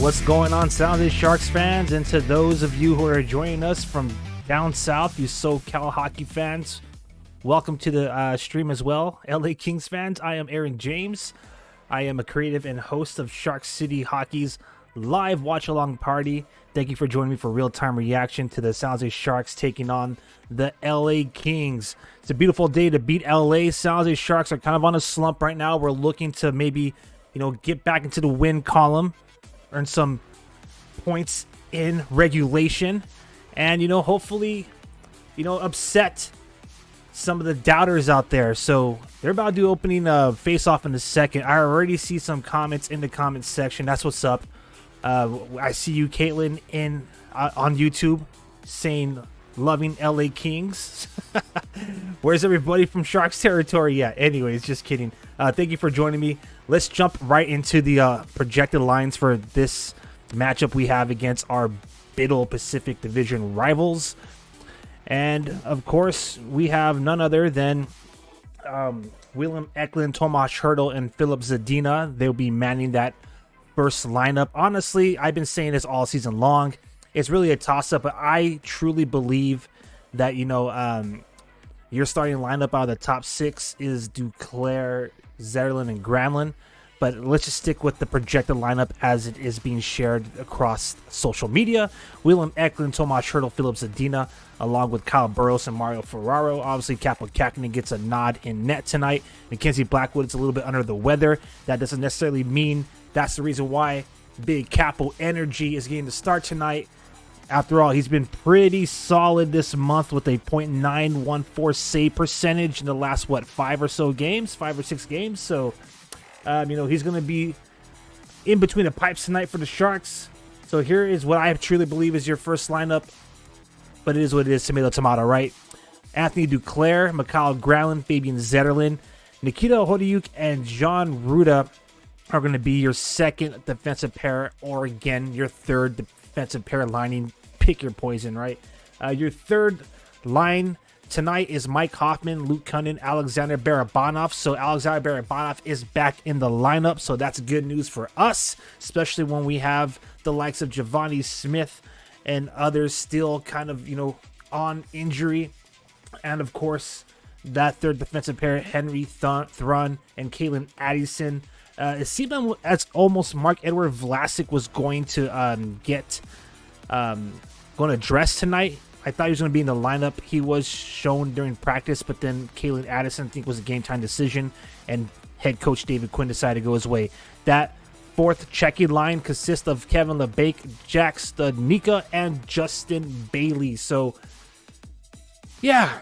What's going on, San Jose Sharks fans, and to those of you who are joining us from down south, you SoCal hockey fans, welcome to the stream as well. LA Kings fans, I am Aaron James. I am a creative and host of Shark City Hockey's live watch-along party. Thank you for joining me for real-time reaction to the San Jose Sharks taking on the LA Kings. It's a beautiful day to beat LA. San Jose Sharks are kind of on a slump right now. We're looking to maybe, get back into the win column, earn some points in regulation, and hopefully upset some of the doubters out there. So they're about to do opening face off in a second. I already see some comments in the comments section. That's what's up. I see you, Caitlin, in on YouTube saying loving LA Kings. Where's everybody from Sharks territory? Yeah, anyways, just kidding. Thank you for joining me. Let's jump right into the projected lines for this matchup we have against our Biddle Pacific Division rivals. And, of course, we have none other than Willem Eklund, Tomas Hertl, and Filip Zadina. They'll be manning that first lineup. Honestly, I've been saying this all season long. It's really a toss-up, but I truly believe that, your starting lineup out of the top six is Duclair, Zetterlund, and Granlund. But let's just stick with the projected lineup as it is being shared across social media. Willem Eklund, Tomas Hertl, Filip Zadina, along with Kyle Burrows and Mario Ferraro. Obviously, Capo Kakinen gets a nod in net tonight. Mackenzie Blackwood is a little bit under the weather. That doesn't necessarily mean that's the reason why Big Capo Energy is getting to start tonight. After all, he's been pretty solid this month with a .914 save percentage in the last, 5 or 6 games. So, he's going to be in between the pipes tonight for the Sharks. So here is what I truly believe is your first lineup. But it is what it is, tomato, right? Anthony Duclair, Mikhail Granlund, Fabian Zetterlund, Nikita Hodayuk, and John Ruda are going to be your second defensive pair, or again, your third defensive pair lining. Pick your poison, right? Your third line tonight is Mike Hoffman, Luke Kunin, Alexander Barabanov. So Alexander Barabanov is back in the lineup, so that's good news for us, especially when we have the likes of Giovanni Smith and others still kind of, on injury. And of course, that third defensive pair, Henry Thrun and Kalen Addison. It seemed as almost Mark-Edouard Vlasic was going to going to dress tonight. I thought he was going to be in the lineup. He was shown during practice, but then Kalen Addison, I think, was a game-time decision, and head coach David Quinn decided to go his way. That fourth checking line consists of Kevin LeBake, Jack Studnicka, and Justin Bailey. So, yeah,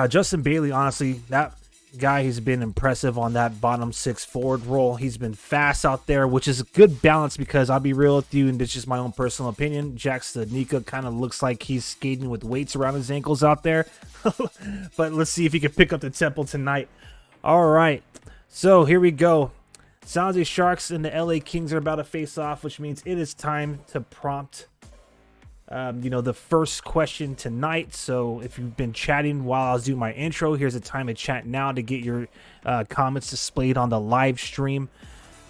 Justin Bailey, honestly, that guy. He's been impressive on that bottom six forward role. He's been fast out there, which is a good balance because I'll be real with you, and this is just my own personal opinion. Jack Studnicka kind of looks like he's skating with weights around his ankles out there. But let's see if he can pick up the tempo tonight. All right, so here we go. San Jose Sharks and the LA Kings are about to face off, which means it is time to prompt the first question tonight. So if you've been chatting while I was doing my intro, here's a time to chat now to get your comments displayed on the live stream.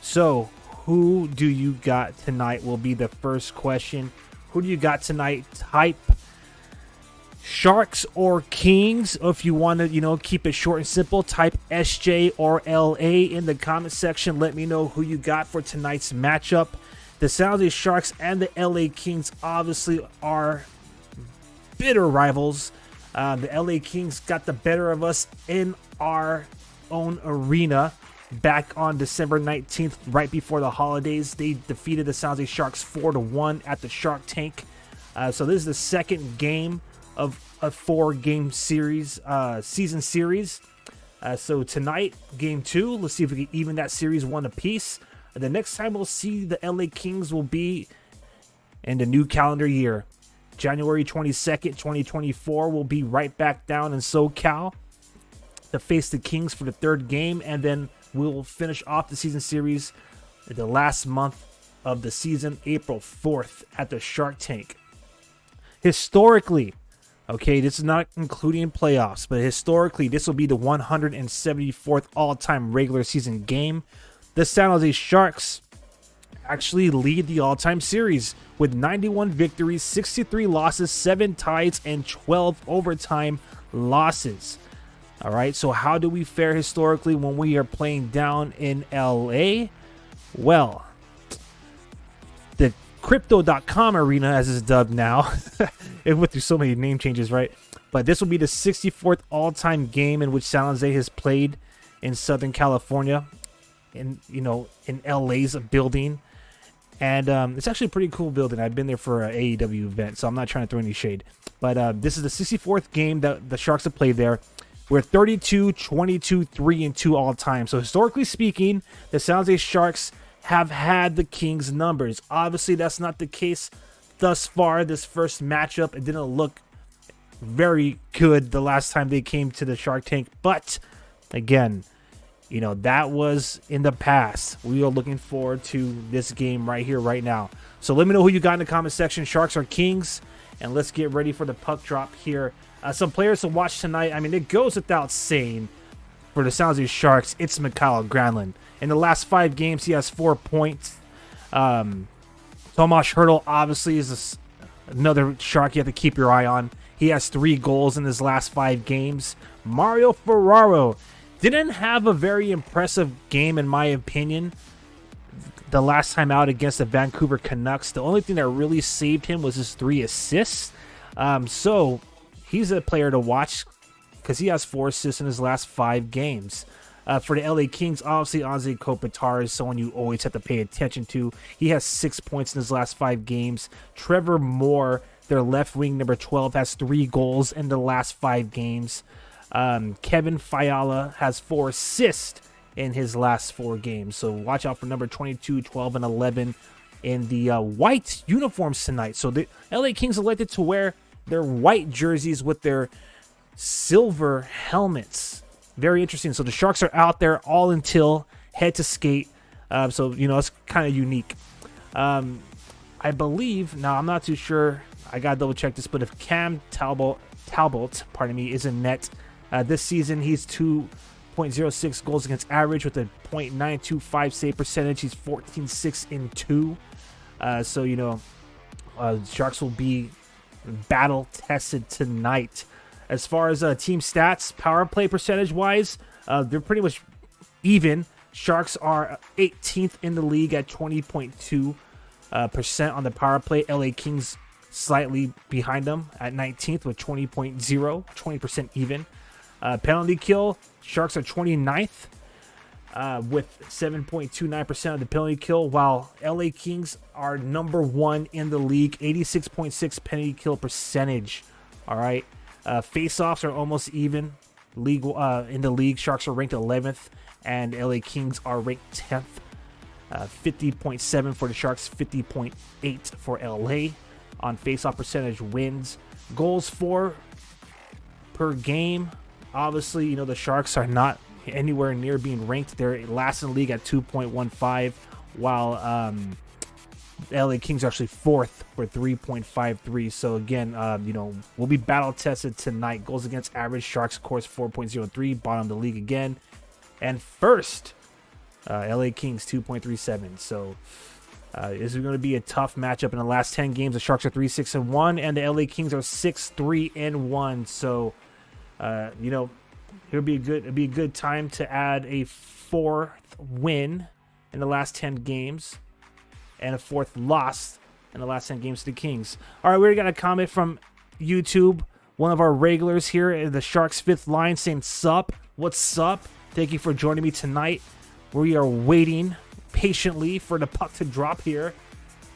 So who do you got tonight will be the first question. Who do you got tonight? Type Sharks or Kings. If you want to, keep it short and simple, type SJ or LA in the comment section. Let me know who you got for tonight's matchup. The San Jose Sharks and the LA Kings obviously are bitter rivals. The LA Kings got the better of us in our own arena back on December 19th, right before the holidays. They defeated the San Jose Sharks 4-1 at the Shark Tank. So this is the second game of a 4-game series, season series. So tonight, game 2. Let's see if we can even that series 1 apiece. The next time we'll see the LA Kings will be in the new calendar year. January 22nd, 2024. We'll be right back down in SoCal to face the Kings for the 3rd game. And then we'll finish off the season series the last month of the season, April 4th at the Shark Tank. Historically, okay, this is not including playoffs, but historically, this will be the 174th all-time regular season game. The San Jose Sharks actually lead the all-time series with 91 victories, 63 losses, 7 ties, and 12 overtime losses. All right, so how do we fare historically when we are playing down in LA? Well, the Crypto.com arena, as it's dubbed now, it went through so many name changes, right? But this will be the 64th all-time game in which San Jose has played in Southern California. In LA's building, and it's actually a pretty cool building. I've been there for an AEW event, so I'm not trying to throw any shade, but this is the 64th game that the Sharks have played there. We're 32, 22, 3-2 all time. So historically speaking, the San Jose Sharks have had the Kings numbers. Obviously that's not the case thus far. This first matchup, it didn't look very good the last time they came to the Shark Tank, but again, that was in the past. We are looking forward to this game right here, right now. So let me know who you got in the comment section, Sharks or Kings, and let's get ready for the puck drop here. Some players to watch tonight. I mean, it goes without saying for the San Jose Sharks, it's Mikael Granlund. In the last 5 games, he has 4 points. Tomas Hertl obviously is another Shark you have to keep your eye on. He has 3 goals in his last 5 games. Mario Ferraro didn't have a very impressive game, in my opinion, the last time out against the Vancouver Canucks. The only thing that really saved him was his 3 assists. So he's a player to watch because he has 4 assists in his last 5 games. For the LA Kings, obviously, Anze Kopitar is someone you always have to pay attention to. He has 6 points in his last 5 games. Trevor Moore, their left wing, number 12, has 3 goals in the last 5 games. Kevin Fiala has 4 assists in his last 4 games. So watch out for number 22, 12, and 11 in the white uniforms tonight. So the LA Kings elected to wear their white jerseys with their silver helmets. Very interesting. So the Sharks are out there all until head to skate. So, it's kind of unique. I believe, now I'm not too sure, I got to double check this, but if Cam Talbot, is in net, this season, he's 2.06 goals against average with a .925 save percentage. He's 14-6-2. So, Sharks will be battle tested tonight. As far as team stats, power play percentage-wise, they're pretty much even. Sharks are 18th in the league at 20.2% on the power play. LA Kings slightly behind them at 19th with 20% even. Penalty kill, Sharks are 29th with 7.29% of the penalty kill, while LA Kings are number 1 in the league, 86.6 penalty kill percentage. All right. Face-offs are almost even. in the league. Sharks are ranked 11th, and LA Kings are ranked 10th. 50.7 for the Sharks, 50.8 for LA on face-off percentage, wins, goals for per game. Obviously, the Sharks are not anywhere near being ranked. They're last in the league at 2.15, while LA Kings are actually fourth for 3.53. So again, we'll be battle tested tonight. Goals against average, Sharks, of course, 4.03, bottom of the league again, and first. LA Kings 2.37. So this is going to be a tough matchup. In the last 10 games, the Sharks are 3-6-1, and the LA Kings are 6-3-1. So it'll be a good time to add a fourth win in the last 10 games and a fourth loss in the last 10 games to the Kings. All right, we already got a comment from YouTube. One of our regulars here in the Sharks fifth line saying, "Sup? What's up? Thank you for joining me tonight. We are waiting patiently for the puck to drop here.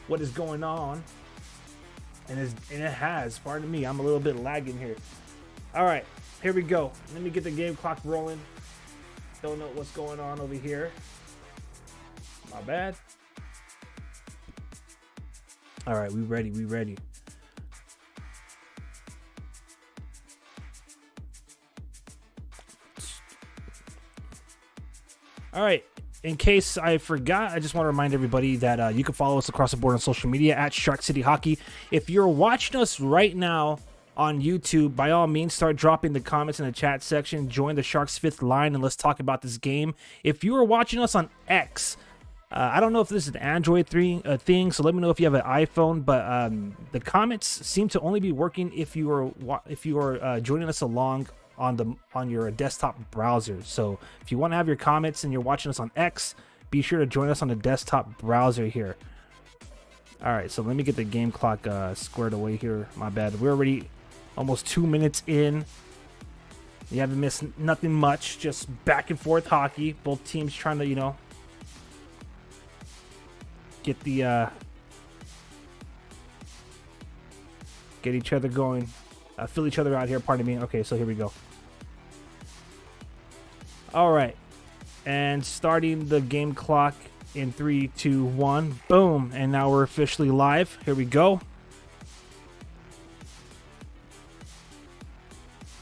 What is going on?" And it has. Pardon me. I'm a little bit lagging here. All right. Here we go. Let me get the game clock rolling. Don't know what's going on over here. My bad. All right. We ready. All right. In case I forgot, I just want to remind everybody that you can follow us across the board on social media at Shark City Hockey. If you're watching us right now on YouTube, by all means, start dropping the comments in the chat section. Join the Sharks fifth line and let's talk about this game. If you are watching us on X, I don't know if this is an Android thing, so let me know if you have an iPhone. But the comments seem to only be working if you are joining us along on your desktop browser. So if you want to have your comments and you're watching us on X, be sure to join us on the desktop browser here. All right, so let me get the game clock squared away here. My bad. We're already almost 2 minutes in. You haven't missed nothing much, just back and forth hockey. Both teams trying to, get each other going, fill each other out here. Pardon me. Okay, so here we go. All right, and starting the game clock in 3, 2, 1. Boom, and now we're officially live. Here we go.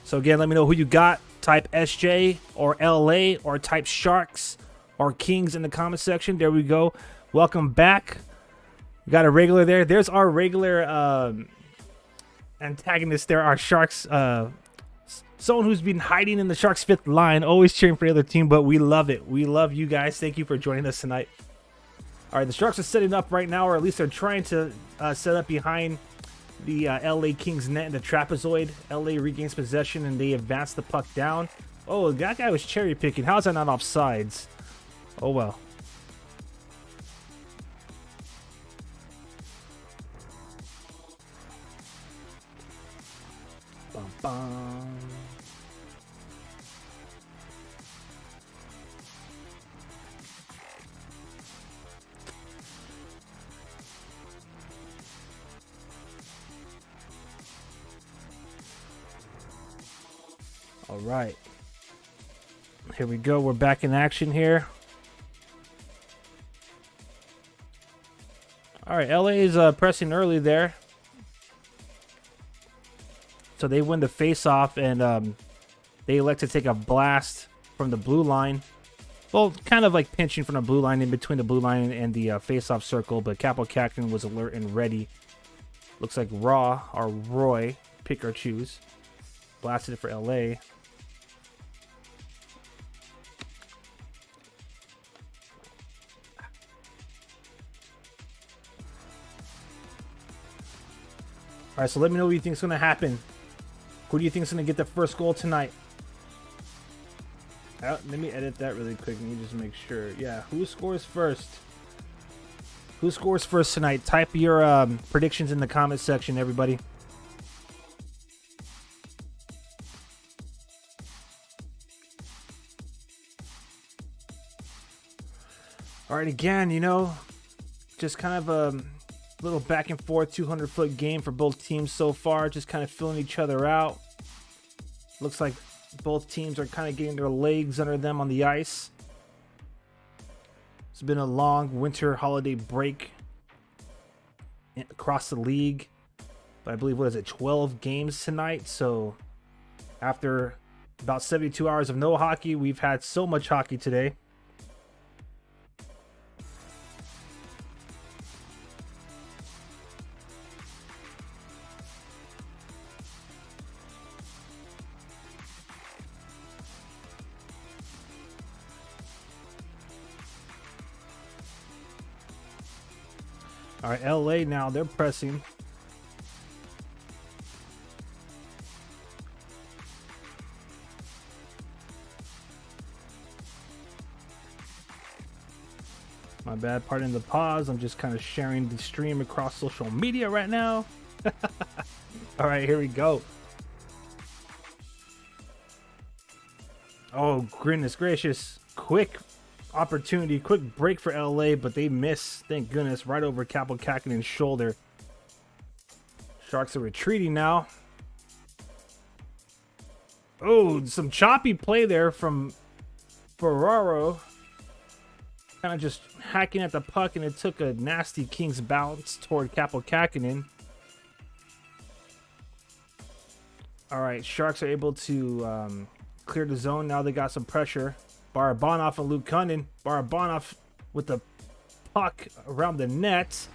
So again, let me know who you got. Type SJ or LA or type Sharks or Kings in the comment section. There we go. Welcome back. We got a regular there. There's our regular antagonist there, our Sharks, someone who's been hiding in the Sharks fifth line, always cheering for the other team, but we love it. We love you guys. Thank you for joining us tonight. All right, the Sharks are setting up right now, or at least they're trying to set up behind the LA Kings net in the trapezoid. LA regains possession and they advance the puck down. Oh, that guy was cherry picking. How is that not offsides? Oh well. Bum, bum. All right. Here we go. We're back in action here. All right. LA is pressing early there. So they win the face-off, and they elect to take a blast from the blue line. Well, kind of like pinching from the blue line, in between the blue line and the face-off circle, but Capo Cacton was alert and ready. Looks like Raw or Roy, pick or choose, blasted it for LA. All right, so let me know what you think is going to happen. Who do you think is going to get the first goal tonight? Let me edit that really quick. Let me just make sure. Yeah, who scores first? Who scores first tonight? Type your predictions in the comment section, everybody. All right, again, just kind of a little back and forth 200-foot game for both teams so far. Just kind of filling each other out. Looks like Both teams are kind of getting their legs under them on the ice. It's been a long winter holiday break across the league. But I believe, what is it, 12 games tonight? So after about 72 hours of no hockey, we've had so much hockey today. All right, LA now, they're pressing. My bad, pardon the pause. I'm just kind of sharing the stream across social media right now. All right, here we go. Oh, goodness gracious. Quick opportunity, quick break for LA, but they miss, thank goodness, right over Kakinen's shoulder. Sharks are retreating now. Oh, some choppy play there from Ferraro. Kind of just hacking at the puck, and it took a nasty Kings bounce toward Kakinen. All right, Sharks are able to clear the zone. Now they got some pressure. Barabanov and Luke Cunnin. Barabanov with the puck around the net.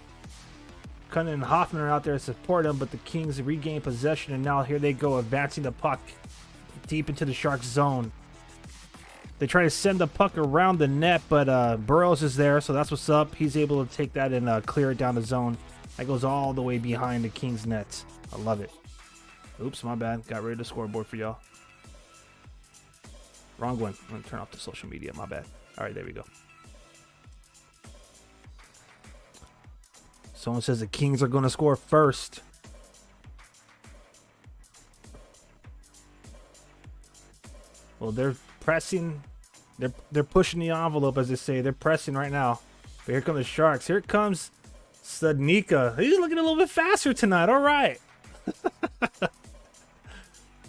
Cunnin and Hoffman are out there to support him, but the Kings regain possession, and now here they go, advancing the puck deep into the Sharks zone. They try to send the puck around the net, but Burrows is there, so that's what's up. He's able to take that and clear it down the zone. That goes all the way behind the Kings net. I love it. Oops, my bad. Got rid of the scoreboard for y'all. Wrong one. I'm going to turn off the social media. My bad. All right, there we go. Someone says the Kings are going to score first. Well, they're pressing. They're pushing the envelope, as they say. They're pressing right now. But here come the Sharks. Here comes Studnicka. He's looking a little bit faster tonight. All right.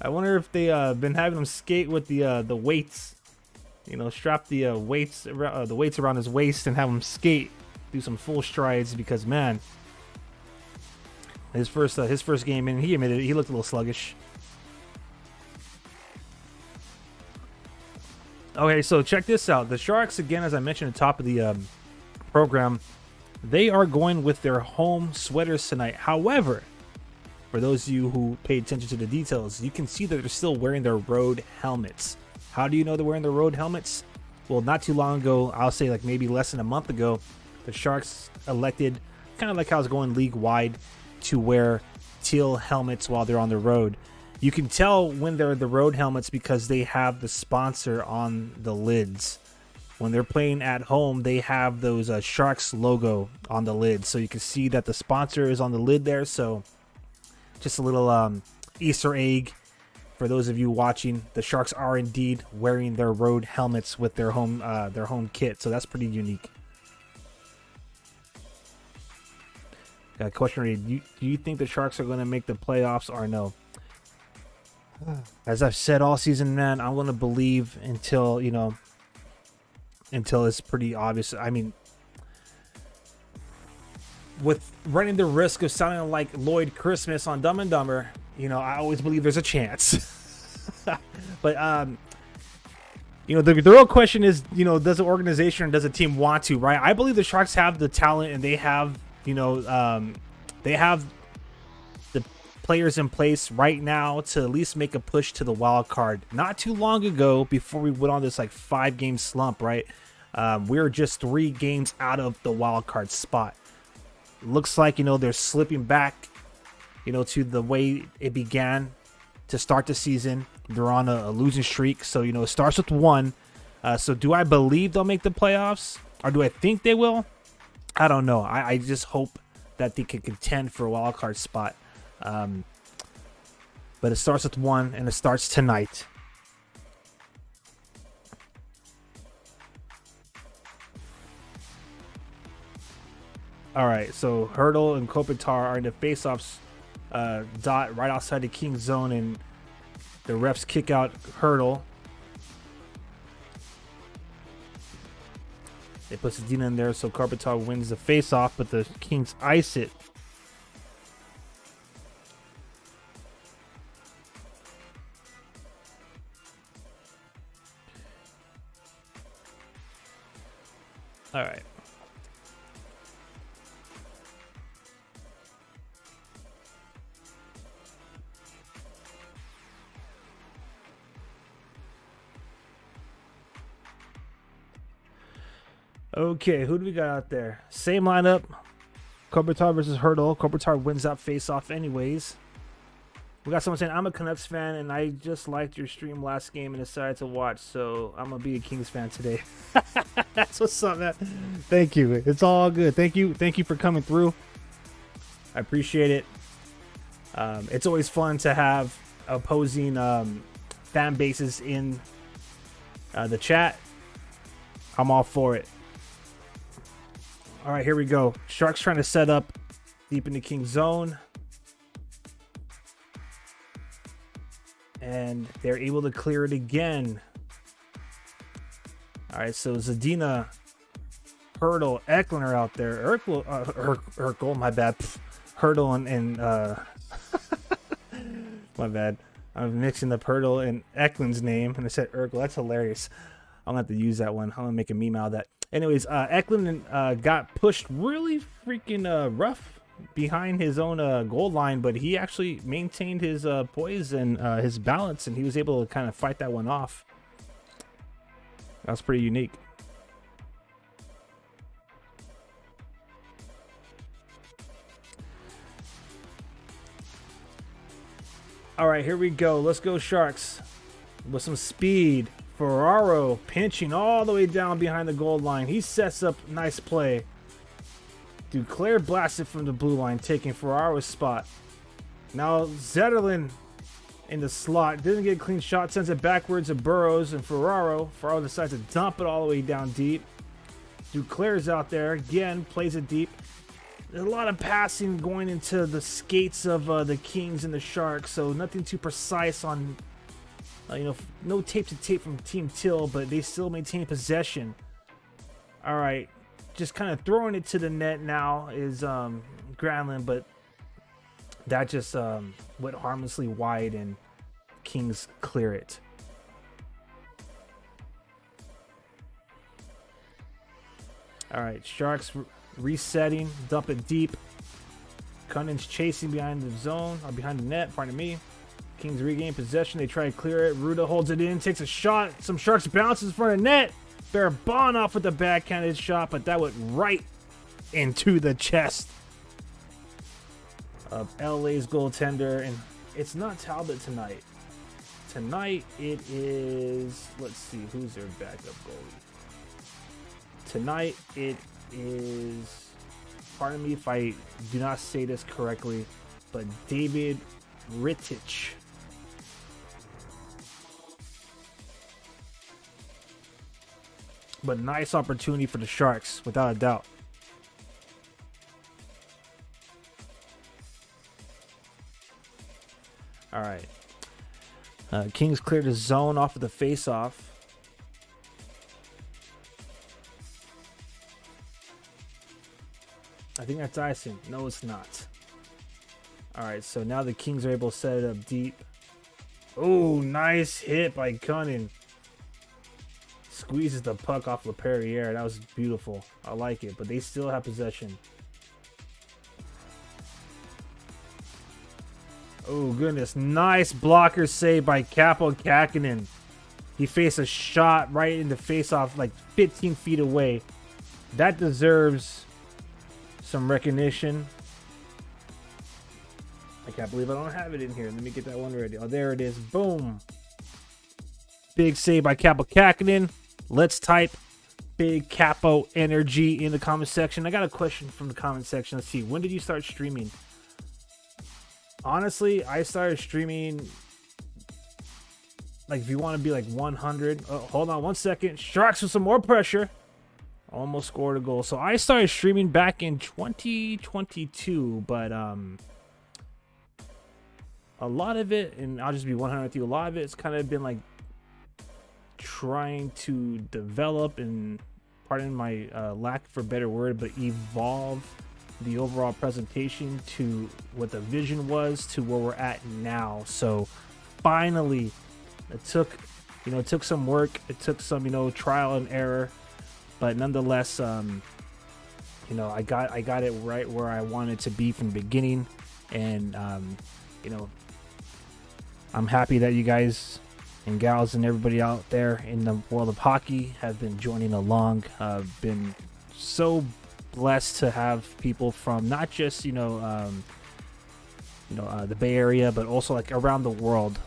I wonder if they been having him skate with the weights. You know, strap the weights around his waist and have him skate, do some full strides, because man, his first game in, he admitted he looked a little sluggish. Okay, so check this out. The Sharks, again, as I mentioned at the top of the program, they are going with their home sweaters tonight. However, for those of you who pay attention to the details, you can see that they're still wearing their road helmets. How do you know they're wearing their road helmets? Well, not too long ago, I'll say like maybe less than a month ago, the Sharks elected, kind of like how it's going league-wide, to wear teal helmets while they're on the road. You can tell when they're the road helmets because they have the sponsor on the lids. When they're playing at home, they have those Sharks logo on the lid. So you can see that the sponsor is on the lid there. So just a little Easter egg for those of you watching. The Sharks are indeed wearing their road helmets with their home kit. So that's pretty unique. Got a question ready. Do you think the Sharks are going to make the playoffs or no? As I've said all season, man, I'm going to believe until it's pretty obvious. I mean, with running the risk of sounding like Lloyd Christmas on Dumb and Dumber, I always believe there's a chance. But, the real question is, does the organization or does the team want to, right? I believe the Sharks have the talent and they have, they have the players in place right now to at least make a push to the wild card. Not too long ago, before we went on this 5-game slump, right? We were just 3 games out of the wild card spot. Looks like, they're slipping back, to the way it began to start the season. They're on a losing streak. So, it starts with 1. So do I believe they'll make the playoffs, or do I think they will? I don't know. I just hope that they can contend for a wild card spot. But it starts with 1, and it starts tonight. All right, so Hurdle and Kopitar are in the faceoffs dot right outside the Kings zone, and The refs kick out hurdle. They put Zadina in there, so Kopitar wins the face-off, but the Kings ice it. All right. Okay, who do we got out there? Same lineup. Kopitar versus Hurdle. Kopitar wins that face-off anyways. We got someone saying, I'm a Canucks fan, and I just liked your stream last game and decided to watch, so I'm going to be a Kings fan today. That's what's up, man. Thank you. It's all good. Thank you for coming through. I appreciate it. It's always fun to have opposing fan bases in the chat. I'm all for it. All right, here we go. Sharks trying to set up deep in the King zone. And they're able to clear it again. All right, so Zadina, Hurdle, Eklund are out there. Urkel, my bad. Hurdle and my bad. I'm mixing up Hurdle and Eklund's name, and I said Urkel. That's hilarious. I'm gonna have to use that one. I'm gonna make a meme out of that. Anyways, Eklund got pushed really freaking rough behind his own goal line, but he actually maintained his poise and his balance, and he was able to kind of fight that one off. That was pretty unique. All right, here we go. Let's go Sharks with some speed. Ferraro pinching all the way down behind the goal line. He sets up nice play. Duclair blasted from the blue line, taking Ferraro's spot. Now Zetterlund in the slot. Didn't get a clean shot. Sends it backwards to Burrows and Ferraro. Ferraro decides to dump it all the way down deep. Duclair's out there. Again, plays it deep. There's a lot of passing going into the skates of the Kings and the Sharks, so nothing too precise on... no tape to tape from Team Till, but they still maintain possession. All right, just kind of throwing it to the net now is Granlund, but that just went harmlessly wide, and Kings clear it. All right, Sharks resetting, dump it deep. Cunning's chasing behind the zone, or behind the net, pardon me. Kings regain possession. They try to clear it. Ruda holds it in, takes a shot. Some Sharks bounces in front of net. Barabon off with the backhanded shot, but that went right into the chest of LA's goaltender. And it's not Talbot tonight. Tonight it is, let's see, who's their backup goalie? Tonight it is, pardon me if I do not say this correctly, but David Rittich. But nice opportunity for the Sharks, without a doubt. All right. Kings cleared the zone off of the face-off. I think that's icing. No, it's not. All right, so now the Kings are able to set it up deep. Oh, nice hit by Cunning. Squeezes the puck off LaPerriere. That was beautiful. I like it, but they still have possession. Oh, goodness. Nice blocker save by Capo Kakinen. He faced a shot right in the face-off, like 15 feet away. That deserves some recognition. I can't believe I don't have it in here. Let me get that one ready. Oh, there it is. Boom. Big save by Capo Kakinen. Let's type big Capo energy in the comment section. I got a question from the comment section. Let's see. When did you start streaming? Honestly, I started streaming, like, if you want to be like 100. Oh, hold on one second. Sharks with some more pressure. Almost scored a goal. So I started streaming back in 2022, but a lot of it, and I'll just be 100 with you, a lot of it's kind of been like trying to develop and, pardon my lack for a better word, but evolve the overall presentation to what the vision was to where we're at now. So finally, it took some work, it took some trial and error, but nonetheless, I got it right where I wanted to be from the beginning. And I'm happy that you guys and gals and everybody out there in the world of hockey have been joining along. I've been so blessed to have people from not just the Bay Area, but also like around the world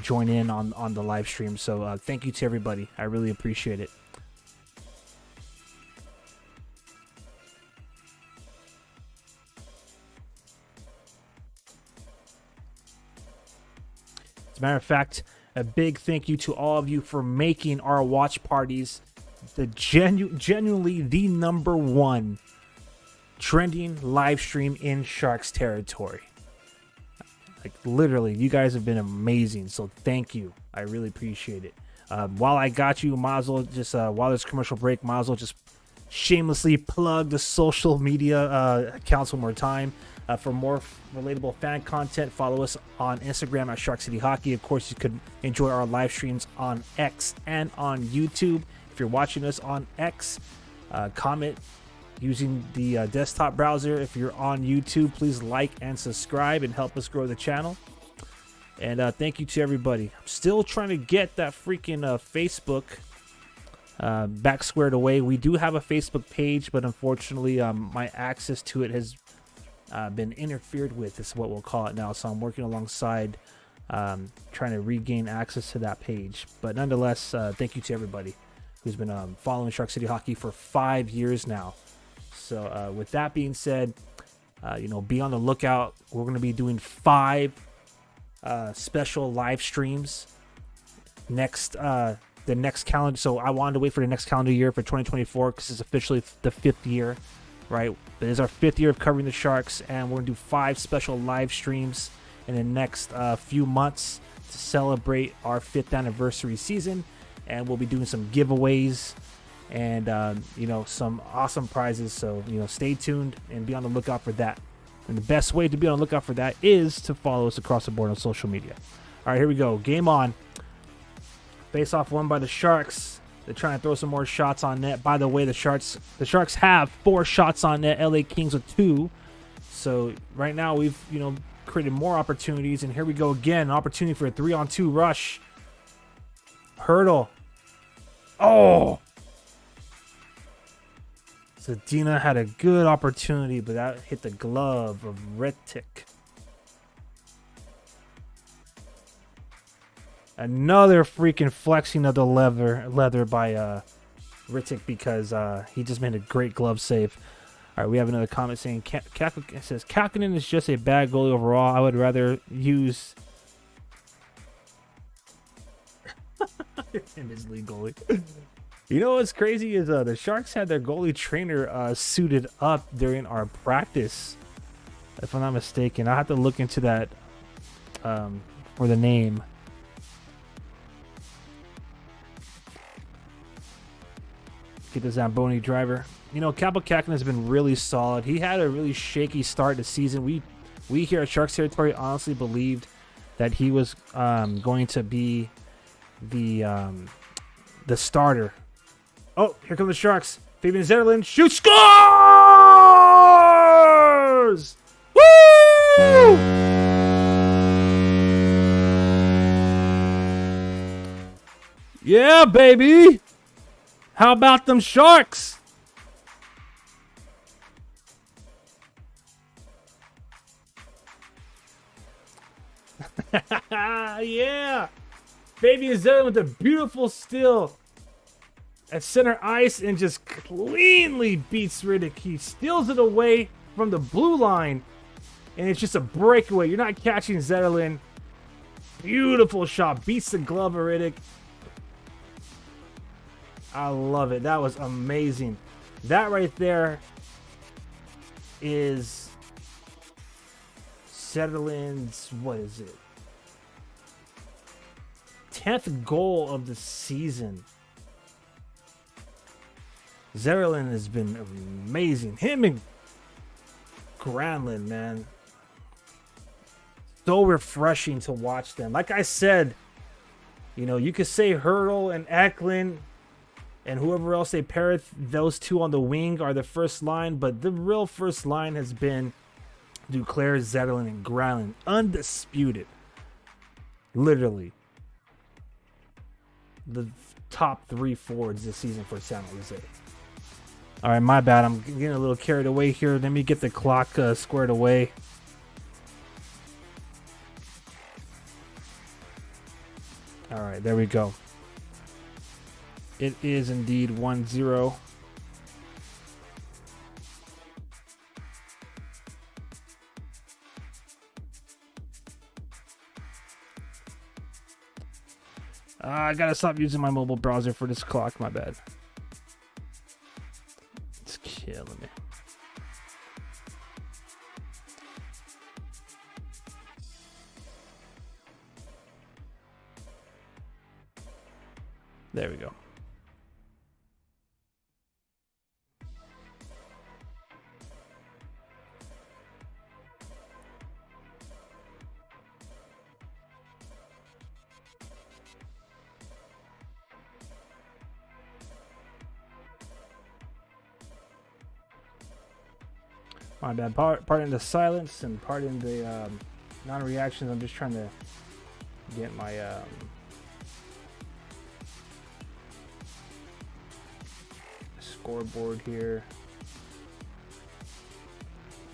join in on the live stream. So thank you to everybody. I really appreciate it. As a matter of fact, a big thank you to all of you for making our watch parties the genuinely the #1 trending live stream in Sharks territory. Like literally, you guys have been amazing. So thank you. I really appreciate it. While I got you, might as well just while there's commercial break, might as well just shamelessly plug the social media accounts one more time. For more relatable fan content, follow us on Instagram at Shark City Hockey. Of course, you could enjoy our live streams on X and on YouTube. If you're watching us on X, comment using the desktop browser. If you're on YouTube, please like and subscribe and help us grow the channel. And thank you to everybody. I'm still trying to get that freaking Facebook back squared away. We do have a Facebook page, but unfortunately, my access to it has been interfered with, is what we'll call it now. So I'm working alongside trying to regain access to that page. But nonetheless, thank you to everybody who's been following Shark City Hockey for 5 years now. So with that being said, be on the lookout. We're going to be doing 5 special live streams next the next calendar. So I wanted to wait for the next calendar year for 2024 because it's officially the 5th year. Right, it is our 5th year of covering the Sharks, and we're gonna do 5 special live streams in the next few months to celebrate our 5th anniversary season. And we'll be doing some giveaways and some awesome prizes. So stay tuned and be on the lookout for that. And the best way to be on the lookout for that is to follow us across the board on social media. All right, here we go. Game on. Face off won by the Sharks. They're trying to throw some more shots on net. By the way, the Sharks have 4 shots on net. LA Kings with 2. So right now we've created more opportunities. And here we go again. An opportunity for a 3-on-2 rush. Hurdle. Oh! Zadina had a good opportunity, but that hit the glove of Retic. Another freaking flexing of the leather by Ritik because he just made a great glove save. All right, we have another comment saying, it says, Kakkonen is just a bad goalie overall. I would rather use him as lead goalie. You know what's crazy is the Sharks had their goalie trainer suited up during our practice, if I'm not mistaken. I have to look into that for the name. Get the Zamboni driver. Kaapo Kakkonen has been really solid. He had a really shaky start to the season. We here at Sharks territory honestly believed that he was going to be the starter. Oh, here come the Sharks. Fabian Zetterlund shoots, scores! Woo! Yeah, baby! How about them Sharks? Yeah! Fabian Zetterlund with a beautiful steal at center ice and just cleanly beats Riddick. He steals it away from the blue line, and it's just a breakaway. You're not catching Zetterlund. Beautiful shot. Beats the glove of Riddick. I love it. That was amazing. That right there is Zetterlund's, what is it? 10th goal of the season. Zetterlund has been amazing. Him and Granlund, man. So refreshing to watch them. Like I said, you know, you could say Hurdle and Eklund and whoever else they pair with, those two on the wing are the first line, but the real first line has been Duclair, Zetterlund, and Granlund. Undisputed. Literally. The top 3 forwards this season for San Jose. All right, my bad. I'm getting a little carried away here. Let me get the clock squared away. All right, there we go. It is indeed 1-0. I gotta stop using my mobile browser for this clock. My bad. It's killing me. There we go. My bad. Pardon the silence and pardon the non-reactions. I'm just trying to get my scoreboard here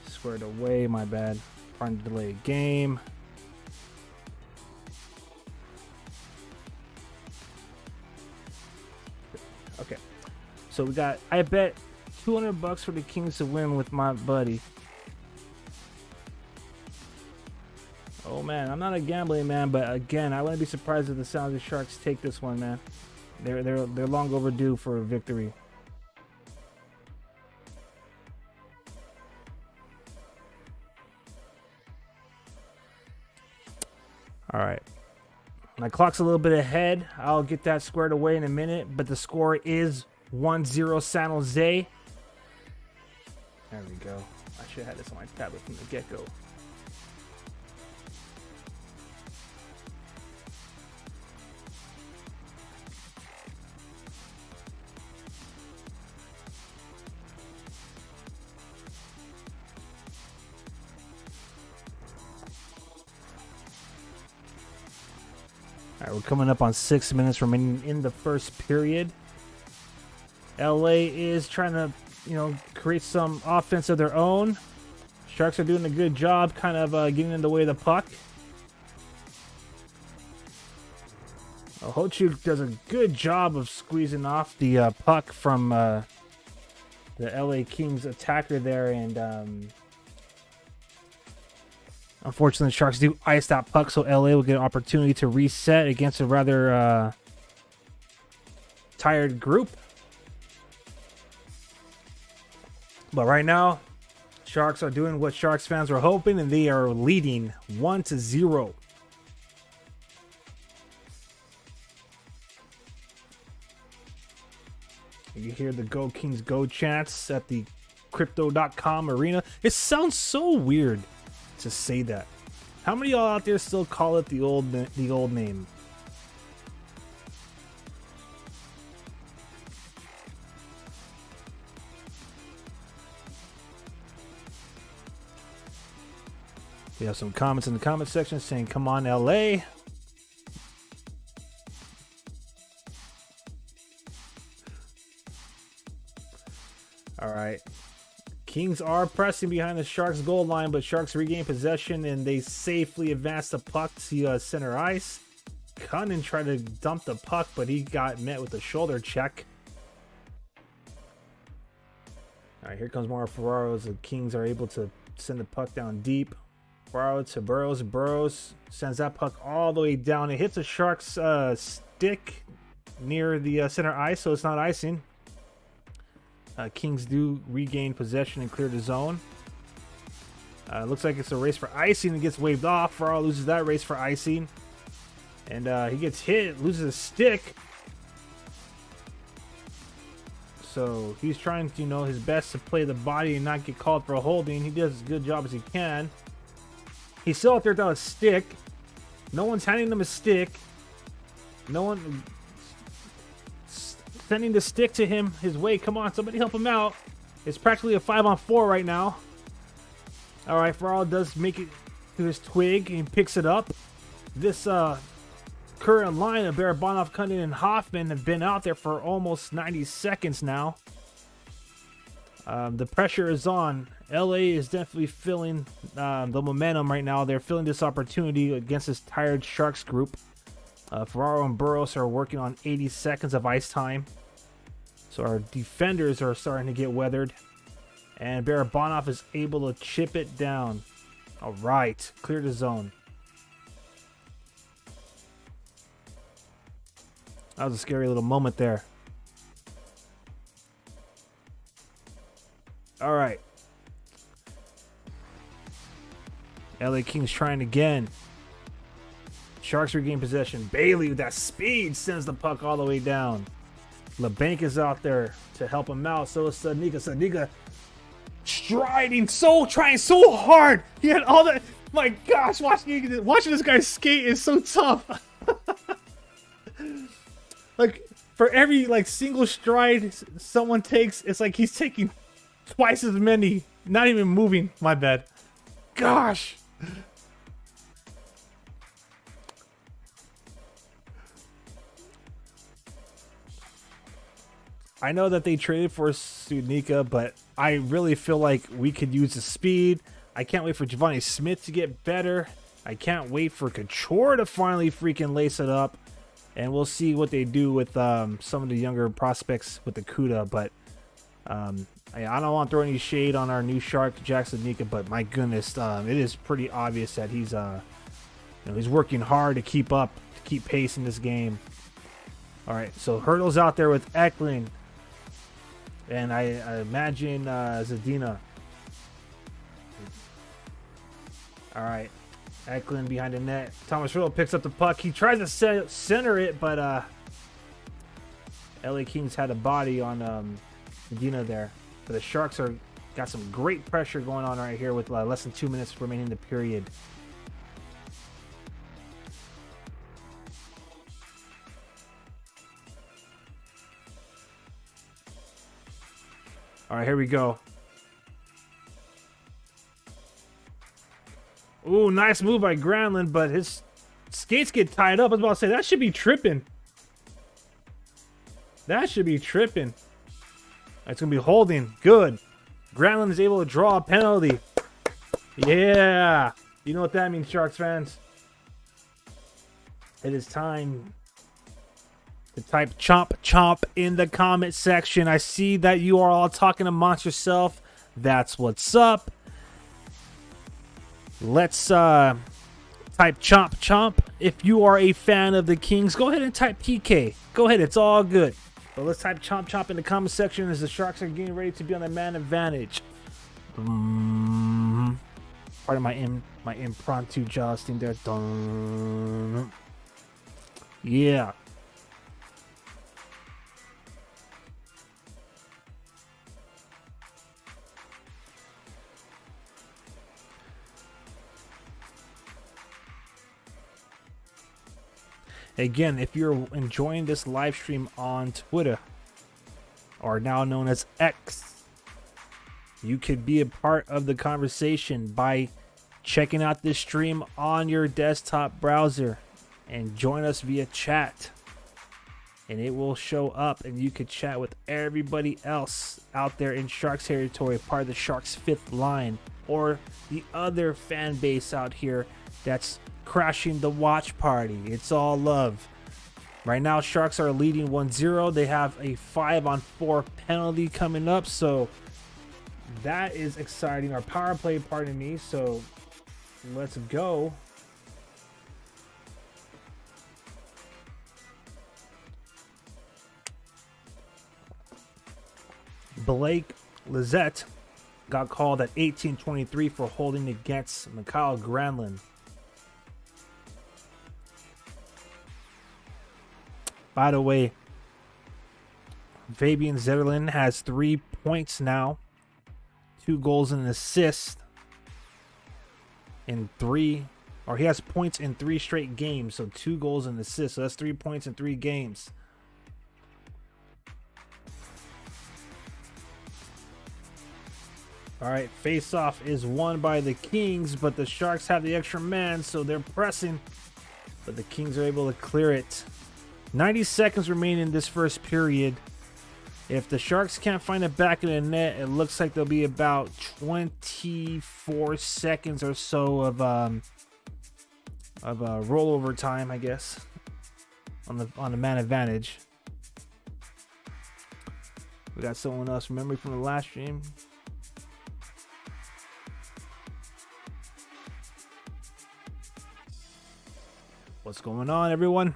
squared away. My bad. Trying to delay a game. Okay, so we got, I bet $200 for the Kings to win with my buddy. Oh man, I'm not a gambling man, but again, I wouldn't be surprised if the San Jose Sharks take this one, man. They're long overdue for a victory. All right, my clock's a little bit ahead. I'll get that squared away in a minute, but the score is 1-0 San Jose. There we go. I should have had this on my tablet from the get-go. All right, we're coming up on 6 minutes remaining in the first period. LA is trying to, you know, create some offense of their own. Sharks are doing a good job kind of getting in the way of the puck. Hochuk does a good job of squeezing off the puck from the LA Kings attacker there, and unfortunately the Sharks do ice that puck, so LA will get an opportunity to reset against a rather tired group. But right now, Sharks are doing what Sharks fans were hoping, and they are leading 1-0. You hear the Go Kings Go chants at the Crypto.com arena. It sounds so weird to say that. How many of y'all out there still call it the old name? We have some comments in the comment section saying, come on, LA. All right. Kings are pressing behind the Sharks goal line, but Sharks regain possession and they safely advance the puck to center ice. Cunnin tried to dump the puck, but he got met with a shoulder check. All right, here comes more Ferraro. The Kings are able to send the puck down deep. Ferraro to Burrows. Burrows sends that puck all the way down. It hits a Sharks stick near the center ice, so it's not icing. Kings do regain possession and clear the zone. Looks like it's a race for icing and gets waved off. Farrell loses that race for icing. And he gets hit, loses a stick. So he's trying to, his best to play the body and not get called for a holding. He does as good a job as he can. He's still out there without a stick. No one's handing him a stick. No one sending the stick to him his way. Come on, somebody help him out. It's practically a 5-on-4 right now. All right, Farrell does make it to his twig and picks it up. This current line of Barabanov, Cunningham, and Hoffman have been out there for almost 90 seconds now. The pressure is on. LA is definitely feeling the momentum right now. They're feeling this opportunity against this tired Sharks group. Ferraro and Burros are working on 80 seconds of ice time. So our defenders are starting to get weathered. And Barabanov is able to chip it down. All right, clear the zone. That was a scary little moment there. All right. LA Kings trying again. Sharks regain possession. Bailey with that speed sends the puck all the way down. LeBanc is out there to help him out. So is Sadnika. Sadnika striding trying so hard. He had all that. My gosh, watching this guy skate is so tough. Like for every single stride someone takes, it's like he's taking twice as many. Not even moving. My bad. Gosh. I know that they traded for Studnicka, but I really feel like we could use the speed. I can't wait for Giovanni Smith to get better. I can't wait for Couture to finally freaking lace it up. And we'll see what they do with some of the younger prospects with the CUDA. But I don't want to throw any shade on our new Shark, Jack Studnicka, but my goodness, it is pretty obvious that he's he's working hard to keep up, to keep pace in this game. All right, so Hurdle's out there with Eklund. And I imagine Zadina. All right. Eklund behind the net. Thomas Hurdle picks up the puck. He tries to center it, but LA Kings had a body on Zadina there. But the Sharks got some great pressure going on right here with less than 2 minutes remaining in the period. All right, here we go. Ooh, nice move by Granlund, but his skates get tied up. I was about to say, that should be tripping. That should be tripping. It's going to be holding. Good. Granlund is able to draw a penalty. Yeah. You know what that means, Sharks fans. It is time to type chomp chomp in the comment section. I see that you are all talking amongst yourself. That's what's up. Let's type chomp chomp. If you are a fan of the Kings, go ahead and type PK. Go ahead, it's all good. But let's type chomp chomp in the comment section as the Sharks are getting ready to be on the man advantage. Part of my impromptu jousting there. Yeah. Again, if you're enjoying this live stream on Twitter, or now known as X, you could be a part of the conversation by checking out this stream on your desktop browser and join us via chat. And it will show up and you could chat with everybody else out there in Sharks territory, part of the Sharks fifth line, or the other fan base out here that's crashing the watch party. It's all love. Right now, Sharks are leading 1-0. They have a 5-on-4 penalty coming up, so that is exciting. Our power play, pardon me. So let's go. Blake Lizette got called at 18-23 for holding against Mikhail Granlund. By the way, Fabian Zetterlund has 3 points now, 2 goals and an assist in 3, or he has points in 3 straight games, so 2 goals and assists. So that's 3 points in 3 games. All right, face-off is won by the Kings, but the Sharks have the extra man, so they're pressing, but the Kings are able to clear it. 90 seconds remain in this first period. If the Sharks can't find it back in the net, it looks like there'll be about 24 seconds or so of rollover time, I guess, on the man advantage. We got someone else memory from the last stream. What's going on, everyone?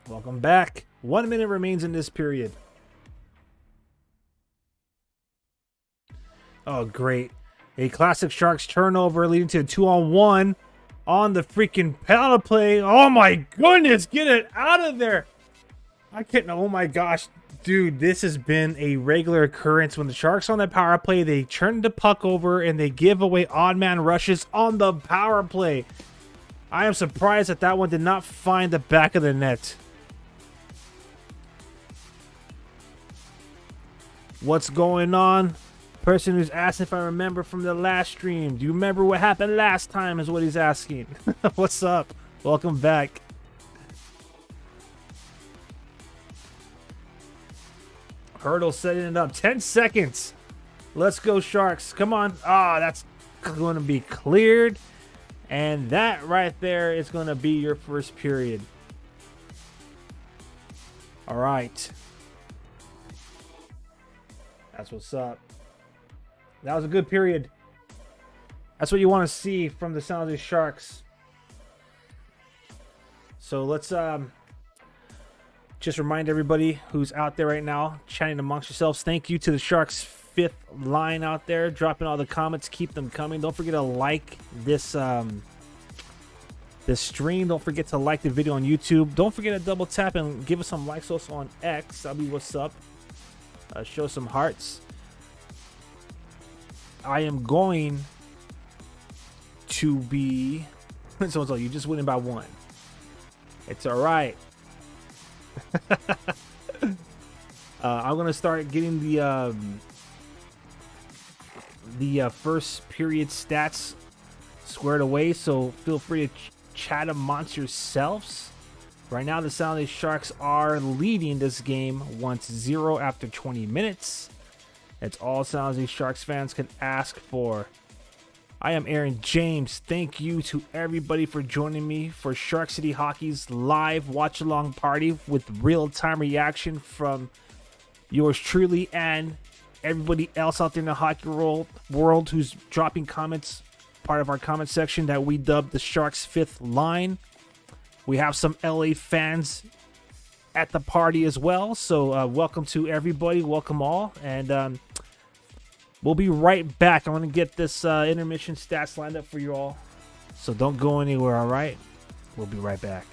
Welcome back. 1 minute remains in this period. Oh, great. A classic Sharks turnover leading to a 2-on-1 on the freaking power play. Oh my goodness, get it out of there. I can't, oh my gosh. Dude, this has been a regular occurrence. When the Sharks on the power play, they turn the puck over and they give away odd man rushes on the power play. I am surprised that that one did not find the back of the net. What's going on? Person who's asking if I remember from the last stream. Do you remember what happened last time is what he's asking. What's up? Welcome back. Hurdle setting it up. 10 seconds. Let's go, Sharks. Come on. Ah, that's going to be cleared. And that right there is going to be your first period. All right. That's what's up. That was a good period. That's what you want to see from the San Jose Sharks. So let's just remind everybody who's out there right now chatting amongst yourselves. Thank you to the Sharks' 5th line out there, dropping all the comments. Keep them coming. Don't forget to like this this stream. Don't forget to like the video on YouTube. Don't forget to double tap and give us some likes also on X. That'll be what's up. Show some hearts. I am going to be so you just winning by 1. It's all right. I'm gonna start getting the first period stats squared away, so feel free to chat amongst yourselves. Right now the San Jose Sharks are leading this game 1-0 after 20 minutes. That's all San Jose Sharks fans can ask for. I am Aaron James. Thank you to everybody for joining me for Shark City Hockey's live watch-along party with real-time reaction from yours truly and everybody else out there in the hockey world who's dropping comments, part of our comment section that we dubbed the Sharks' 5th line. We have some LA fans at the party as well, so welcome to everybody. Welcome all, and we'll be right back. I'm going to get this intermission stats lined up for you all, so don't go anywhere, all right? We'll be right back.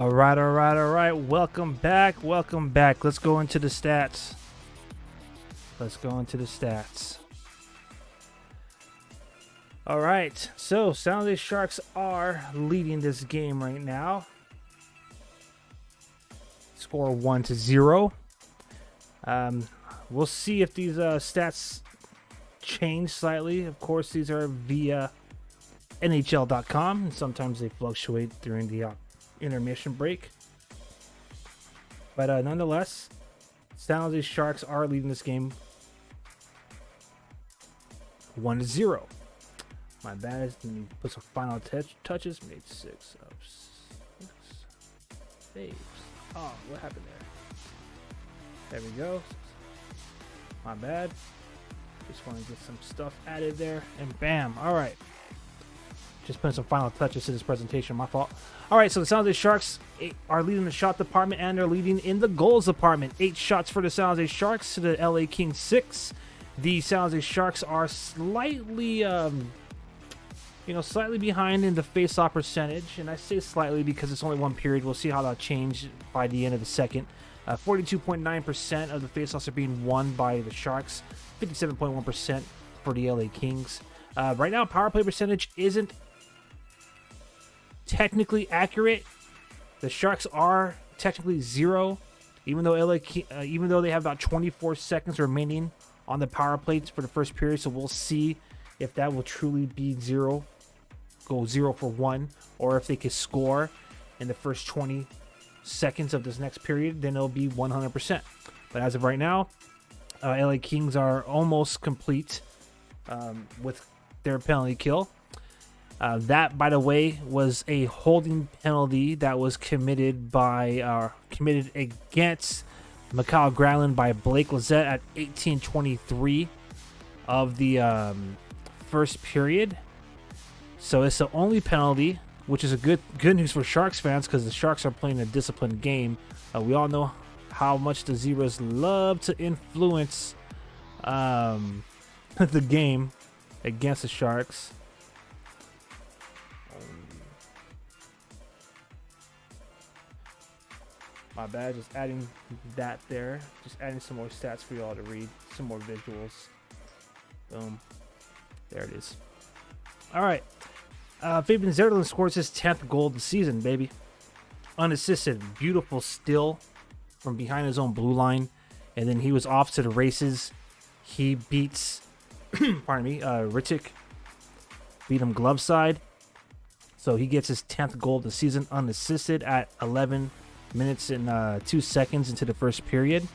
All right. Welcome back. Let's go into the stats. All right. So, San Jose Sharks are leading this game right now. Score 1-0. We'll see if these stats change slightly. Of course, these are via NHL.com, and sometimes they fluctuate during the intermission break. But nonetheless, San Jose Sharks are leading this game 1-0. My bad. Let me put some final touches. Made 6 of 6 saves. Oh, what happened there? There we go. My bad. Just want to get some stuff added there. And bam. All right. Just putting some final touches to this presentation. My fault. All right, so the San Jose Sharks are leading the shot department, and they're leading in the goals department. 8 shots for the San Jose Sharks to the LA Kings 6. The San Jose Sharks are slightly, slightly behind in the face-off percentage. And I say slightly because it's only one period. We'll see how that'll change by the end of the second. 42.9% of the face-offs are being won by the Sharks. 57.1% for the LA Kings. Right now, power play percentage isn't technically accurate. The Sharks are technically 0, even though they have about 24 seconds remaining on the power plays for the first period. So we'll see if that will truly be 0, go 0 for 1, or if they can score in the first 20 seconds of this next period, then it'll be 100%. But as of right now, LA Kings are almost complete with their penalty kill. That, by the way, was a holding penalty that was committed against Mikhail Granlund by Blake Lizette at 18:23 of the first period. So it's the only penalty, which is a good news for Sharks fans because the Sharks are playing a disciplined game. We all know how much the Zebras love to influence the game against the Sharks. My bad, just adding that there. Just adding some more stats for y'all to read. Some more visuals. Boom. There it is. All right. Fabian Zerlin scores his 10th goal of the season, baby. Unassisted. Beautiful steal from behind his own blue line. And then he was off to the races. He beats, Ritchik. Beat him glove side. So he gets his 10th goal of the season unassisted at 11 minutes and 2 seconds into the first period.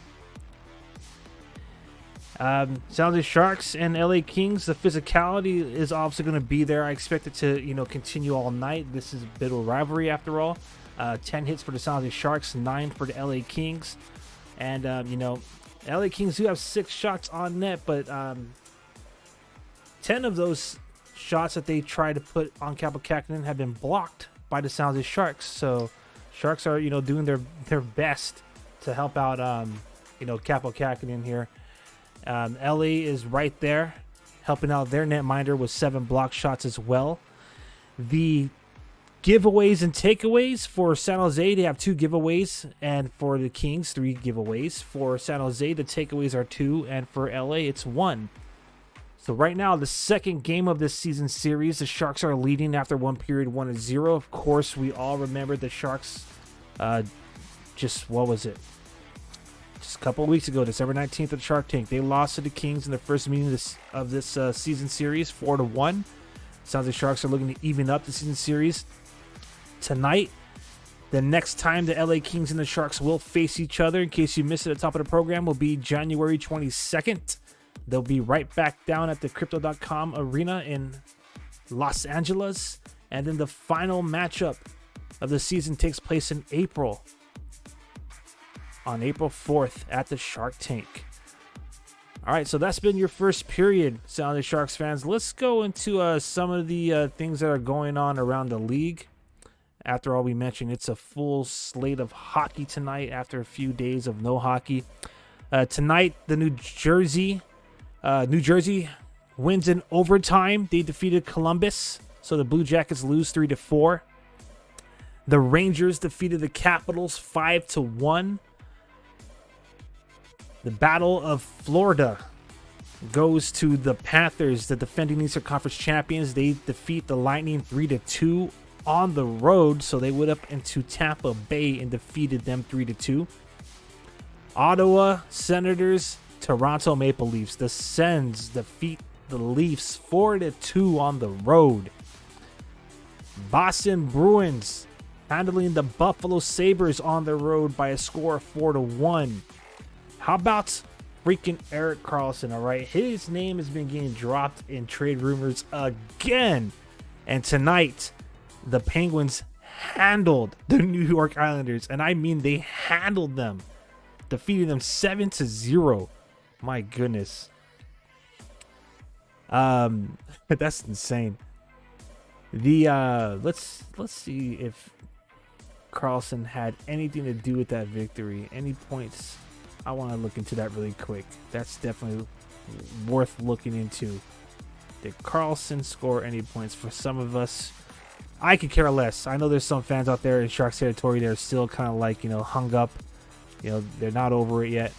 San Jose Sharks and LA Kings, the physicality is obviously going to be there. I expect it to, continue all night. This is a bit of a rivalry after all. 10 hits for the San Jose Sharks, 9 for the LA Kings. And, LA Kings do have 6 shots on net, but 10 of those shots that they try to put on Kaapo Kähkönen have been blocked by the San Jose Sharks. So Sharks are, doing their best to help out, Kaapo Kähkönen here. LA is right there, helping out their netminder with 7 block shots as well. The giveaways and takeaways for San Jose, they have 2 giveaways, and for the Kings, 3 giveaways. For San Jose, the takeaways are 2, and for LA, it's 1. So right now, the second game of this season series, the Sharks are leading after one period, 1-0. Of course, we all remember the Sharks just a couple of weeks ago, December 19th at Shark Tank. They lost to the Kings in the first meeting of this season series, 4-1. Sounds like Sharks are looking to even up the season series tonight. The next time the LA Kings and the Sharks will face each other, in case you missed it at the top of the program, will be January 22nd. They'll be right back down at the Crypto.com arena in Los Angeles. And then the final matchup of the season takes place in April. On April 4th at the Shark Tank. All right, so that's been your first period, San Jose Sharks fans. Let's go into some of the things that are going on around the league. After all, we mentioned it's a full slate of hockey tonight after a few days of no hockey. Tonight, the New Jersey wins in overtime. They defeated Columbus, so the Blue Jackets lose 3-4. The Rangers defeated the Capitals 5-1. The Battle of Florida goes to the Panthers, the defending Eastern Conference champions. They defeat the Lightning 3-2 on the road, so they went up into Tampa Bay and defeated them 3-2. Ottawa Senators, Toronto Maple Leafs. The Sens defeat the Leafs 4-2 on the road. Boston Bruins handling the Buffalo Sabres on the road by a score of 4-1. How about freaking Erik Karlsson, all right? His name has been getting dropped in trade rumors again. And tonight, the Penguins handled the New York Islanders. And I mean, they handled them, defeating them 7-0. My goodness. That's insane. The let's see if Karlsson had anything to do with that victory. Any points? I want to look into that really quick. That's definitely worth looking into. Did Karlsson score any points? For some of us, I could care less. I know there's some fans out there in Sharks territory that are still kind of like, hung up. They're not over it yet.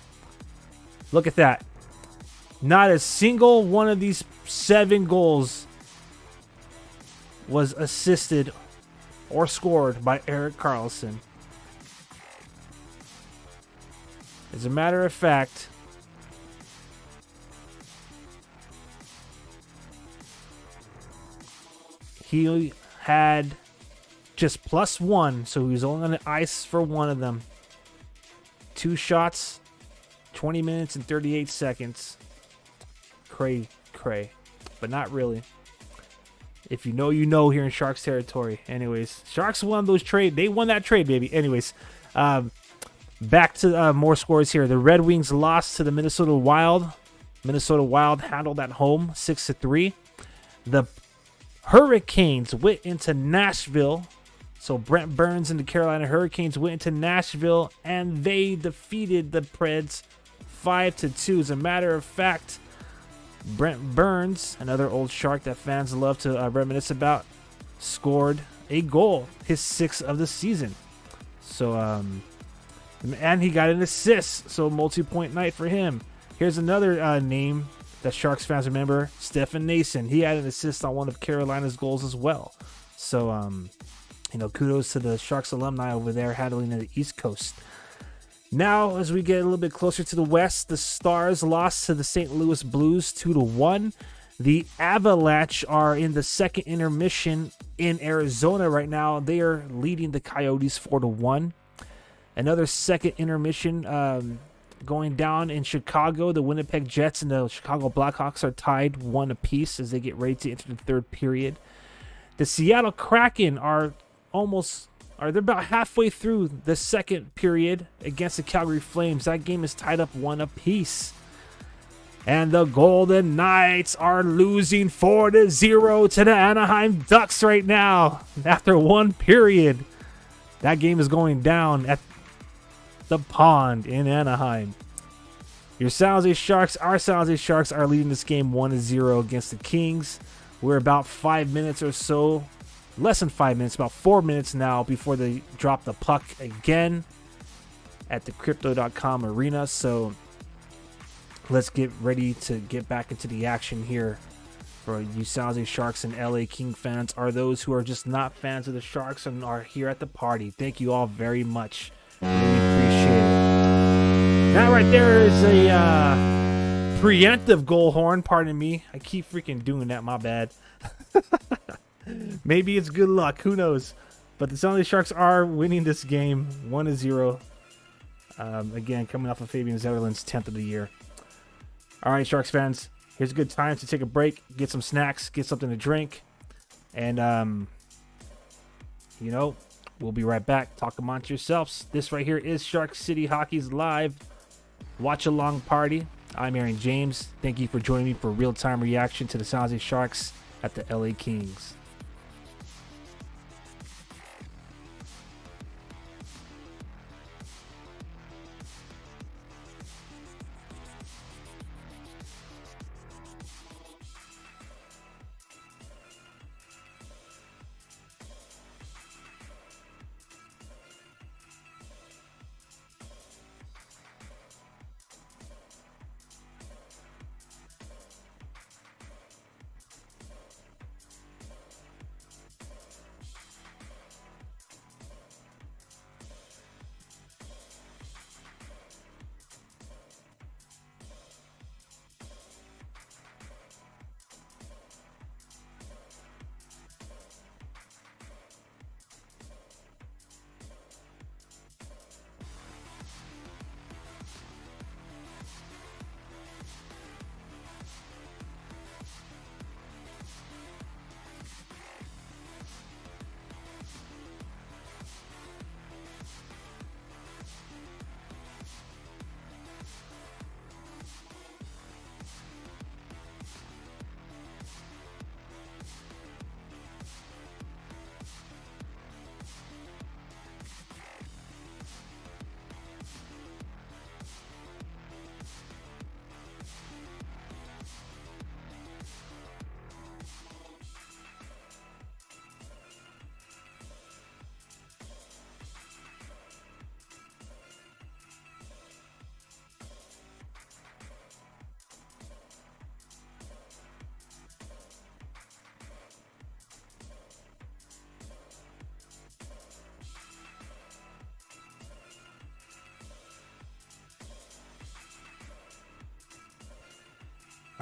Look at that. Not a single one of these 7 goals was assisted or scored by Erik Karlsson. As a matter of fact, he had just +1, so he was only on the ice for one of them. 2 shots, 20 minutes and 38 seconds. Cray, but not really. If you know, you know here in Sharks territory. Anyways, Sharks won those trade. They won that trade, baby. Anyways, back to more scores here. The Red Wings lost to the Minnesota Wild. Minnesota Wild handled at home 6-3. The Hurricanes went into Nashville. So Brent Burns and the Carolina Hurricanes went into Nashville and they defeated the Preds 5-2. As a matter of fact, Brent Burns, another old Shark that fans love to reminisce about, scored a goal, his 6th of the season. So, and he got an assist, so multi-point night for him. Here's another name that Sharks fans remember, Stefan Nason. He had an assist on one of Carolina's goals as well. So, kudos to the Sharks alumni over there handling the East Coast. Now, as we get a little bit closer to the West, the Stars lost to the St. Louis Blues 2-1. The Avalanche are in the second intermission in Arizona right now. They are leading the Coyotes 4-1. Another second intermission going down in Chicago. The Winnipeg Jets and the Chicago Blackhawks are tied 1 apiece as they get ready to enter the third period. The Seattle Kraken are they're about halfway through the second period against the Calgary Flames. That game is tied up 1 apiece. And the Golden Knights are losing 4-0 to the Anaheim Ducks right now. After 1 period, that game is going down at the Pond in Anaheim. Your San Jose Sharks, our San Jose Sharks, are leading this game 1-0 against the Kings. We're about 5 minutes or so. Less than 5 minutes, about 4 minutes now before they drop the puck again at the Crypto.com arena. So let's get ready to get back into the action here for you San Jose Sharks and LA King fans, are those who are just not fans of the Sharks and are here at the party. Thank you all very much. Really appreciate it. That right there is a preemptive goal horn. Pardon me. I keep freaking doing that. My bad. Maybe it's good luck. Who knows? But the San Jose Sharks are winning this game 1-0. Again, coming off of Fabian Zetterlund's 10th of the year. All right, Sharks fans. Here's a good time to take a break, get some snacks, get something to drink. And, we'll be right back. Talk amongst yourselves. This right here is Shark City Hockey's live watch-along party. I'm Aaron James. Thank you for joining me for real-time reaction to the San Jose Sharks at the LA Kings.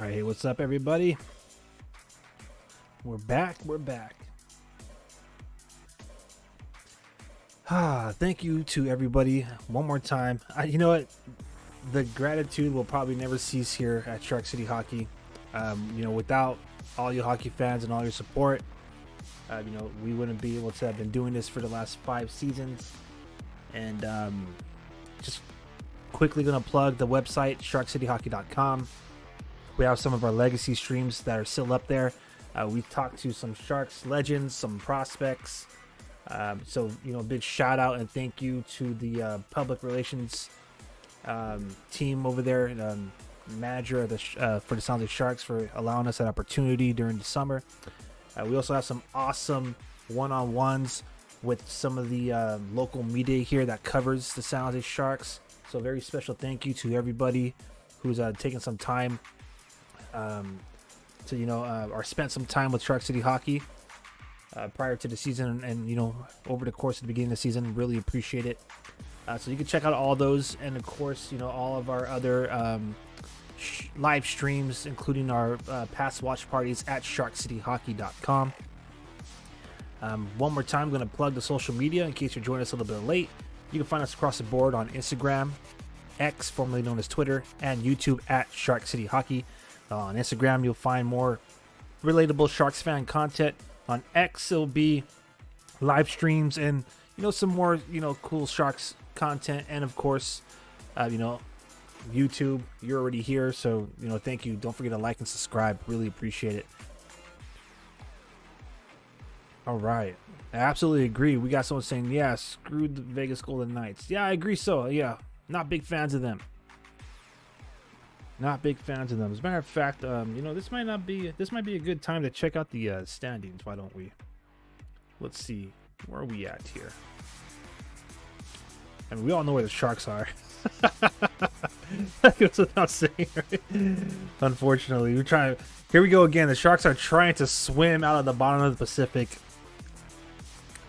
All right, hey, what's up, everybody? We're back. Thank you to everybody one more time. You know what? The gratitude will probably never cease here at Shark City Hockey. Without all you hockey fans and all your support, we wouldn't be able to have been doing this for the last 5 seasons. And just quickly gonna plug the website, sharkcityhockey.com. We have some of our legacy streams that are still up there. We've talked to some Sharks legends, some prospects. Big shout out and thank you to the public relations team over there, manager of for the Sounds of Sharks, for allowing us that opportunity during the summer. We also have some awesome one-on-ones with some of the local media here that covers the Sounds of Sharks. So very special thank you to everybody who's taken some time or spent some time with Shark City Hockey prior to the season and over the course of the beginning of the season. Really appreciate it. So you can check out all those, and of course all of our other live streams, including our past watch parties at sharkcityhockey.com. One more time, I'm going to plug the social media in case you're joining us a little bit late. You can find us across the board on Instagram, X, formerly known as Twitter, and YouTube at Shark City Hockey. On Instagram, you'll find more relatable Sharks fan content. On X, it'll be live streams and some more cool Sharks content. And of course, YouTube, you're already here, so thank you. Don't forget to like and subscribe. Really appreciate it. All right, I absolutely agree. We got someone saying, yeah, screw the Vegas Golden Knights. Yeah, I agree. So yeah, not big fans of them. Not big fans of them. As a matter of fact, this might be a good time to check out the standings. Why don't we? Let's see, where are we at here? I mean, we all know where the Sharks are. That goes without saying, right? Unfortunately, here we go again. The Sharks are trying to swim out of the bottom of the Pacific.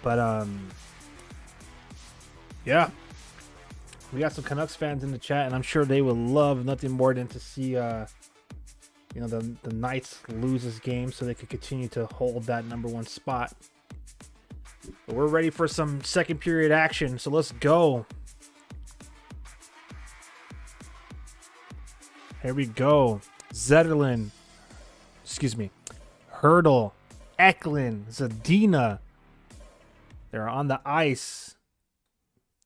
But yeah. We got some Canucks fans in the chat, and I'm sure they would love nothing more than to see the Knights lose this game so they could continue to hold that #1 spot. But we're ready for some second period action, so let's go. Here we go. Hurdle, Eklund, Zadina. They're on the ice.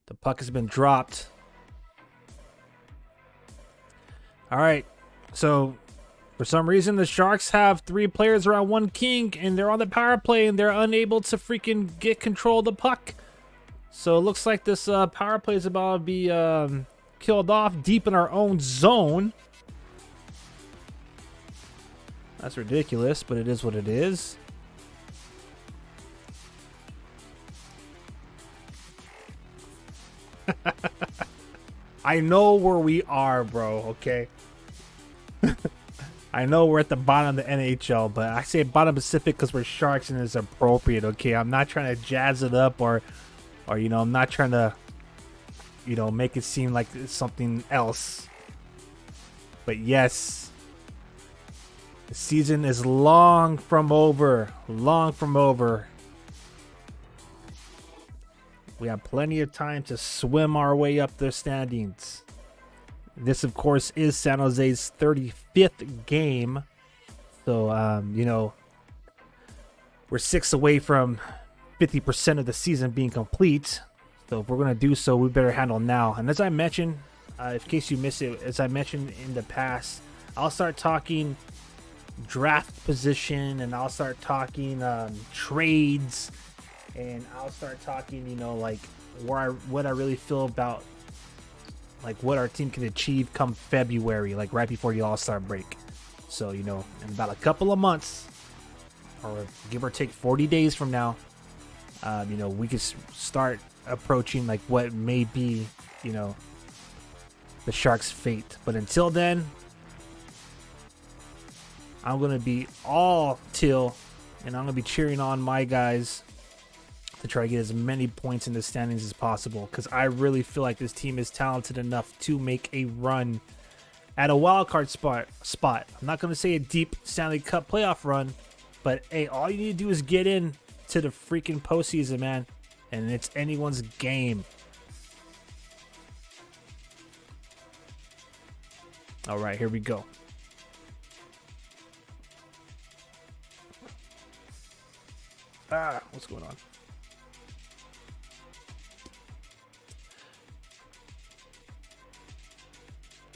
The puck has been dropped. All right. So, for some reason, the Sharks have 3 players around 1 king, and they're on the power play, and they're unable to freaking get control of the puck. So, it looks like this power play is about to be killed off deep in our own zone. That's ridiculous, but it is what it is. I know where we are, bro, okay? I know we're at the bottom of the NHL, but I say bottom Pacific because we're Sharks and it's appropriate, okay? I'm not trying to jazz it up or I'm not trying to, make it seem like it's something else. But yes, the season is long from over. Long from over. We have plenty of time to swim our way up the standings. This, of course, is San Jose's 35th game. So, we're 6 away from 50% of the season being complete. So if we're going to do so, we better handle now. And as I mentioned, in case you missed it, as I mentioned in the past, I'll start talking draft position, and I'll start talking trades, and I'll start talking, what I really feel about, what our team can achieve come February, right before the All-Star break. So, in about a couple of months, or give or take 40 days from now, we can start approaching, what may be, the Sharks' fate. But until then, I'm going to be all Till, and I'm going to be cheering on my guys to try to get as many points in the standings as possible, because I really feel like this team is talented enough to make a run at a wild card spot. I'm not going to say a deep Stanley Cup playoff run, but hey, all you need to do is get in to the freaking postseason, man, and it's anyone's game. All right, here we go. What's going on?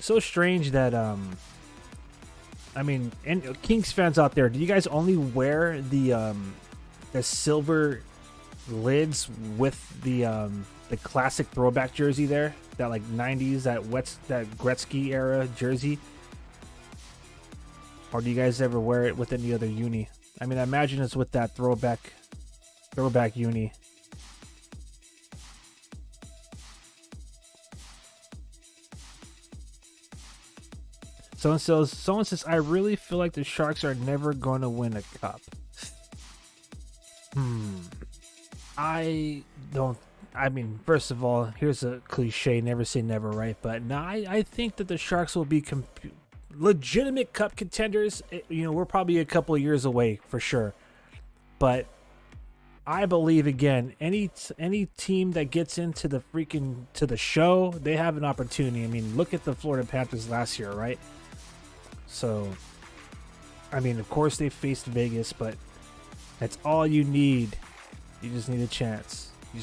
So strange that I mean, and Kings fans out there, do you guys only wear the silver lids with the classic throwback jersey there, that like 90s, that Gretzky era jersey, or do you guys ever wear it with any other uni? I mean, I imagine it's with that throwback uni. Someone says, I really feel like the Sharks are never going to win a cup. I mean, first of all, here's a cliche, never say never, right? But no, I think that the Sharks will be legitimate cup contenders. We're probably a couple of years away for sure. But I believe, again, any team that gets into the show, they have an opportunity. I mean, look at the Florida Panthers last year, right? So, I mean, of course they faced Vegas, but that's all you need. You just need a chance. You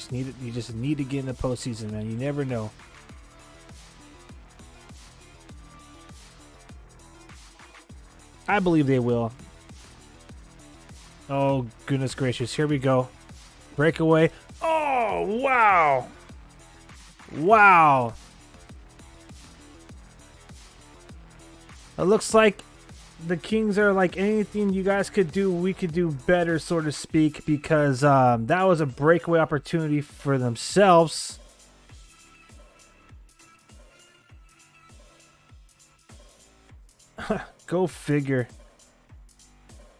just need to get in the postseason, man. You never know. I believe they will. Oh, goodness gracious. Here we go. Breakaway. Oh, wow. Wow. It looks like the Kings are like, anything you guys could do, we could do better, so to speak, because that was a breakaway opportunity for themselves. Go figure.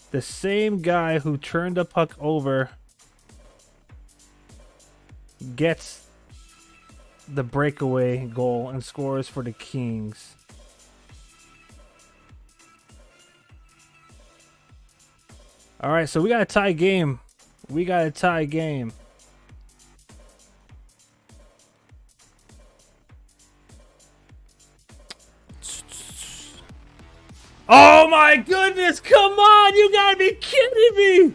The same guy who turned the puck over gets the breakaway goal and scores for the Kings. All right, so we got a tie game. Oh my goodness, come on, you gotta be kidding me.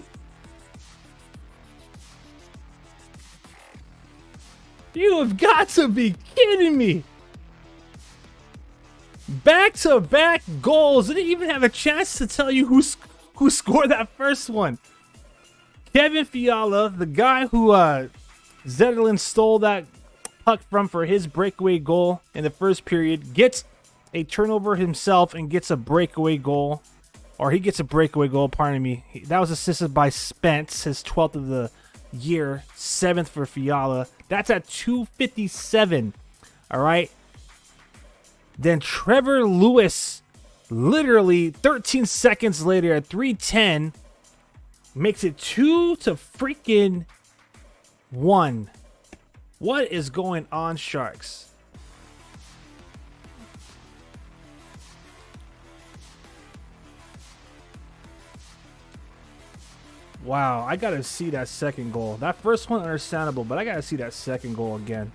You have got to be kidding me. Back-to-back goals. Didn't even have a chance to tell you who scored that first one. Kevin Fiala, the guy who Zetterlund stole that puck from for his breakaway goal in the first period, gets a turnover himself and gets a breakaway goal. Or he gets a breakaway goal, pardon me. That was assisted by Spence, his 12th of the year, 7th for Fiala. That's at 2:57. All right. Then Trevor Lewis, literally 13 seconds later at 3:10, makes it 2-1. What is going on, Sharks? Wow, I gotta see that second goal. That first one, understandable, but I gotta see that second goal again.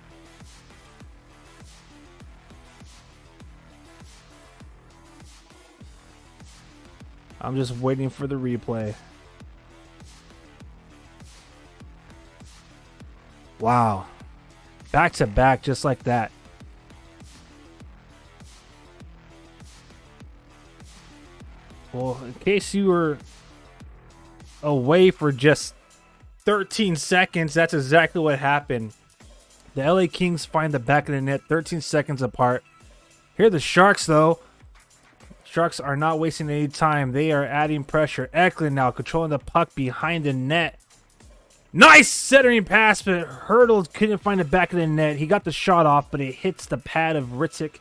I'm just waiting for the replay. Wow. Back to back, just like that. Well, in case you were away for just 13 seconds, that's exactly what happened. The LA Kings find the back of the net 13 seconds apart. Here are the Sharks, though. Sharks are not wasting any time. They are adding pressure. Eklund now controlling the puck behind the net. Nice centering pass, but Hurdle couldn't find the back of the net. He got the shot off, but it hits the pad of Ritzik.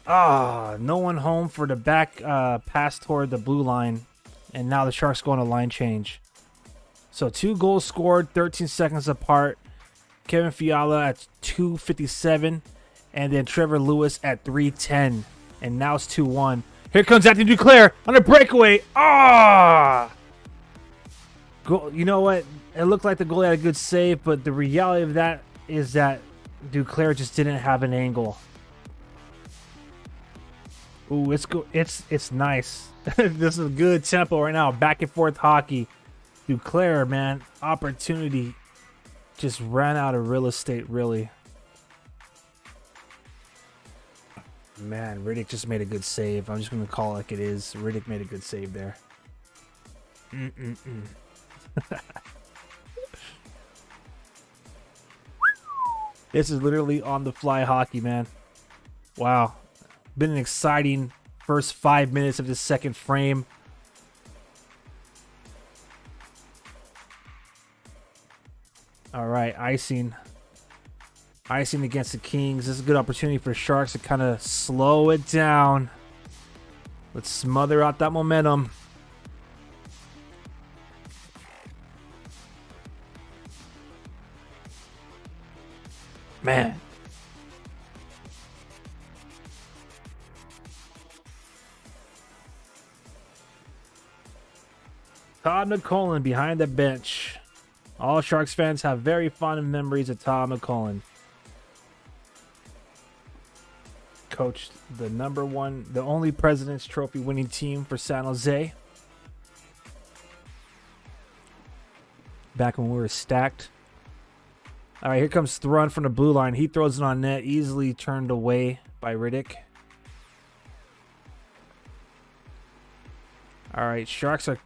No one home for the back pass toward the blue line. And now the Sharks go on a line change. So 2 goals scored, 13 seconds apart. Kevin Fiala at 2:57. And then Trevor Lewis at 3:10. And now it's 2-1. Here comes Anthony Duclair on a breakaway. Ah! Goal, you know what? It looked like the goalie had a good save, but the reality of that is that Duclair just didn't have an angle. Ooh, it's nice. This is a good tempo right now. Back and forth hockey. Duclair, man, opportunity just ran out of real estate, really. Man, Riddick just made a good save. I'm just going to call it like it is. Riddick made a good save there. This is literally on the fly hockey, man. Wow. Been an exciting first 5 minutes of this second frame. All right, icing. Icing against the Kings. This is a good opportunity for Sharks to kind of slow it down. Let's smother out that momentum. Man. Todd McCullen behind the bench. All Sharks fans have very fond memories of Todd McCullen. Coached the the only President's Trophy winning team for San Jose. Back when we were stacked. All right, here comes Thrun from the blue line. He throws it on net, easily turned away by Riddick. All right, Sharks are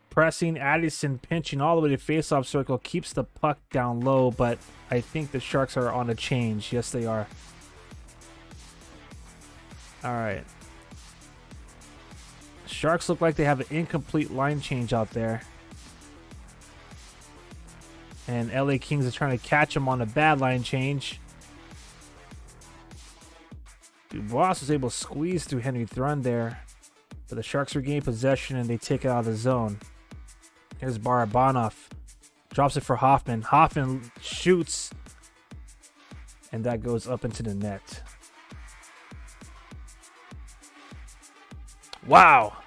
pressing. Addison pinching all the way to faceoff circle. Keeps the puck down low, but I think the Sharks are on a change. Yes, they are. All right. Sharks look like they have an incomplete line change out there. And LA Kings are trying to catch them on a bad line change. Dubois was able to squeeze through Henry Thrun there. But the Sharks regain possession and they take it out of the zone. Here's Barabanov. Drops it for Hoffman. Hoffman shoots. And that goes up into the net. Wow.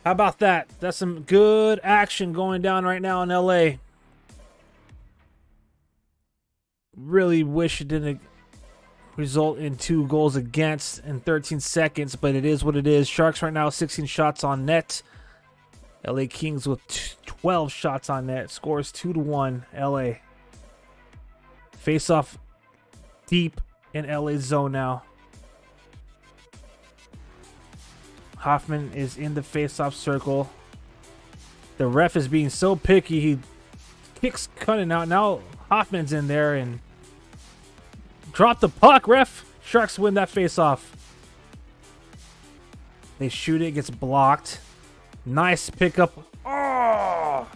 How about that? That's some good action going down right now in LA. Really wish it didn't result in 2 goals against in 13 seconds, but it is what it is. Sharks right now 16 shots on net. LA Kings with 12 shots on net. Scores 2-1 LA. Face off deep in LA zone now. Hoffman is in the face-off circle. The ref is being so picky. He kicks Cunnin out. Now Hoffman's in there and drop the puck, ref. Sharks win that face-off. They shoot it. Gets blocked. Nice pickup. Oh!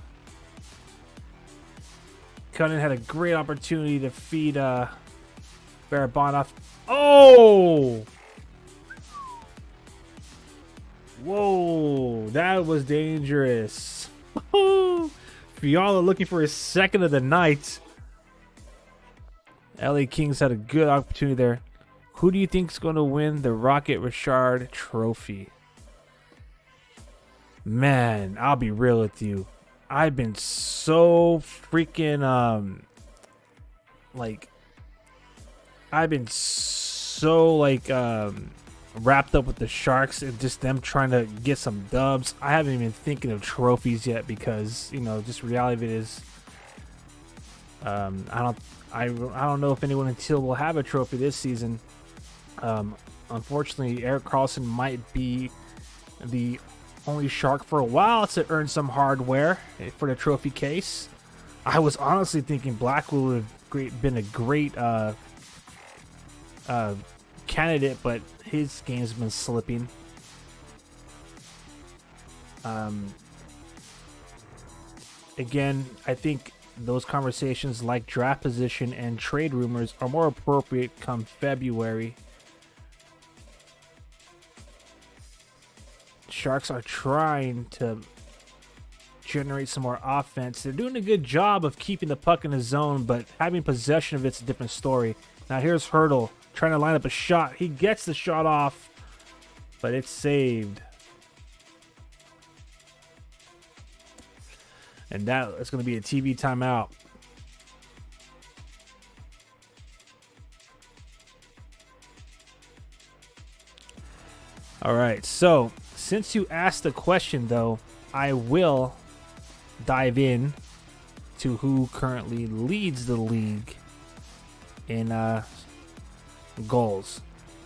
Cunnin had a great opportunity to feed Barabanov. Oh! Whoa, that was dangerous. Fiala looking for his second of the night. LA Kings had a good opportunity there. Who do you think is going to win the Rocket Richard Trophy? Man, I'll be real with you. I've been so freaking wrapped up with the Sharks and just them trying to get some dubs. I haven't even thinking of trophies yet because, you know, just reality of it is I don't know if anyone until will have a trophy this season. Unfortunately, Erik Karlsson might be the only Shark for a while to earn some hardware for the trophy case. I was honestly thinking Blackwood would have been a great candidate, but his game's been slipping. Again, I think those conversations like draft position and trade rumors are more appropriate come February. Sharks are trying to generate some more offense. They're doing a good job of keeping the puck in the zone, but having possession of it's a different story. Now here's Hurdle. trying to line up a shot. He gets the shot off, but it's saved. And that is going to be a TV timeout. All right, so since you asked the question, though, I will dive in to who currently leads the league in goals.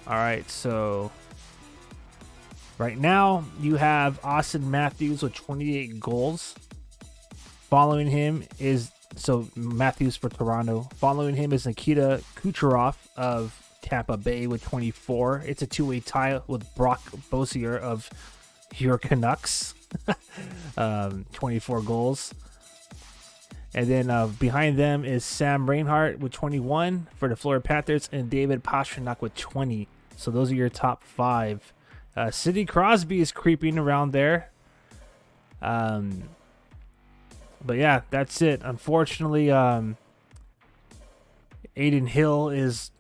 All right, so right now you have Austin Matthews with 28 goals. Following him is, so Matthews for Toronto. Following him is Nikita Kucherov of Tampa Bay with 24. It's a two-way tie with Brock Bossier of your Canucks. 24 goals. And then behind them is Sam Reinhart with 21 for the Florida Panthers and David Pastrnak with 20. So those are your top five. Sidney Crosby is creeping around there. But yeah, that's it. Unfortunately, Aiden Hill is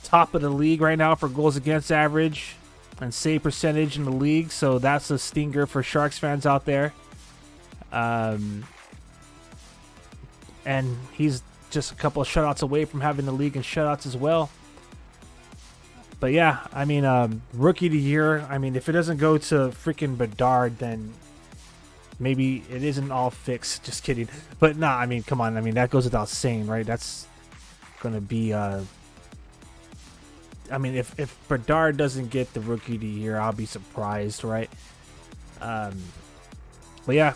top of the league right now for goals against average and save percentage in the league. So that's a stinger for Sharks fans out there. And he's just a couple of shutouts away from having the league in shutouts as well. But yeah, I mean, rookie of the year. I mean, if it doesn't go to freaking Bedard, then maybe it isn't all fixed. Just kidding. But nah, I mean, come on. I mean, that goes without saying, right? That's going to be... I mean, if Bedard doesn't get the rookie of the year, I'll be surprised, right? But yeah,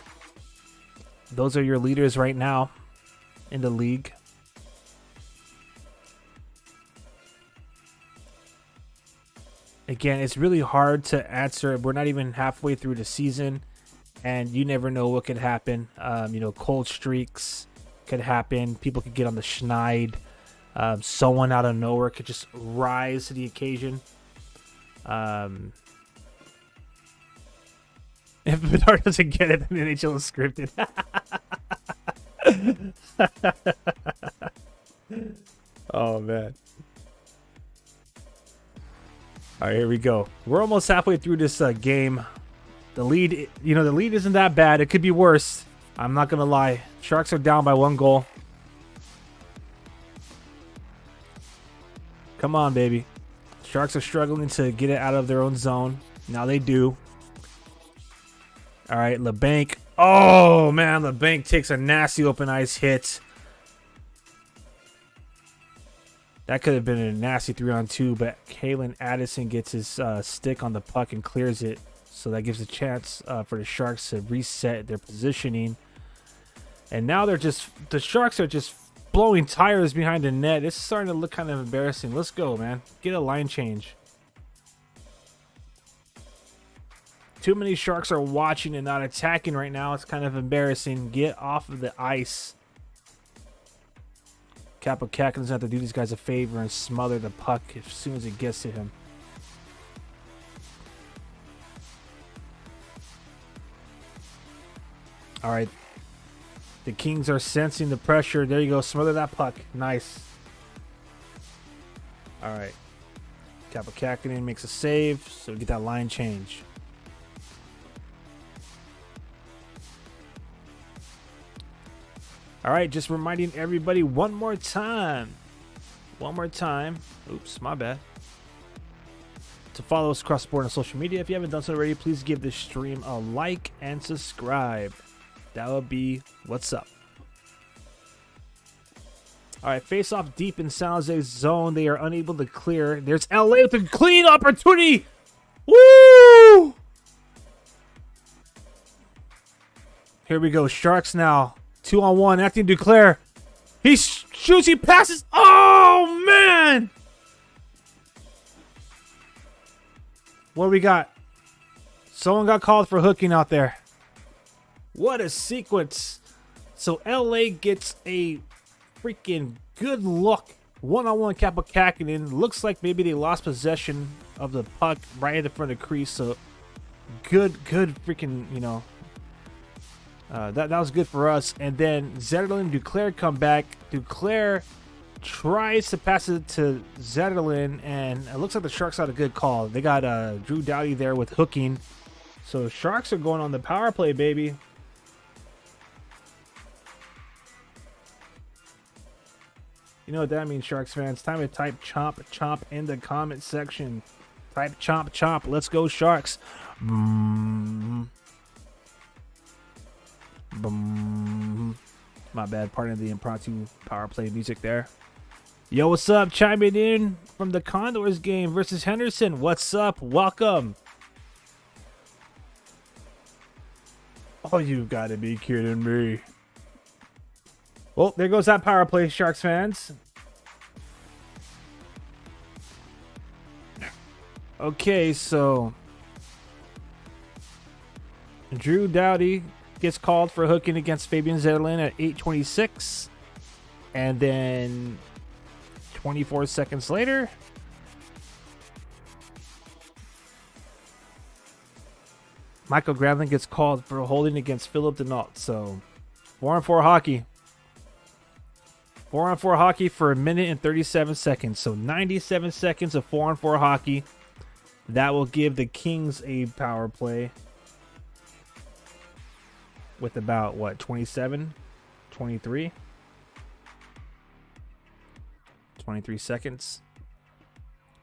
those are your leaders right now in the league. Again, it's really hard to answer. We're not even halfway through the season, and you never know what could happen. You know, cold streaks could happen. People could get on the schneid. Someone out of nowhere could just rise to the occasion. If Bedard doesn't get it, then the NHL is scripted. Oh, man. All right, here we go. We're almost halfway through this game. The lead, you know, the lead isn't that bad. It could be worse. I'm not going to lie. Sharks are down by 1 goal. Come on, baby. Sharks are struggling to get it out of their own zone. Now they do. All right, LeBanc. Oh, man, LeBanc takes a nasty open ice hit. That could have been a nasty 3-on-2, but Kalen Addison gets his stick on the puck and clears it. So that gives a chance for the Sharks to reset their positioning. And now the Sharks are just blowing tires behind the net. It's starting to look kind of embarrassing. Let's go, man. Get a line change. Too many Sharks are watching and not attacking right now. It's kind of embarrassing. Get off of the ice. Kappa Kakin's have to do these guys a favor and smother the puck as soon as it gets to him. All right. The Kings are sensing the pressure. There you go. Smother that puck. Nice. All right. Kappa Kakinen makes a save, so we get that line change. All right, just reminding everybody one more time. Oops, my bad. To follow us across the board on social media. If you haven't done so already, please give this stream a like and subscribe. That would be what's up. All right, face off deep in San Jose's zone. They are unable to clear. There's LA with a clean opportunity. Woo! Here we go. Sharks now. 2-on-1. Anthony Duclair. He shoots. He passes. Oh, man. What do we got? Someone got called for hooking out there. What a sequence. So LA gets a freaking good look. 1-on-1 Kappa Kakinen. Looks like maybe they lost possession of the puck right in the front of the crease. So good freaking, you know. That was good for us. And then Zetterlund and Duclair come back. Duclair tries to pass it to Zetterlund, and it looks like the Sharks got a good call. They got Drew Doughty there with hooking. So Sharks are going on the power play, baby. You know what that means, Sharks fans. Time to type chomp chomp in the comment section. Type chomp chomp. Let's go, Sharks. Boom. Boom. My bad. Pardon the impromptu power play music there. Yo, what's up? Chiming in from the Condors game versus Henderson. What's up? Welcome. Oh, you gotta be kidding me. Well, there goes that power play, Sharks fans. Okay, so Drew Doughty gets called for hooking against Fabian Zetterlund at 8:26, and then 24 seconds later, Michael Granlund gets called for holding against Philip Denault. So 4-on-4 hockey. 4-on-4 hockey for a minute and 37 seconds. So 97 seconds of 4-on-4 hockey. That will give the Kings a power play with about, what, 27, 23? 23 seconds.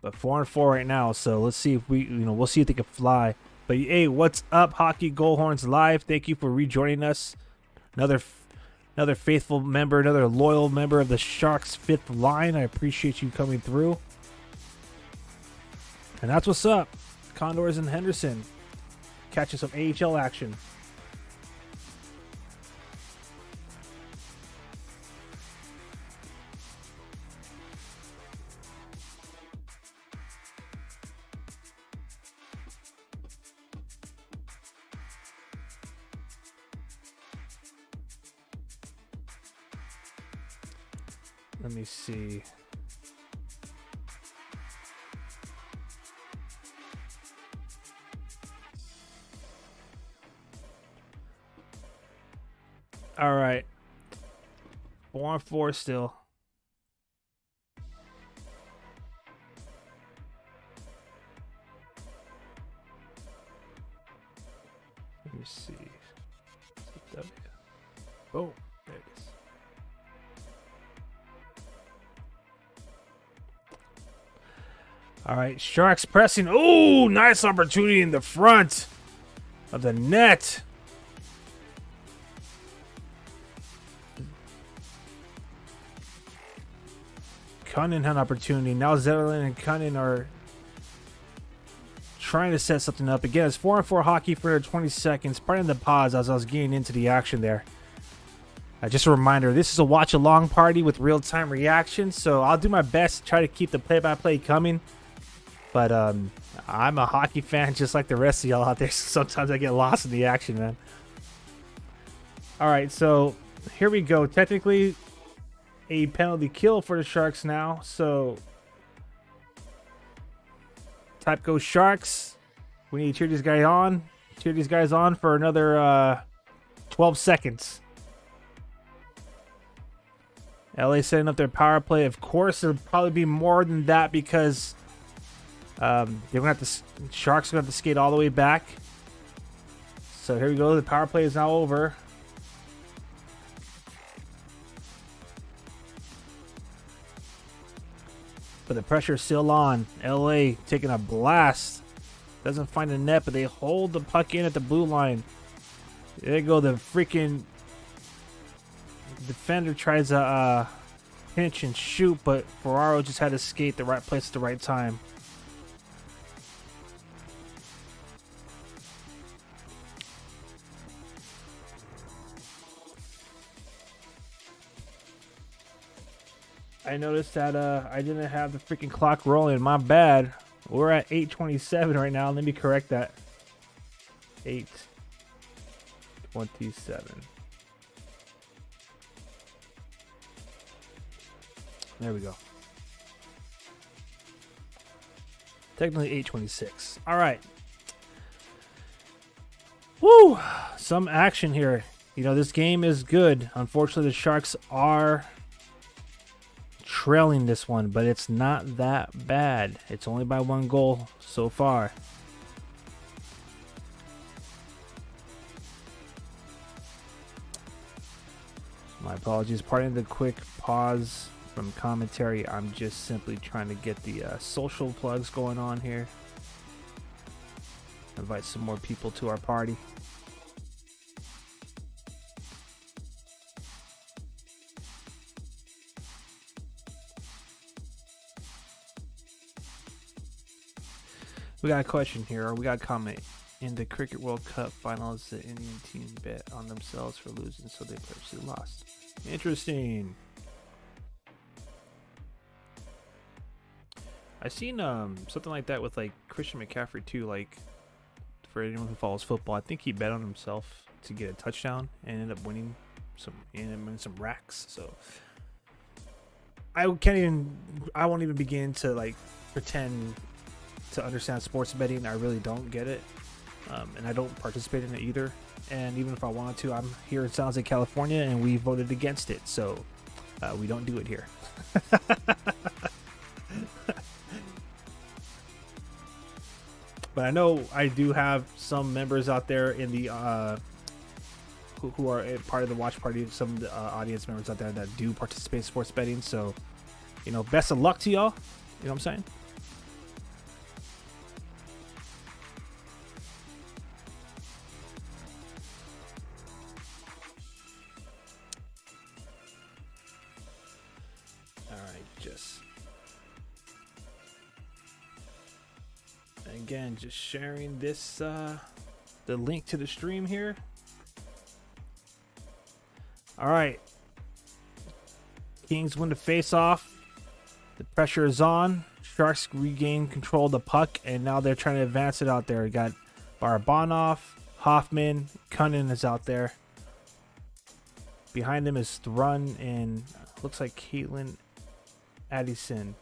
But 4-on-4 right now. So let's see if we'll see if they can fly. But hey, what's up, Hockey Goalhorns Live? Thank you for rejoining us. Another faithful member, another loyal member of the Sharks' fifth line. I appreciate you coming through. And that's what's up. Condors and Henderson catching some AHL action. Let me see. All right. 4-on-4 still. Let me see. Oh, there it is. All right, Sharks pressing. Oh, nice opportunity in the front of the net. Cunnin had an opportunity. Now Zetterlund and Cunnin are trying to set something up. Again, it's 4-on-4 hockey for 20 seconds. Pardon the pause as I was getting into the action there. Just a reminder, this is a watch-along party with real-time reactions, so I'll do my best to try to keep the play-by-play coming. But I'm a hockey fan just like the rest of y'all out there, so sometimes I get lost in the action, man. All right, so here we go. Technically, a penalty kill for the Sharks now. So type goes Sharks. We need to cheer these guys on. Cheer these guys on for another 12 seconds. LA setting up their power play. Of course, it'll probably be more than that because they're gonna have to. Sharks are gonna have to skate all the way back. So here we go. The power play is now over. But the pressure is still on. LA taking a blast. Doesn't find a net, but they hold the puck in at the blue line. There you go. The freaking defender tries to pinch and shoot, but Ferraro just had to skate the right place at the right time. I noticed that I didn't have the freaking clock rolling. My bad. We're at 8:27 right now. Let me correct that. 8:27. There we go. Technically 8:26. All right. Woo! Some action here. You know, this game is good. Unfortunately, the Sharks are trailing this one, but it's not that bad. It's only by 1 goal so far. My apologies. Pardon the quick pause from commentary. I'm just simply trying to get the social plugs going on here. Invite some more people to our party. We got a question here, or we got a comment. In the Cricket World Cup finals, the Indian team bet on themselves for losing, so they purposely lost. Interesting. I've seen something like that with like Christian McCaffrey too. Like, for anyone who follows football, I think he bet on himself to get a touchdown and ended up winning some racks. So I won't even begin to like pretend to understand sports betting. I really don't get it, and I don't participate in it either. And even if I wanted to, I'm here in San Jose, California, and we voted against it, so we don't do it here. But I know I do have some members out there in the who are part of the watch party, some audience members out there that do participate in sports betting. So, you know, best of luck to y'all. You know what I'm saying? Again, just sharing this the link to the stream here. All right, Kings win the face-off. The pressure is on. Sharks regain control of the puck, and now they're trying to advance it out there. We got Barabanov, Hoffman, Cunnin is out there. Behind them is Thrun and looks like Caitlin Addison.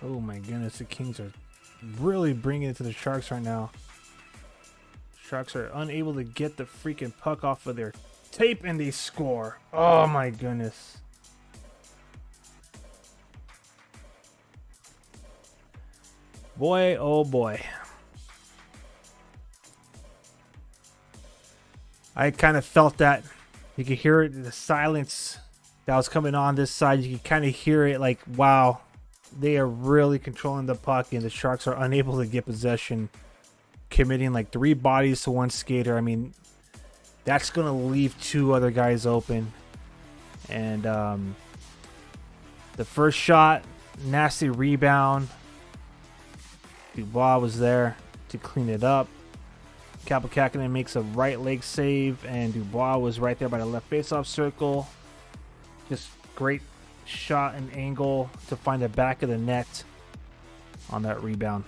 Oh my goodness, the Kings are really bringing it to the Sharks right now. Sharks are unable to get the freaking puck off of their tape, and they score. Oh my goodness. Boy, oh boy. I kind of felt that. You could hear it in the silence that was coming on this side. You could kind of hear it like, wow. They are really controlling the puck, and the Sharks are unable to get possession, committing like 3 bodies to 1 skater. I mean, that's going to leave 2 other guys open. And the first shot, nasty rebound. Dubois was there to clean it up. Kapokakinen makes a right leg save, and Dubois was right there by the left faceoff circle. Just great shot and angle to find the back of the net on that rebound.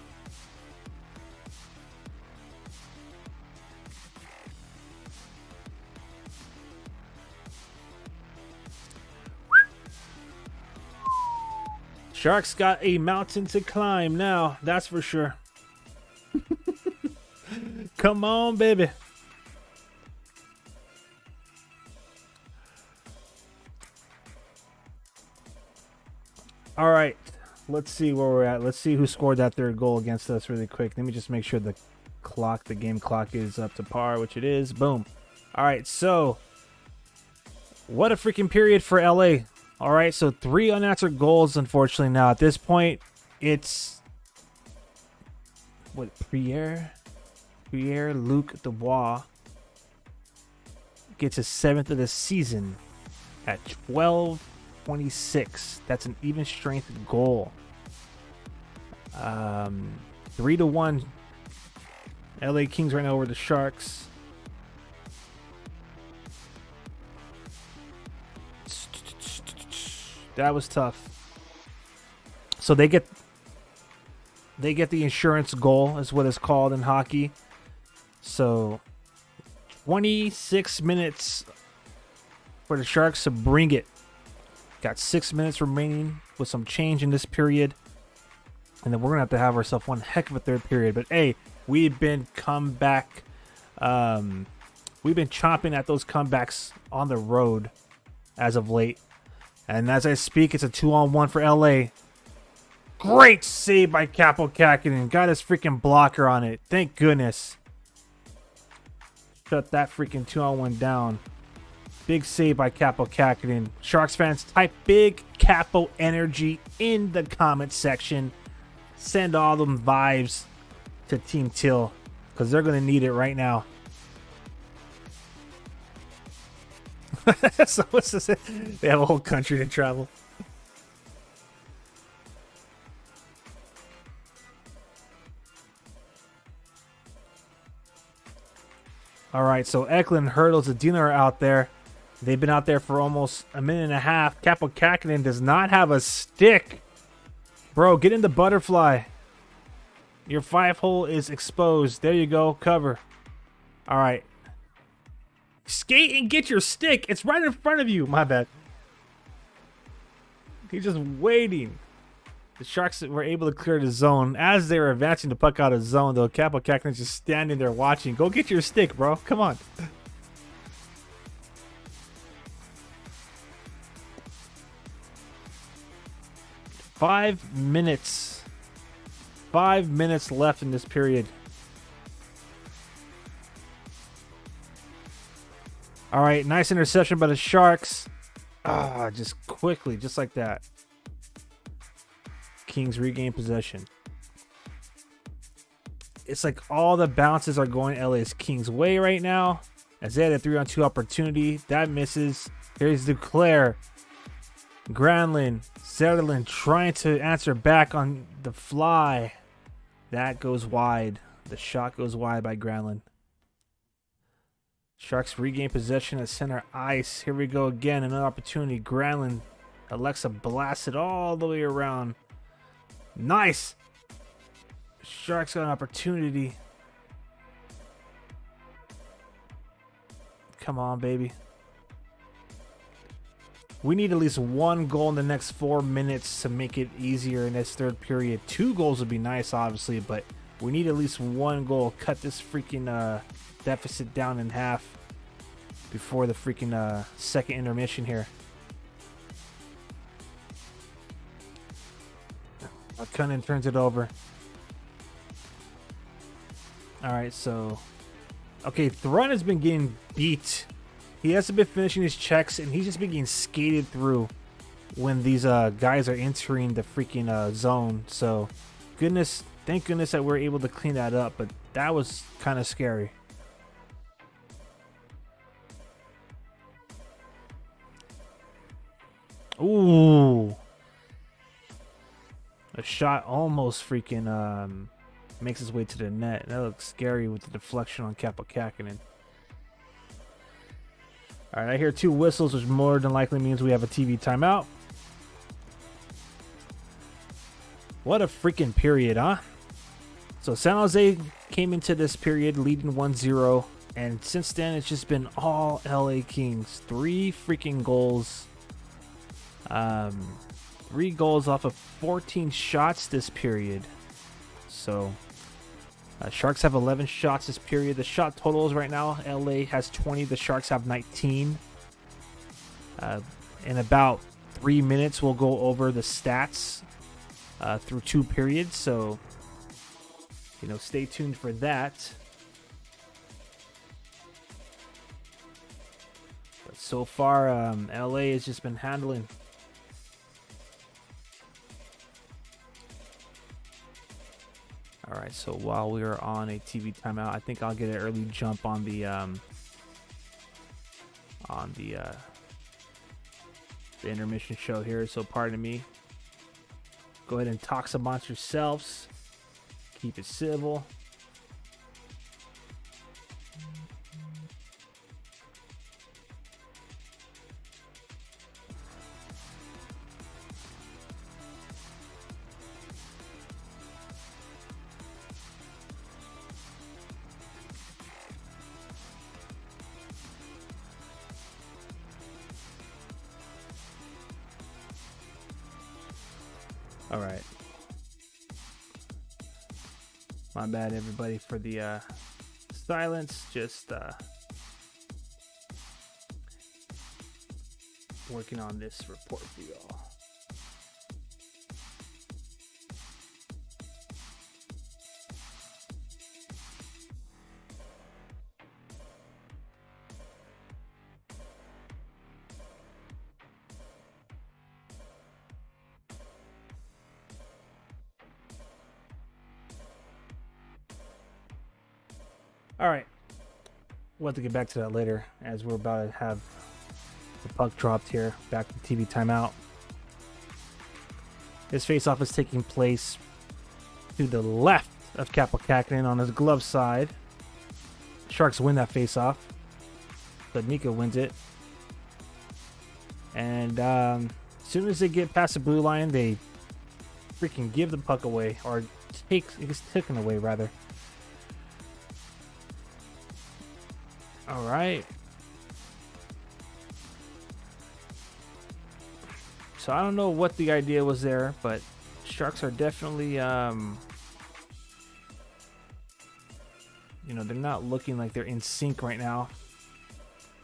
Sharks got a mountain to climb now, that's for sure. Come on, baby. All right, let's see where we're at. Let's see who scored that 3rd goal against us really quick. Let me just make sure the game clock is up to par, which it is. Boom. All right, so what a freaking period for LA. All right, so 3 unanswered goals, unfortunately. Now, at this point, it's Pierre Luc Dubois gets his 7th of the season at 12-26. That's an even strength goal. 3-1. LA Kings right now over the Sharks. That was tough. So they get the insurance goal, is what it's called in hockey. So 26 minutes for the Sharks to bring it. Got 6 minutes remaining with some change in this period. And then we're going to have ourselves one heck of a third period. But, hey, we've been comeback. We've been chomping at those comebacks on the road as of late. And as I speak, it's a 2-on-1 for LA. Great save by Capo Kakinen. Got his freaking blocker on it. Thank goodness. Shut that freaking 2-on-1 down. Big save by Capo Kakinen. Sharks fans, type big Capo energy in the comment section. Send all them vibes to Team Till because they're going to need it right now. So what's this? They have a whole country to travel. All right, so Eklund, Hurdles, and Dino are out there. They've been out there for almost a minute and a half. Capo Kakinen does not have a stick. Bro, get in the butterfly. Your 5-hole is exposed. There you go. Cover. All right. Skate and get your stick. It's right in front of you. My bad. He's just waiting. The Sharks were able to clear the zone. As they were advancing the puck out of zone, though, Capo Kakinen's just standing there watching. Go get your stick, bro. Come on. Five minutes left in this period. All right, nice interception by the Sharks. Just quickly, just like that. Kings regain possession. It's like all the bounces are going LA's Kings way right now. As they had a 3-on-2 opportunity. That misses. Here's Duclair. Granlund, Zetterlund trying to answer back on the fly. That goes wide. The shot goes wide by Granlund. Sharks regain possession at center ice. Here we go again. Another opportunity. Granlund. Alexa blasted all the way around. Nice. Sharks got an opportunity. Come on, baby. We need at least one goal in the next 4 minutes to make it easier in this third period. 2 goals would be nice, obviously, but we need at least one goal. Cut this freaking deficit down in half before the freaking second intermission here. Cunnin turns it over. All right, so... Okay, Thrun has been getting beat. He hasn't been finishing his checks, and he's just been getting skated through when these guys are entering the freaking zone. So, thank goodness that we're able to clean that up, but that was kind of scary. Ooh. A shot almost freaking makes its way to the net. That looks scary with the deflection on Capo Kakinen. All right, I hear 2 whistles, which more than likely means we have a TV timeout. What a freaking period, huh? So San Jose came into this period leading 1-0, and since then it's just been all LA Kings. 3 freaking goals. 3 goals off of 14 shots this period. So Sharks have 11 shots this period. The shot totals right now, LA has 20. The Sharks have 19. In about 3 minutes, we'll go over the stats through 2 periods. So, stay tuned for that. But so far, LA has just been handling. All right, so while we are on a TV timeout, I think I'll get an early jump on the intermission show here. So pardon me. Go ahead and talk amongst yourselves. Keep it civil. All right. My bad, everybody, for the silence. Just working on this report for y'all. All right, we'll have to get back to that later as we're about to have the puck dropped here. Back to TV timeout. This faceoff is taking place to the left of Kapokakinen on his glove side. Sharks win that faceoff, but Nika wins it. And as soon as they get past the blue line, they freaking give the puck away, or it's taken away rather. All right. So I don't know what the idea was there, but Sharks are definitely, they're not looking like they're in sync right now.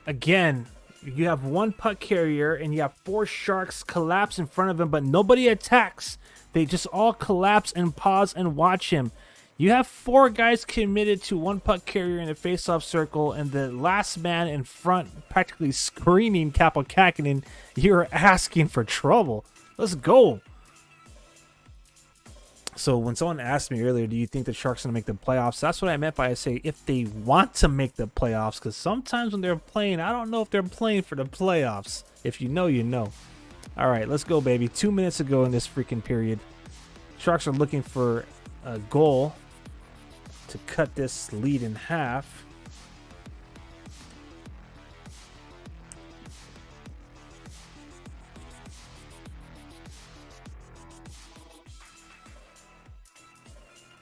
Again, you have one puck carrier and you have 4 Sharks collapse in front of him, but nobody attacks. They just all collapse and pause and watch him. You have 4 guys committed to one puck carrier in the faceoff circle, and the last man in front practically screaming Kapokakinen, you're asking for trouble. Let's go. So when someone asked me earlier, do you think the Sharks are going to make the playoffs? That's what I meant by I say if they want to make the playoffs, because sometimes when they're playing, I don't know if they're playing for the playoffs. If you know, you know. All right, let's go, baby. 2 minutes ago in this freaking period, Sharks are looking for a goal to cut this lead in half.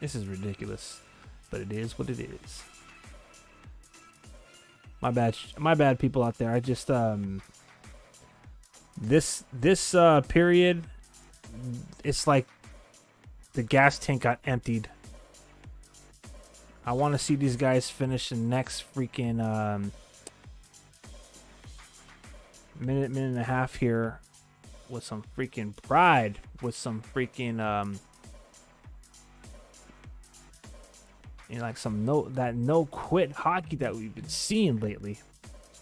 This is ridiculous, but it is what it is. My bad, people out there. I just this period, it's like the gas tank got emptied. I want to see these guys finish the next freaking minute and a half here with some freaking pride, with some freaking like some no quit hockey that we've been seeing lately.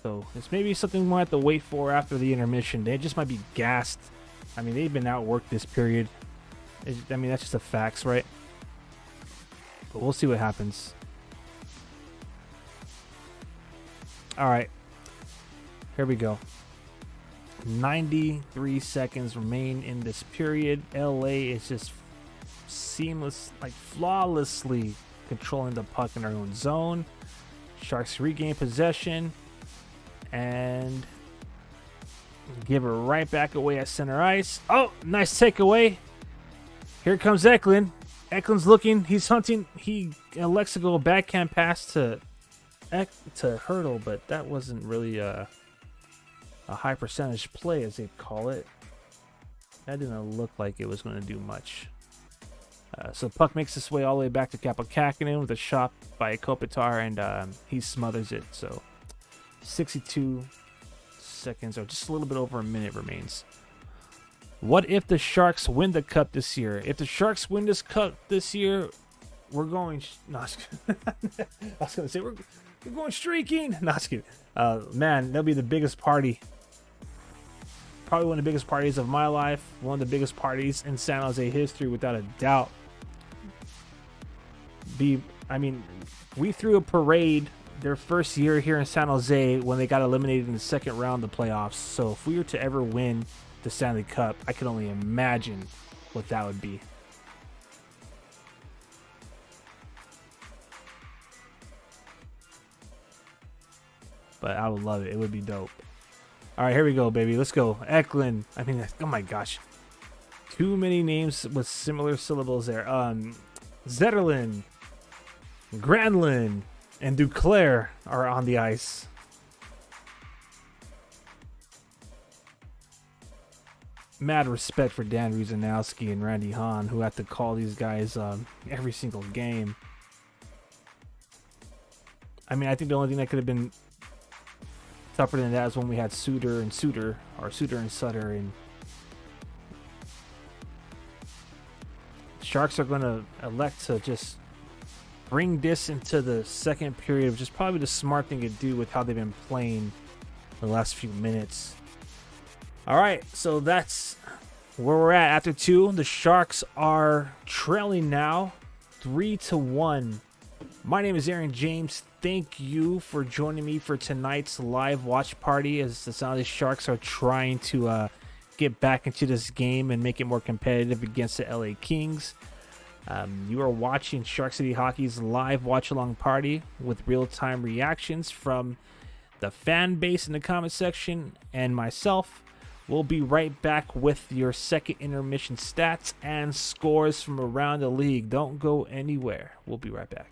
So it's maybe something we'll have to wait for after the intermission. They just might be gassed. I mean, they've been outworked this period. I mean, that's just the facts, right? But we'll see what happens. All right. Here we go. 93 seconds remain in this period. LA is just seamless, like flawlessly controlling the puck in their own zone. Sharks regain possession and give it right back away at center ice. Oh, nice takeaway. Here comes Eklund. Eklund's looking. He's hunting. He elects to go backhand pass to Hurdle, but that wasn't really a high percentage play, as they call it. That didn't look like it was going to do much. So puck makes its way all the way back to Kapokakinen with a shot by Kopitar, and he smothers it. So 62 seconds, or just a little bit over a minute, remains. What if the Sharks win the cup this year? If the Sharks win this cup this year, we're going... No, I was going to say, we're going streaking. No, just kidding. Man, that'll be the biggest party. Probably one of the biggest parties of my life. One of the biggest parties in San Jose history, without a doubt. I mean, we threw a parade their first year here in San Jose when they got eliminated in the second round of the playoffs. So if we were to ever win the Stanley Cup, I could only imagine what that would be. But I would love it. It would be dope. All right, here we go, baby. Let's go. Eklund. I mean, oh my gosh. Too many names with similar syllables there. Zetterlund, Granlund, and Duclair are on the ice. mad respect for Dan Ruzanowski and Randy Hahn, who have to call these guys every single game. I mean, I think the only thing that could have been tougher than that is when we had Suter and Suter, or Suter and Sutter, and Sharks are going to elect to just bring this into the second period, which is probably the smart thing to do with how they've been playing the last few minutes. All right, so that's where we're at after 2. The Sharks are trailing now 3-1. My name is Aaron James. Thank you for joining me for tonight's live watch party as the San Jose Sharks are trying to get back into this game and make it more competitive against the LA Kings. You are watching Shark City Hockey's live watch-along party with real-time reactions from the fan base in the comment section and myself. We'll be right back with your second intermission stats and scores from around the league. Don't go anywhere. We'll be right back.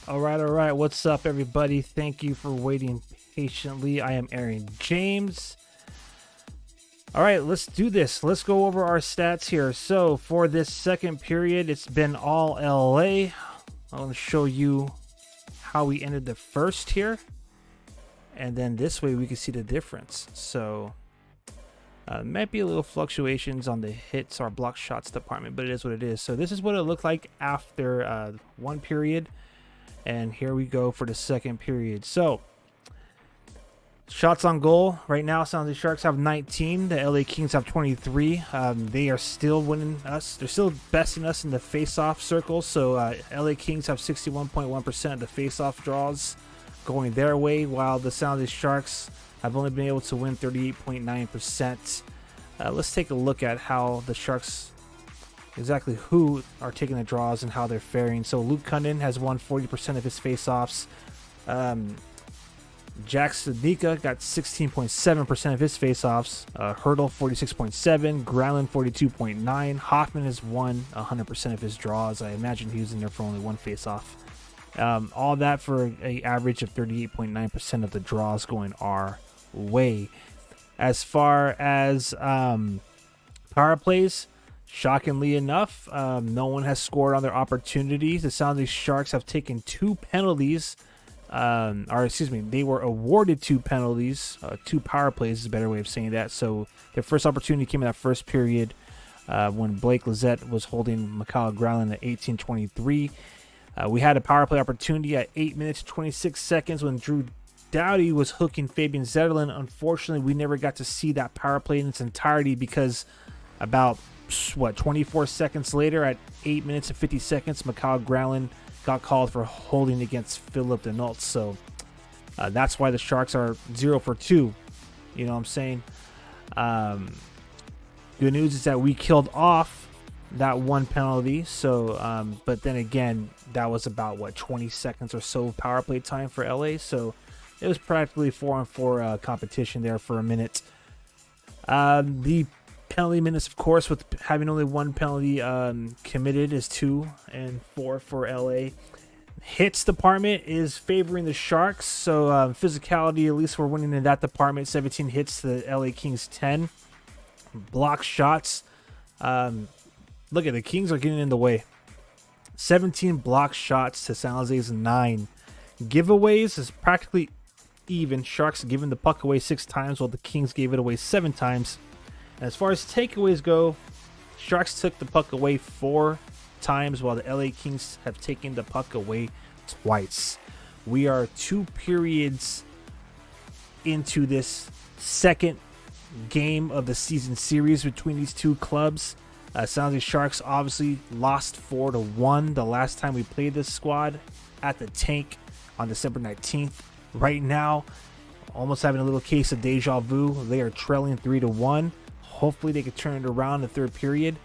All right. What's up, everybody? Thank you for waiting patiently. I am Aaron James. All right, let's do this. Let's go over our stats here. So for this second period, it's been all LA. I want to show you how we ended the first here. And then this way we can see the difference. So might be a little fluctuations on the hits or block shots department, but it is what it is. So this is what it looked like after one period. And here we go for the second period. So shots on goal right now, San Jose Sharks have 19. The LA Kings have 23. They are still winning us. They're still besting us in the face-off circle. So LA Kings have 61.1% of the face-off draws going their way, while the San Jose Sharks have only been able to win 38.9%. Let's take a look at how the Sharks, exactly who are taking the draws and how they're faring. So Luke Cunnin has won 40% of his face-offs. Jack Studnicka got 16.7% of his faceoffs. Hurdle 46.7, Granlund 42.9. Hoffman has won 100% of his draws. I imagine he was in there for only one faceoff. All that for an average of 38.9% of the draws going our way. As far as power plays, shockingly enough, no one has scored on their opportunities. The San Jose Sharks have taken 2 penalties. They were awarded 2 penalties. 2 power plays is a better way of saying that. So their first opportunity came in that first period when Blake Lizette was holding Mikael Granlund at 18:23. We had a power play opportunity at 8 minutes 26 seconds when Drew Doughty was hooking Fabian Zetterlund. Unfortunately, we never got to see that power play in its entirety because about 24 seconds later, at 8 minutes and 50 seconds, Mikael Granlund got called for holding against Philip Denault. So that's why the Sharks are 0 for 2. You know what I'm saying? Good news is that we killed off that one penalty. So, but then again, that was about 20 seconds or so of power play time for LA. So it was practically 4-on-4 competition there for a minute. The penalty minutes, of course, with having only one penalty committed, is 2 and 4 for LA. Hits department is favoring the Sharks, so physicality, at least we're winning in that department. 17 hits to the LA Kings 10. Block shots, look at the Kings are getting in the way. 17 block shots to San Jose's 9. Giveaways is practically even. Sharks giving the puck away 6 times, while the Kings gave it away 7 times. As far as takeaways go, Sharks took the puck away 4 times, while the LA Kings have taken the puck away twice. We are 2 periods into this second game of the season series between these two clubs. San Jose Sharks obviously lost 4-1 the last time we played this squad at the Tank on December 19th. Right now, almost having a little case of deja vu. They are trailing 3-1. Hopefully they can turn it around in the third period.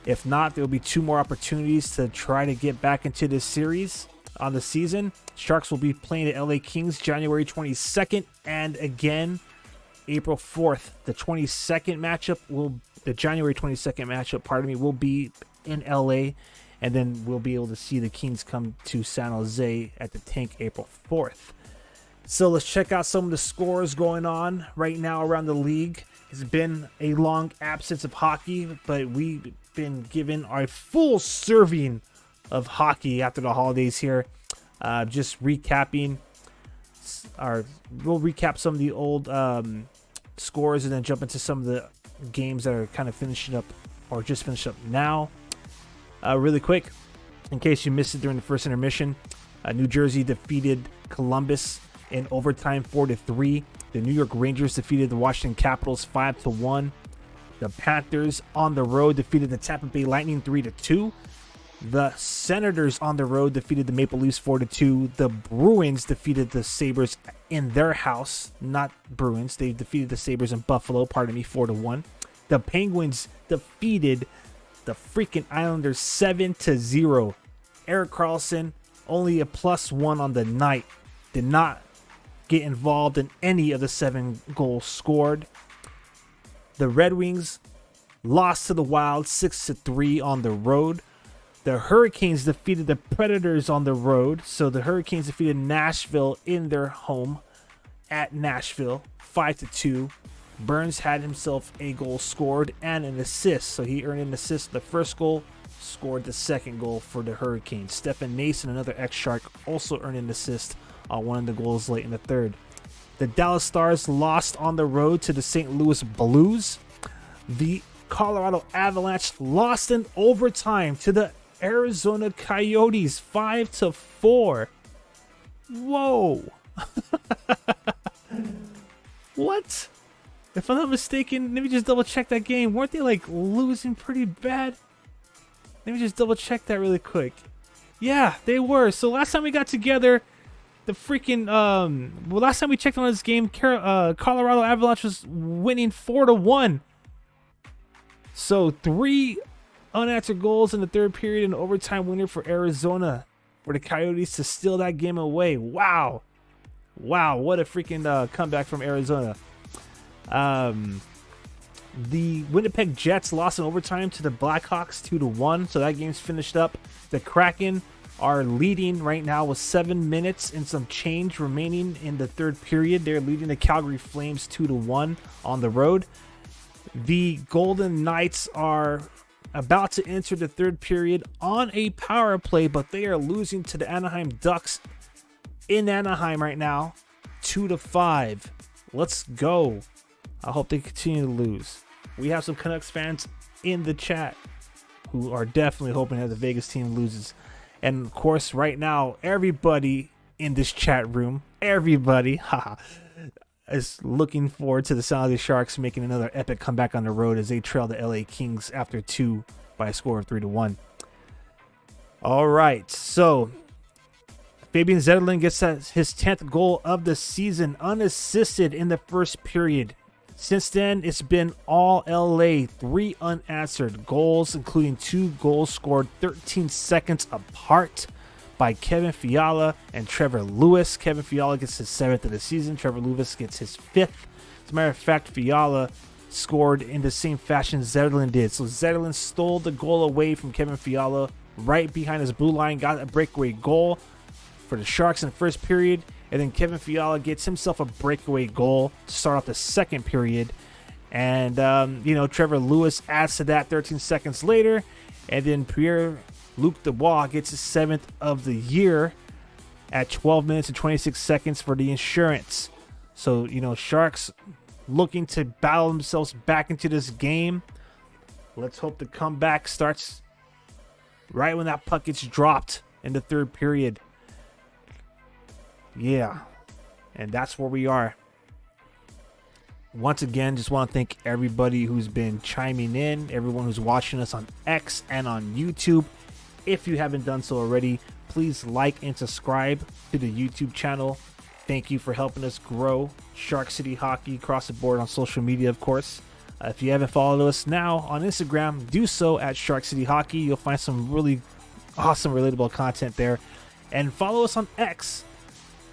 If not, there will be 2 more opportunities to try to get back into this series on the season. Sharks will be playing the LA Kings January 22nd and again April 4th. The January 22nd matchup, will be in LA, and then we'll be able to see the Kings come to San Jose at the Tank April 4th. So let's check out some of the scores going on right now around the league. It's been a long absence of hockey, but we've been given our full serving of hockey after the holidays here. Just recapping, we'll recap some of the old scores and then jump into some of the games that are kind of finishing up or just finished up now. Really quick, in case you missed it during the first intermission, New Jersey defeated Columbus in overtime 4-3. The New York Rangers defeated the Washington Capitals 5-1. The Panthers on the road defeated the Tampa Bay Lightning 3-2. The Senators on the road defeated the Maple Leafs 4-2. The Bruins defeated the Sabres in their house. Not Bruins. They defeated the Sabres in Buffalo, 4-1. The Penguins defeated the freaking Islanders 7-0. Erik Karlsson, only a +1 on the night. Did not get involved in any of the 7 goals scored. The Red Wings lost to the Wild 6-3 on the road. The Hurricanes defeated the Predators on the road. So the Hurricanes defeated Nashville in their home at Nashville 5-2. Burns had himself a goal scored and an assist, so he earned an assist the first goal, scored the second goal for the Hurricanes. Stephen Mason, another ex-Shark, also earned an assist on one of the goals late in the third. The Dallas Stars lost on the road to the St. Louis Blues. The Colorado Avalanche lost in overtime to the Arizona Coyotes 5-4. Whoa. What? If I'm not mistaken, let me just double check that game. Weren't they like losing pretty bad? Let me just double check that really quick. Yeah, they were. So last time we got together, the freaking last time we checked on this game, Colorado Avalanche was winning 4-1. So 3 unanswered goals in the third period, and overtime winner for Arizona for the Coyotes to steal that game away. Wow, what a freaking comeback from Arizona. The Winnipeg Jets lost in overtime to the Blackhawks 2-1, so that game's finished up. The Kraken are leading right now with 7 minutes and some change remaining in the third period. They're leading the Calgary Flames 2-1 on the road. The Golden Knights are about to enter the third period on a power play, but they are losing to the Anaheim Ducks in Anaheim right now, 2-5. Let's go. I hope they continue to lose. We have some Canucks fans in the chat who are definitely hoping that the Vegas team loses. And of course, right now, everybody in this chat room, everybody, is looking forward to the San Jose Sharks making another epic comeback on the road as they trail the LA Kings after 2 by a score of 3-1. All right, so Fabian Zetterlund gets his 10th goal of the season unassisted in the first period. Since then, it's been all LA, 3 unanswered goals, including 2 goals scored 13 seconds apart by Kevin Fiala and Trevor Lewis. Kevin Fiala gets his 7th of the season. Trevor Lewis gets his 5th. As a matter of fact, Fiala scored in the same fashion Zetterlund did. So Zetterlund stole the goal away from Kevin Fiala right behind his blue line, got a breakaway goal for the Sharks in the first period. And then Kevin Fiala gets himself a breakaway goal to start off the second period. And, Trevor Lewis adds to that 13 seconds later. And then Pierre-Luc Dubois gets his 7th of the year at 12 minutes and 26 seconds for the insurance. So, Sharks looking to battle themselves back into this game. Let's hope the comeback starts right when that puck gets dropped in the third period. Yeah, and that's where we are. Once again, just want to thank everybody who's been chiming in, everyone who's watching us on X and on YouTube. If you haven't done so already, please like and subscribe to the YouTube channel. Thank you for helping us grow Shark City Hockey across the board on social media, of course. If you haven't followed us now on Instagram, do so at Shark City Hockey. You'll find some really awesome, relatable content there. And follow us on X.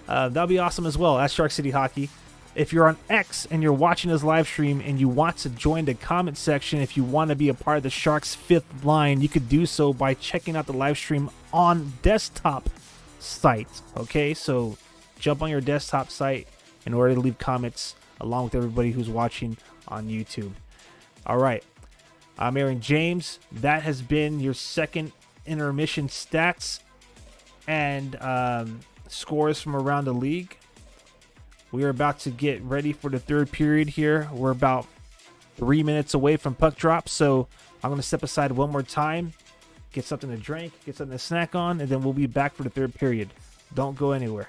That'll be awesome as well, at Shark City Hockey. If you're on X and you're watching this live stream and you want to join the comment section, if you want to be a part of the Sharks 5th line, you could do so by checking out the live stream on desktop site. Okay, so jump on your desktop site in order to leave comments along with everybody who's watching on YouTube. All right, I'm Aaron James. That has been your second intermission stats and scores from around the league. We are about to get ready for the third period here. We're about 3 minutes away from puck drop, so I'm going to step aside one more time, get something to drink, get something to snack on, and then we'll be back for the third period. Don't go anywhere.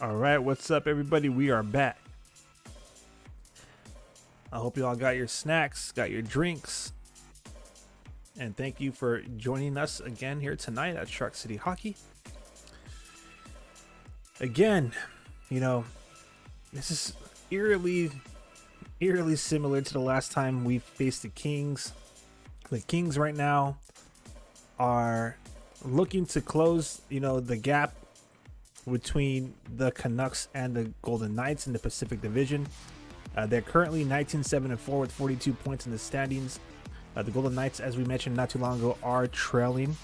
All right, what's up, everybody? We are back. I hope you all got your snacks, got your drinks, and thank you for joining us again here tonight at Shark City Hockey. Again, you know, this is eerily similar to the last time we faced the Kings. The Kings right now are looking to close, the gap between the Canucks and the Golden Knights in the Pacific Division. They're currently 19-7-4 with 42 points in the standings. The Golden Knights, as we mentioned not too long ago, are trailing.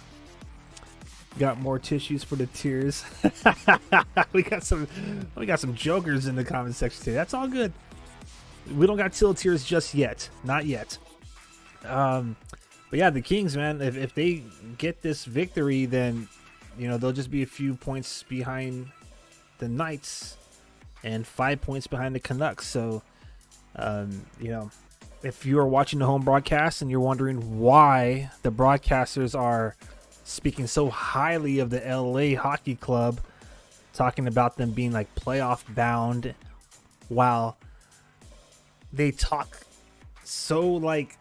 Got more tissues for the tears. we got some jokers in the comment section today. That's all good. We don't got till tears just yet, not yet. But yeah, the Kings, man, if they get this victory, then they'll just be a few points behind the Knights and 5 points behind the Canucks. So, if you are watching the home broadcast and you're wondering why the broadcasters are speaking so highly of the LA Hockey Club, talking about them being like playoff bound, while they talk so like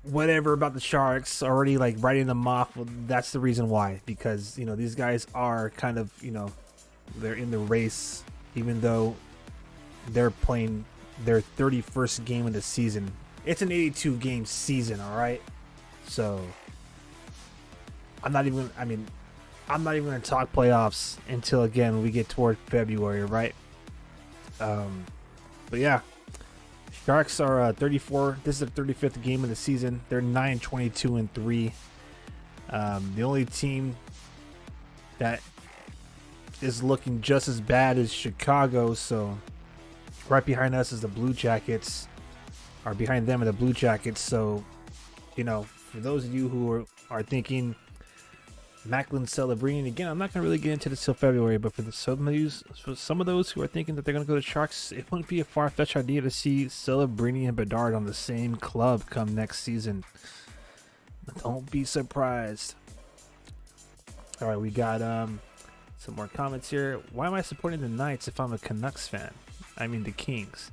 whatever about the Sharks, already like writing them off, well, that's the reason why. Because these guys are kind of they're in the race, even though they're playing their 31st game of the season. It's an 82 game season, all right? So I'm not even going to talk playoffs until again we get toward February, right? But yeah, Sharks are 34. This is their 35th game of the season. They're 9-22-3. The only team that is looking just as bad as Chicago. So right behind us is the Blue Jackets. Or behind them are the Blue Jackets. So, for those of you who are thinking Macklin Celebrini, again, I'm not going to really get into this till February, but for some of those who are thinking that they're going to go to Sharks, it wouldn't be a far-fetched idea to see Celebrini and Bedard on the same club come next season. Don't be surprised. All right, we got some more comments here. Why am I supporting the Knights if I'm a Canucks fan? I mean the Kings.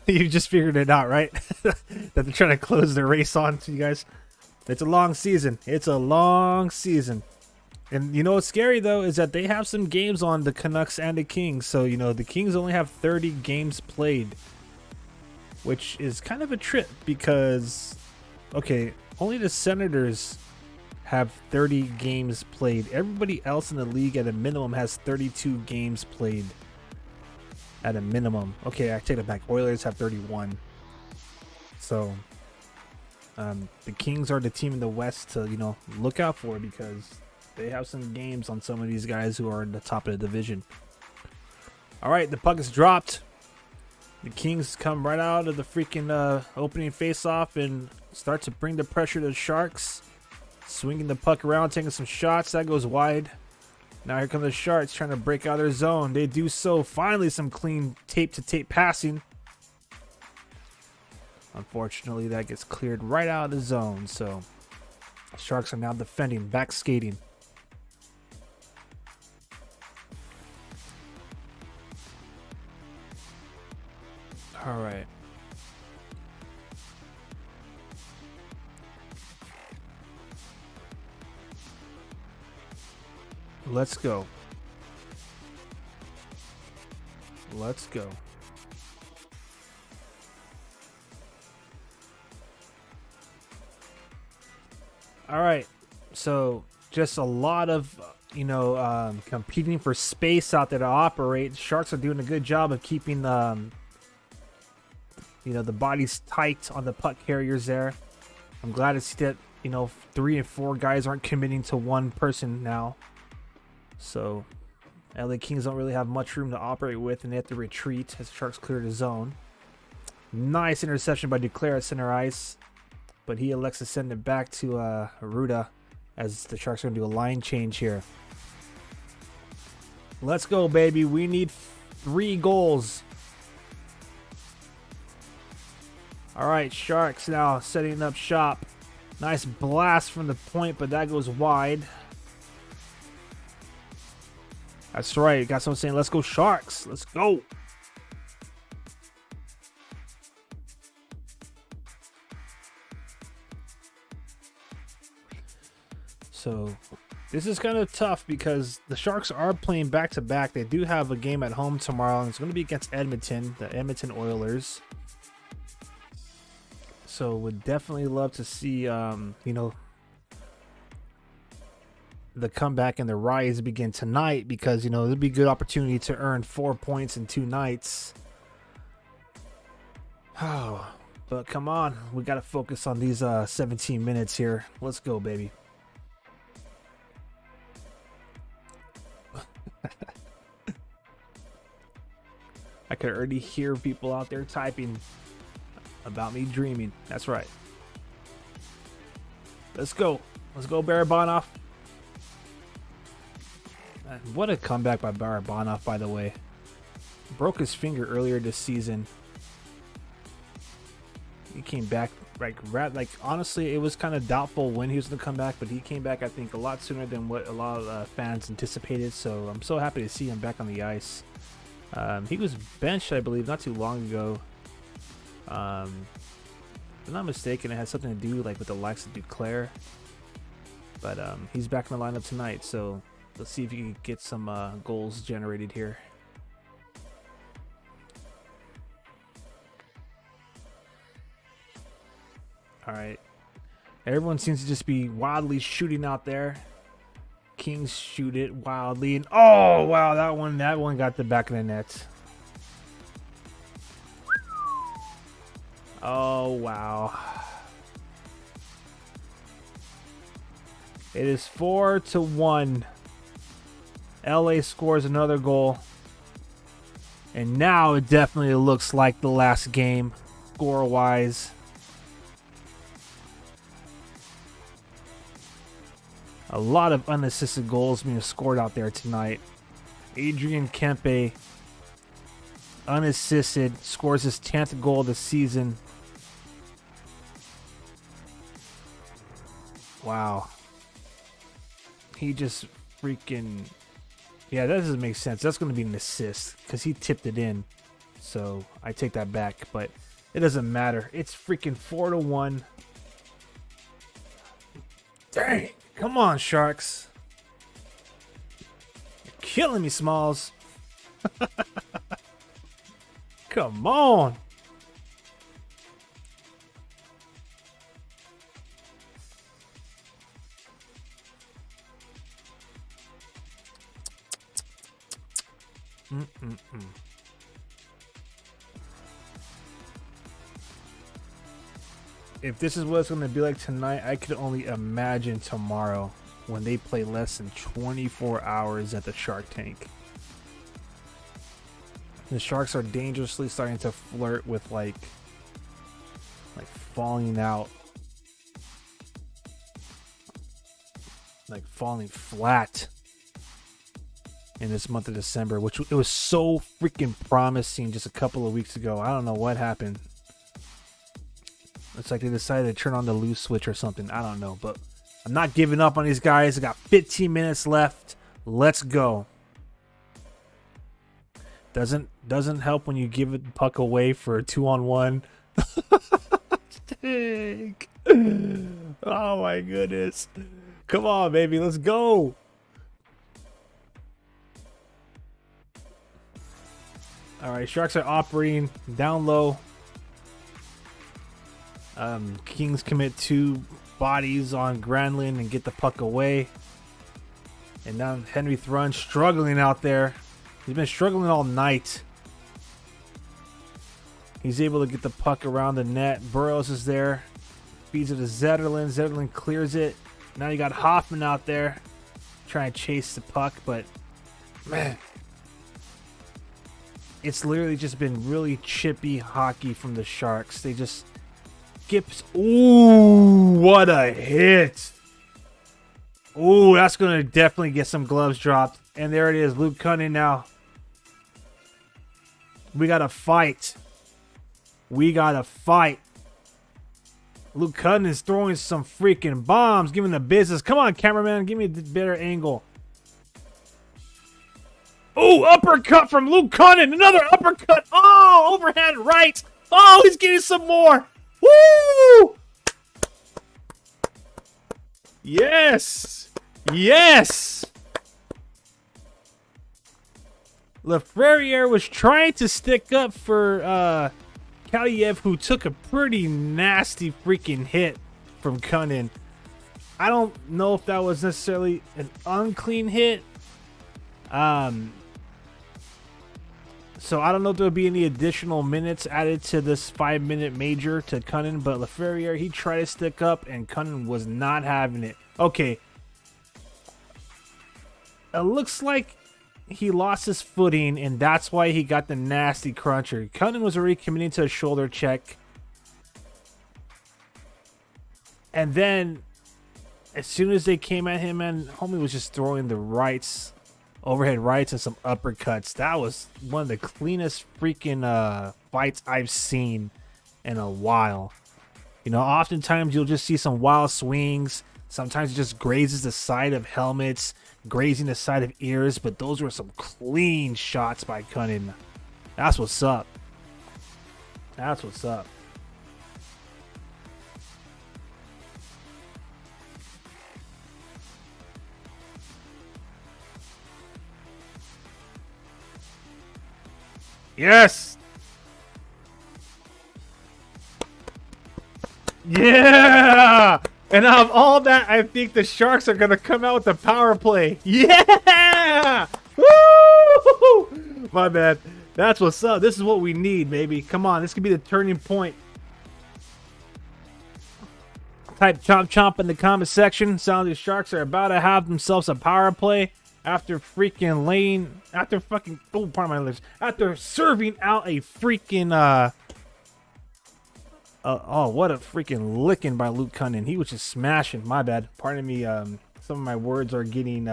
You just figured it out, right? That they're trying to close the race on to you guys. It's a long season. It's a long season. And what's scary, though, is that they have some games on the Canucks and the Kings. So, the Kings only have 30 games played, which is kind of a trip because, okay, only the Senators have 30 games played. Everybody else in the league at a minimum has 32 games played at a minimum. Okay, I take it back. Oilers have 31. So the Kings are the team in the West to, look out for because they have some games on some of these guys who are in the top of the division. All right, the puck is dropped. The Kings come right out of the freaking opening face-off and start to bring the pressure to the Sharks. Swinging the puck around, taking some shots. That goes wide. Now here come the Sharks trying to break out of their zone. They do so. Finally, some clean tape-to-tape passing. Unfortunately, that gets cleared right out of the zone. So, Sharks are now defending, back skating. All right. Let's go. Let's go. All right. So just a lot of, competing for space out there to operate. Sharks are doing a good job of keeping, the bodies tight on the puck carriers there. I'm glad to see that, 3 and 4 guys aren't committing to one person now. So LA Kings don't really have much room to operate with, and they have to retreat as Sharks clear the zone. Nice interception by Duclair at center ice, but he elects to send it back to Ruda as the Sharks are going to do a line change here. Let's go, baby. We need 3 goals. All right, Sharks now setting up shop. Nice blast from the point, but that goes wide. That's right. Got someone saying, let's go Sharks. Let's go. So this is kind of tough because the Sharks are playing back-to-back. They do have a game at home tomorrow, and it's going to be against Edmonton, the Edmonton Oilers. So would definitely love to see, you know, the comeback and the rise begin tonight, because, you know, it'd be a good opportunity to earn 4 points in 2 nights. Oh, but come on. We got to focus on these 17 minutes here. Let's go, baby. I could already hear people out there typing about me dreaming. That's right. Let's go. Let's go, Barabanov. What a comeback by Barabanov, by the way. Broke his finger earlier this season. He came back like honestly, it was kind of doubtful when he was going to come back, but he came back, I think, a lot sooner than what a lot of fans anticipated. So I'm so happy to see him back on the ice. He was benched, I believe, not too long ago. If I'm not mistaken, it had something to do like with the likes of Duclair. But he's back in the lineup tonight, so let's see if he can get some goals generated here. All right. Everyone seems to just be wildly shooting out there. Kings shoot it wildly, and oh wow, that one got the back of the net. Oh wow. It is 4-1. LA scores another goal. And now it definitely looks like the last game, score-wise. A lot of unassisted goals being scored out there tonight. Adrian Kempe, unassisted, scores his 10th goal of the season. Wow. He just freaking... Yeah, that doesn't make sense. That's going to be an assist because he tipped it in. So I take that back, but it doesn't matter. It's freaking 4-1. Dang. Come on, Sharks. You're killing me, Smalls. Come on. If this is what it's going to be like tonight, I could only imagine tomorrow when they play less than 24 hours at the Shark Tank. The Sharks are dangerously starting to flirt with like falling out, like falling flat in this month of December, which it was so freaking promising just a couple of weeks ago. I don't know what happened. It's like they decided to turn on the loose switch or something. I don't know, but I'm not giving up on these guys. I got 15 minutes left. Let's go. Doesn't help when you give the puck away for a 2-on-1. Oh my goodness. Come on, baby. Let's go. All right, Sharks are operating down low. Kings commit 2 bodies on Granlund and get the puck away. And now Henry Thrun struggling out there. He's been struggling all night. He's able to get the puck around the net. Burrows is there. Feeds it to Zetterlund. Zetterlund clears it. Now you got Hoffman out there trying to chase the puck, but man, it's literally just been really chippy hockey from the Sharks. They just skips. Ooh, what a hit. Ooh, that's going to definitely get some gloves dropped. And there it is, Luke Cunning now. We got to fight. We got to fight. Luke Cunning is throwing some freaking bombs, giving the business. Come on, cameraman, give me the better angle. Oh, uppercut from Luke Cunnin. Another uppercut. Oh, overhand right. Oh, he's getting some more. Woo! Yes. Yes. Lafreniere was trying to stick up for Kaliev, who took a pretty nasty freaking hit from Cunnin. I don't know if that was necessarily an unclean hit. So I don't know if there'll be any additional minutes added to this 5-minute major to Cunnin, but Lafreniere, he tried to stick up and Cunnin was not having it. Okay. It looks like he lost his footing and that's why he got the nasty cruncher. Cunnin was already committing to a shoulder check. And then as soon as they came at him, man, homie was just throwing the rights. Overhead rights and some uppercuts. That was one of the cleanest freaking fights I've seen in a while. You know, oftentimes you'll just see some wild swings. Sometimes it just grazes the side of helmets, grazing the side of ears. But those were some clean shots by Cunnin. That's what's up. That's what's up. Yes. Yeah. And out of all that, I think the Sharks are going to come out with the power play. Yeah. Woo! My bad. That's what's up. This is what we need, baby. Come on. This could be the turning point. Type chomp chomp in the comment section. Sound the Sharks are about to have themselves a power play. After freaking laying, after fucking, oh, pardon my lips, after serving out a freaking, oh, what a freaking licking by Luke Cunnin. He was just smashing. My bad. Pardon me. Some of my words are getting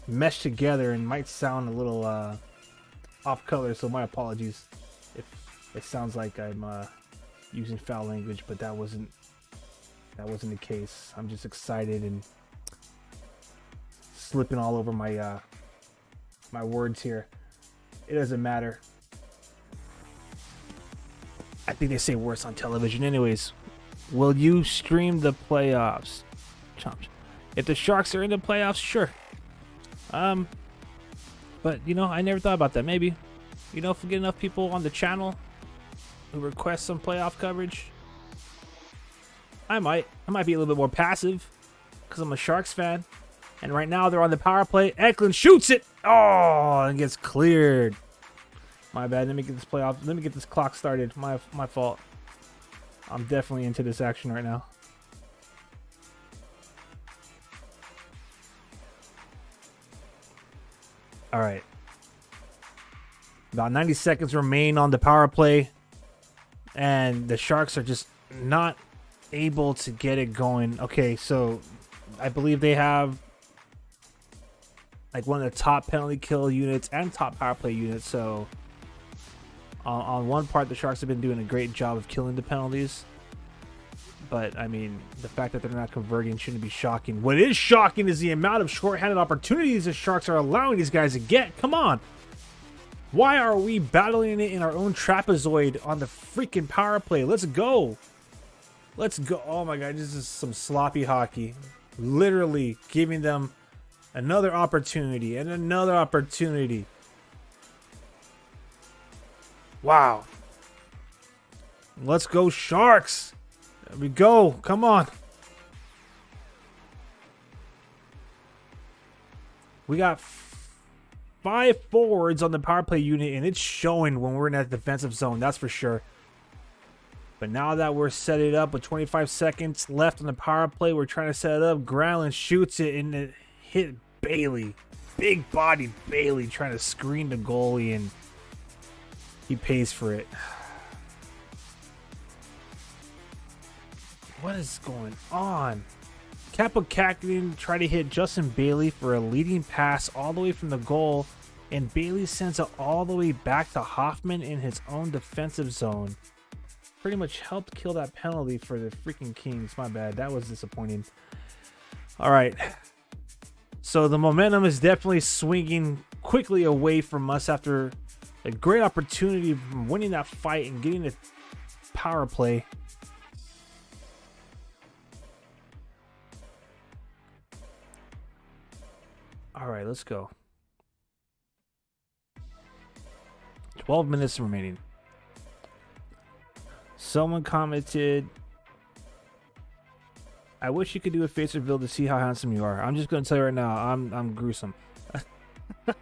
meshed together and might sound a little off color, so my apologies if it sounds like I'm using foul language, but that wasn't the case. I'm just excited and slipping all over my my words here. It doesn't matter. I think they say worse on television. Anyways, will you stream the playoffs? Chomp. If the Sharks are in the playoffs, sure. But you know, I never thought about that. Maybe, you know, if we get enough people on the channel who request some playoff coverage, I might be a little bit more passive because I'm a Sharks fan. And right now they're on the power play. Eklund shoots it. Oh, and gets cleared. My bad. Let me get this playoff. Let me get this clock started. My fault. I'm definitely into this action right now. All right. About 90 seconds remain on the power play. And the Sharks are just not able to get it going. Okay, so I believe they have like one of the top penalty kill units and top power play units. So on one part, the Sharks have been doing a great job of killing the penalties. But I mean, the fact that they're not converting shouldn't be shocking. What is shocking is the amount of shorthanded opportunities the Sharks are allowing these guys to get. Come on. Why are we battling it in our own trapezoid on the freaking power play? Let's go. Let's go. Oh my God, this is some sloppy hockey. Literally giving them another opportunity and another opportunity. Wow. Let's go Sharks. There we go. Come on. We got 5 forwards on the power play unit, and it's showing when we're in that defensive zone. That's for sure. But now that we're set it up with 25 seconds left on the power play, we're trying to set it up. Granlund shoots it and it hit Bailey. Big bodied Bailey trying to screen the goalie, and he pays for it. What is going on? Kapokakinen tried to hit Justin Bailey for a leading pass all the way from the goal, and Bailey sends it all the way back to Hoffman in his own defensive zone. Pretty much helped kill that penalty for the freaking Kings. My bad. That was disappointing. All right. So the momentum is definitely swinging quickly away from us after a great opportunity from winning that fight and getting a power play. All right, let's go. 12 minutes remaining. Someone commented, I wish you could do a face reveal to see how handsome you are. I'm just going to tell you right now, I'm gruesome.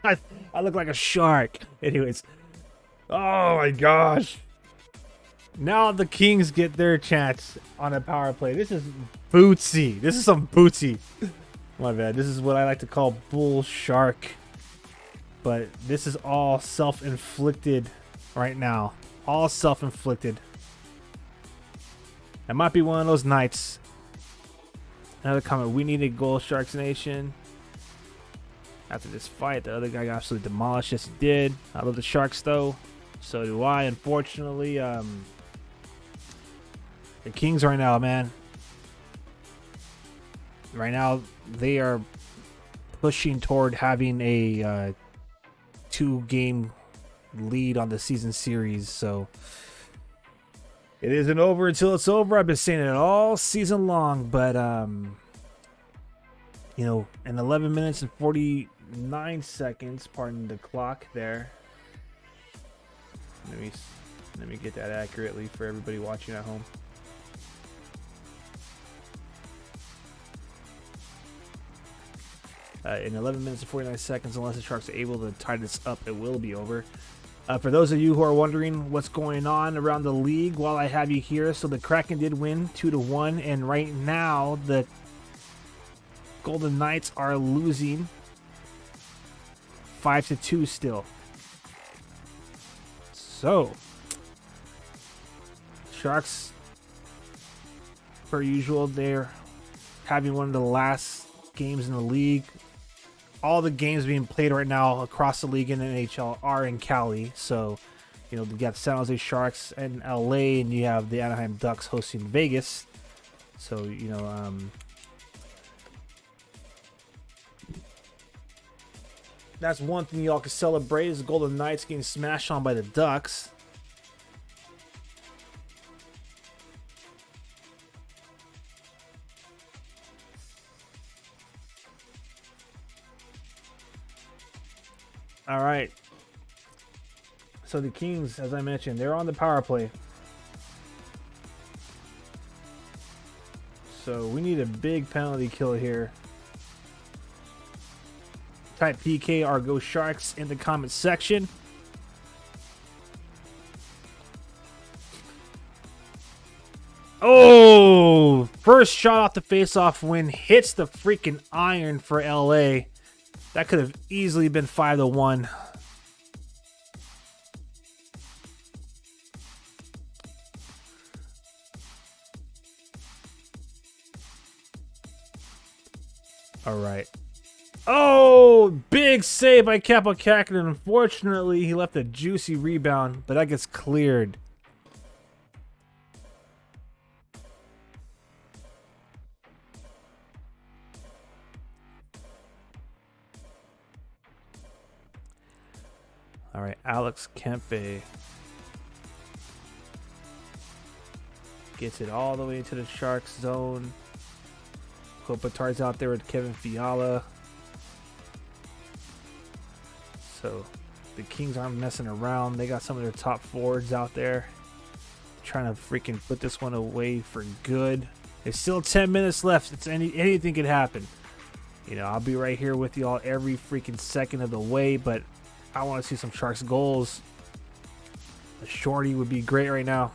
I look like a shark. Anyways. Oh my gosh. Now the Kings get their chance on a power play. This is bootsy. This is some bootsy. My bad. This is what I like to call bull shark. But this is all self-inflicted right now. All self-inflicted. It might be one of those nights. Another comment. We need a goal, Sharks Nation. After this fight, the other guy got absolutely demolished. Yes, he did. I love the Sharks, though. So do I. Unfortunately, the Kings right now, man. Right now, they are pushing toward having a 2-game lead on the season series. So it isn't over until it's over. I've been saying it all season long, but you know, in 11 minutes and 49 seconds, pardon the clock there. Let me get that accurately for everybody watching at home. In 11 minutes and 49 seconds, unless the Sharks are able to tie this up, it will be over. For those of you who are wondering what's going on around the league, while I have you here, so the Kraken did win 2-1, and right now the Golden Knights are losing 5-2 still. So, Sharks, per usual, they're having one of the last games in the league. All the games being played right now across the league in the NHL are in Cali. So, you know, you got the San Jose Sharks and LA, and you have the Anaheim Ducks hosting Vegas. So, you know, that's one thing y'all can celebrate is the Golden Knights getting smashed on by the Ducks. All right. So the Kings, as I mentioned, they're on the power play. So we need a big penalty kill here. Type PK or Go Sharks in the comment section. Oh, first shot off the faceoff win hits the freaking iron for LA. That could have easily been 5-1. All right. Oh, big save by Kaapo Kähkönen. Unfortunately, he left a juicy rebound, but that gets cleared. All right, Alex Kempe gets it all the way into the Sharks zone. Kopitar's out there with Kevin Fiala. So the Kings aren't messing around. They got some of their top forwards out there trying to freaking put this one away for good. There's still 10 minutes left. It's anything could happen. You know, I'll be right here with y'all every freaking second of the way, but I want to see some Sharks goals. A shorty would be great right now.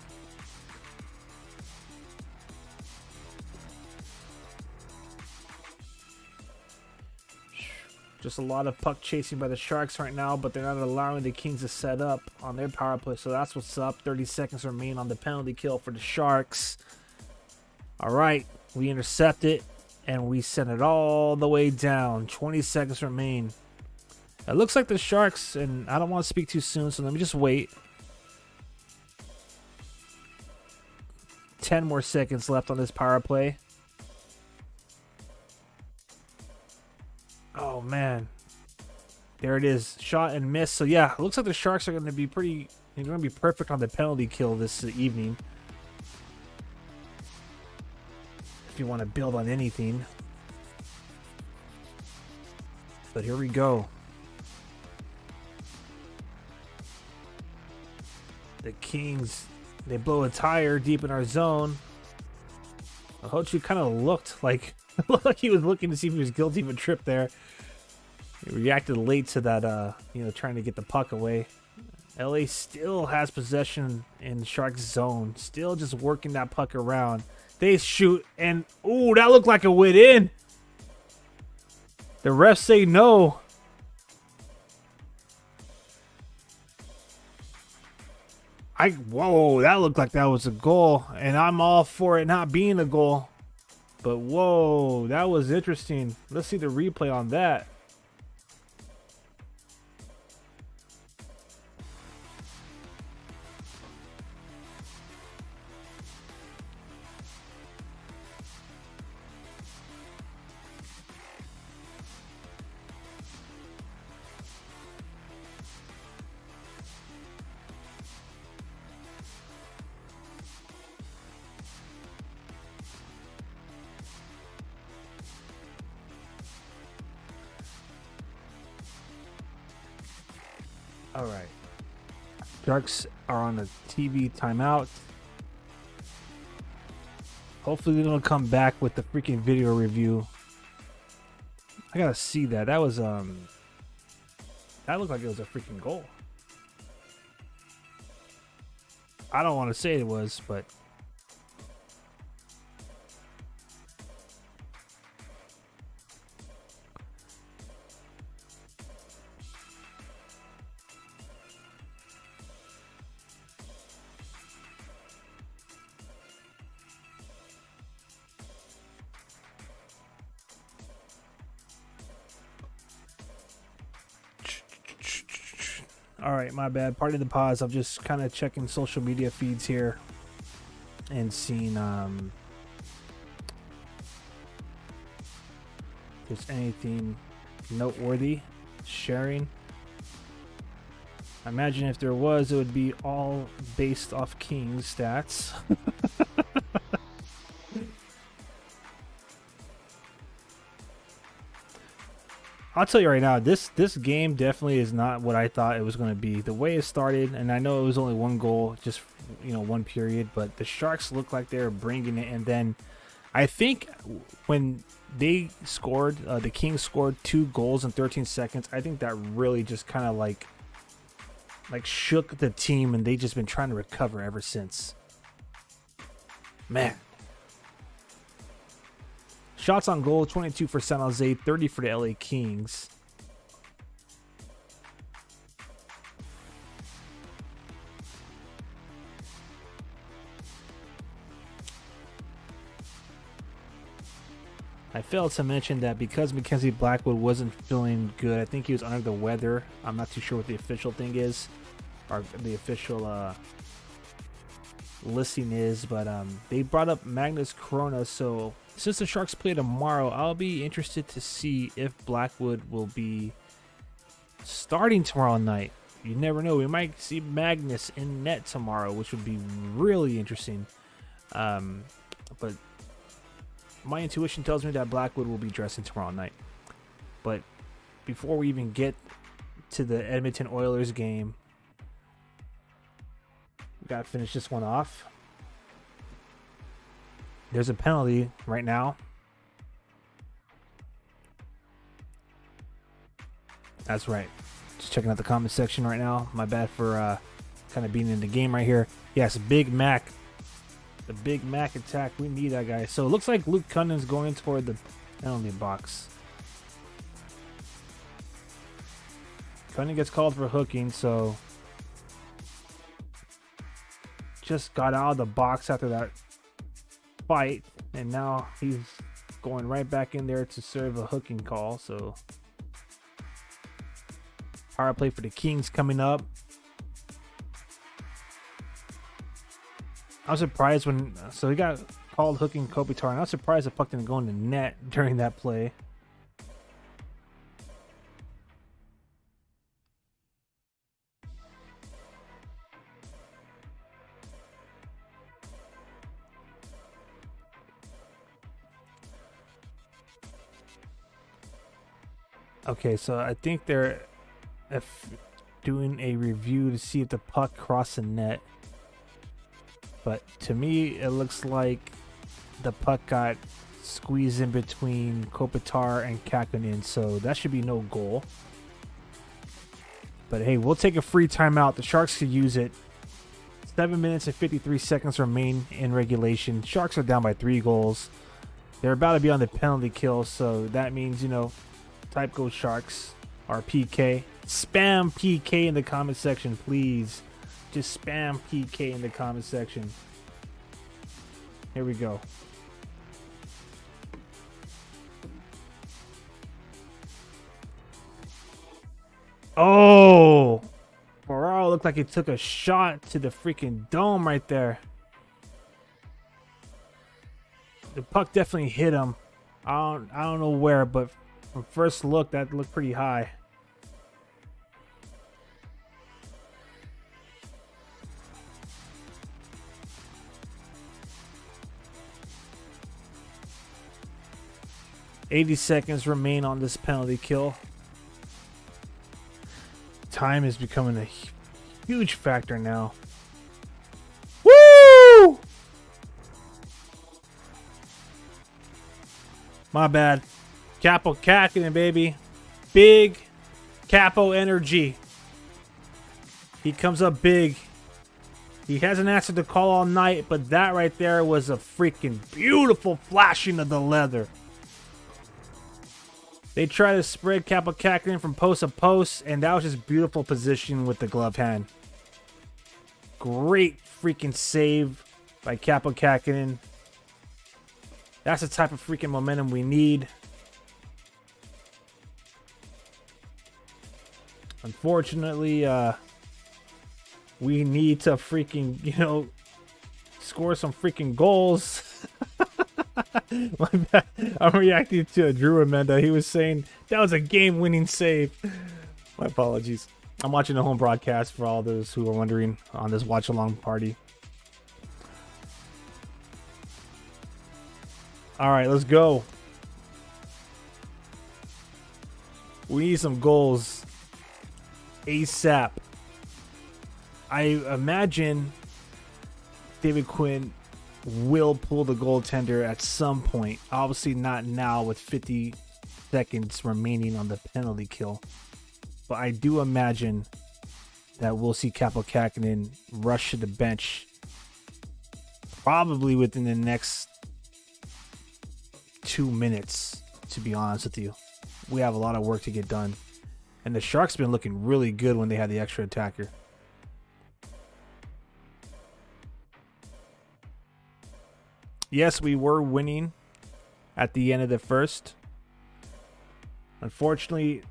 Just a lot of puck chasing by the Sharks right now, but they're not allowing the Kings to set up on their power play. So that's what's up. 30 seconds remain on the penalty kill for the Sharks. All right, we intercept it, and we send it all the way down. 20 seconds remain. It looks like the Sharks, and I don't want to speak too soon, so let me just wait. 10 more seconds left on this power play. Oh, man. There it is. Shot and miss. So, yeah, it looks like the Sharks are going to be pretty... They're going to be perfect on the penalty kill this evening. If you want to build on anything. But here we go. The Kings, they blow a tire deep in our zone. Hochu kind of looked like he was looking to see if he was guilty of a trip there. He reacted late to that, trying to get the puck away. LA still has possession in Sharks zone. Still just working that puck around. They shoot, and ooh, that looked like it went in. The refs say no. Whoa, that looked like that was a goal, and I'm all for it not being a goal. But whoa, that was interesting. Let's see the replay on that. All right. Sharks are on a TV timeout. Hopefully they don't come back with the freaking video review. I gotta see that. That was that looked like it was a freaking goal. I don't want to say it was, but all right, my bad. Pardon the pause. I'm just kind of checking social media feeds here and seeing if there's anything noteworthy sharing. I imagine if there was, it would be all based off Kings stats. I'll tell you right now, this game definitely is not what I thought it was going to be. The way it started, and I know it was only one goal, just one period, but the Sharks looked like they were bringing it. And then I think when they scored, the Kings scored 2 goals in 13 seconds. I think that really just kind of like shook the team, and they just been trying to recover ever since. Man. Shots on goal, 22 for San Jose, 30 for the LA Kings. I failed to mention that because Mackenzie Blackwood wasn't feeling good, I think he was under the weather. I'm not too sure what the official thing is, or the official listing is, but they brought up Magnus Corona, so since the Sharks play tomorrow, I'll be interested to see if Blackwood will be starting tomorrow night. You never know. We might see Magnus in net tomorrow, which would be really interesting. But my intuition tells me that Blackwood will be dressing tomorrow night. But before we even get to the Edmonton Oilers game, we got to finish this one off. There's a penalty right now. That's right. Just checking out the comment section right now. My bad for kind of being in the game right here. Yes, Big Mac. The Big Mac attack. We need that guy. So it looks like Luke Cunning's going toward the penalty box. Cunning gets called for hooking, so just got out of the box after that fight, and now he's going right back in there to serve a hooking call. So power play for the Kings coming up. I was surprised when he got called hooking Kopitar, and I was surprised the puck didn't go in the net during that play. Okay, so I think they're doing a review to see if the puck crossed the net. But to me, it looks like the puck got squeezed in between Kopitar and Kakkonen, so that should be no goal. But hey, we'll take a free timeout. The Sharks could use it. 7 minutes and 53 seconds remain in regulation. Sharks are down by 3 goals. They're about to be on the penalty kill, so that means, you know, type Go Sharks or PK. Spam PK in the comment section, please. Just spam PK in the comment section. Here we go. Oh! Ferraro looked like he took a shot to the freaking dome right there. The puck definitely hit him. I don't know where, but from first look, that looked pretty high. $80 seconds remain on this penalty kill. Time is becoming a huge factor now. Woo! My bad. Capo Kakkonen, baby. Big Capo energy. He comes up big. He hasn't answered the call all night, but that right there was a freaking beautiful flashing of the leather. They try to spread Capo Kakkonen from post to post, and that was just beautiful position with the glove hand. Great freaking save by Capo Kakkonen. That's the type of freaking momentum we need. Unfortunately, we need to freaking, you know, score some freaking goals. I'm reacting to Drew Amanda. He was saying that was a game-winning save. My apologies. I'm watching the home broadcast for all those who are wondering on this watch-along party. All right, let's go. We need some goals ASAP. I imagine David Quinn will pull the goaltender at some point. Obviously not now with 50 seconds remaining on the penalty kill. But I do imagine that we'll see Capo Kakkonen rush to the bench probably within the next 2 minutes, to be honest with you. We have a lot of work to get done. And the Sharks been looking really good when they had the extra attacker. Yes, we were winning at the end of the first. Unfortunately,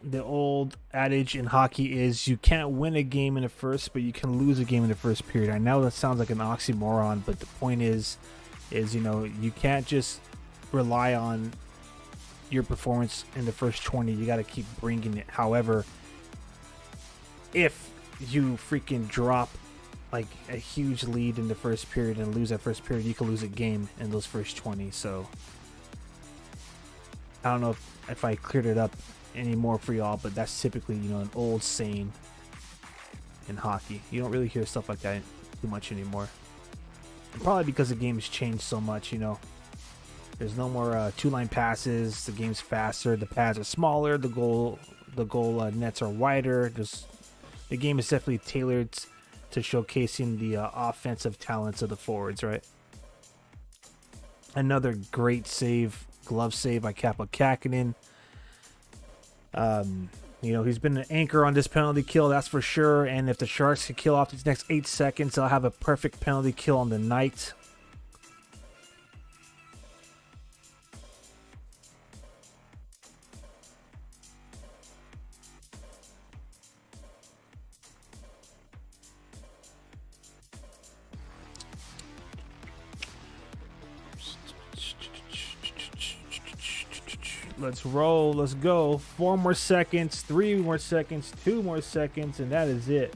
the old adage in hockey is you can't win a game in the first, but you can lose a game in the first period. I know that sounds like an oxymoron, but the point is you know, you can't just rely on your performance in the first 20. You got to keep bringing it. However, if you freaking drop like a huge lead in the first period and lose that first period, you can lose a game in those first 20. So I don't know if I cleared it up anymore for y'all, but that's typically, you know, an old saying in hockey. You don't really hear stuff like that too much anymore. And probably because the game has changed so much, you know. There's no more two-line passes. The game's faster. The pads are smaller. The goal nets are wider. The game is definitely tailored to showcasing the offensive talents of the forwards, right? Another great save, glove save by Capo Kakkonen. You know, he's been an anchor on this penalty kill, that's for sure. And if the Sharks can kill off these next 8 seconds, they'll have a perfect penalty kill on the night. Let's roll. Let's go. 4 more seconds, 3 more seconds, 2 more seconds, and that is it.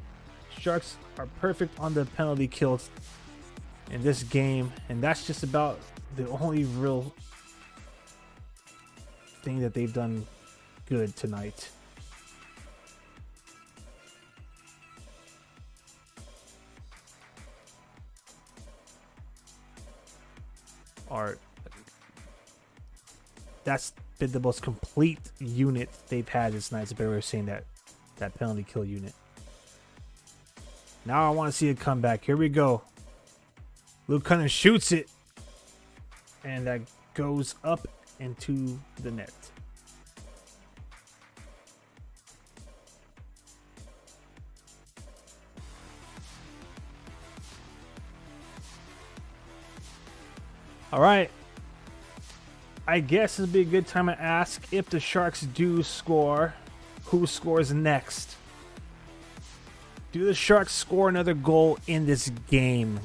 Sharks are perfect on the penalty kills in this game, and that's just about the only real thing that they've done good tonight. That's been the most complete unit they've had this night. It's a better way of saying that penalty kill unit. Now I want to see a comeback. Here we go. Luke Cunningham shoots it, and that goes up into the net. All right. I guess this would be a good time to ask, if the Sharks do score, who scores next? Do the Sharks score another goal in this game?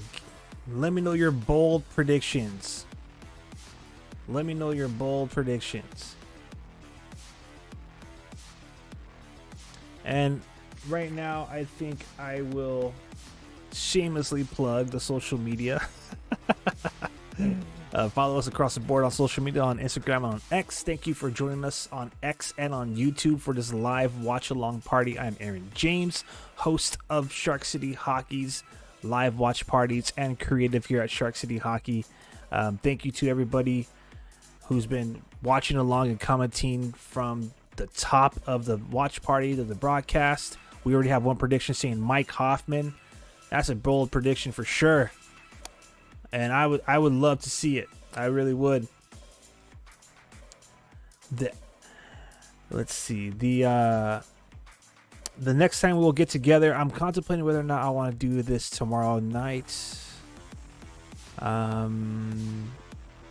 Let me know your bold predictions. Let me know your bold predictions. And right now, I think I will shamelessly plug the social media. Follow us across the board on social media, on Instagram and on X. Thank you for joining us on X and on YouTube for this live watch-along party. I'm Aaron James, host of Shark City Hockey's live watch parties and creative here at Shark City Hockey. Thank you to everybody who's been watching along and commenting from the top of the watch party to the broadcast. We already have one prediction saying Mike Hoffman. That's a bold prediction for sure. And I would love to see it. I really would. Let's see. The next time we'll get together, I'm contemplating whether or not I want to do this tomorrow night.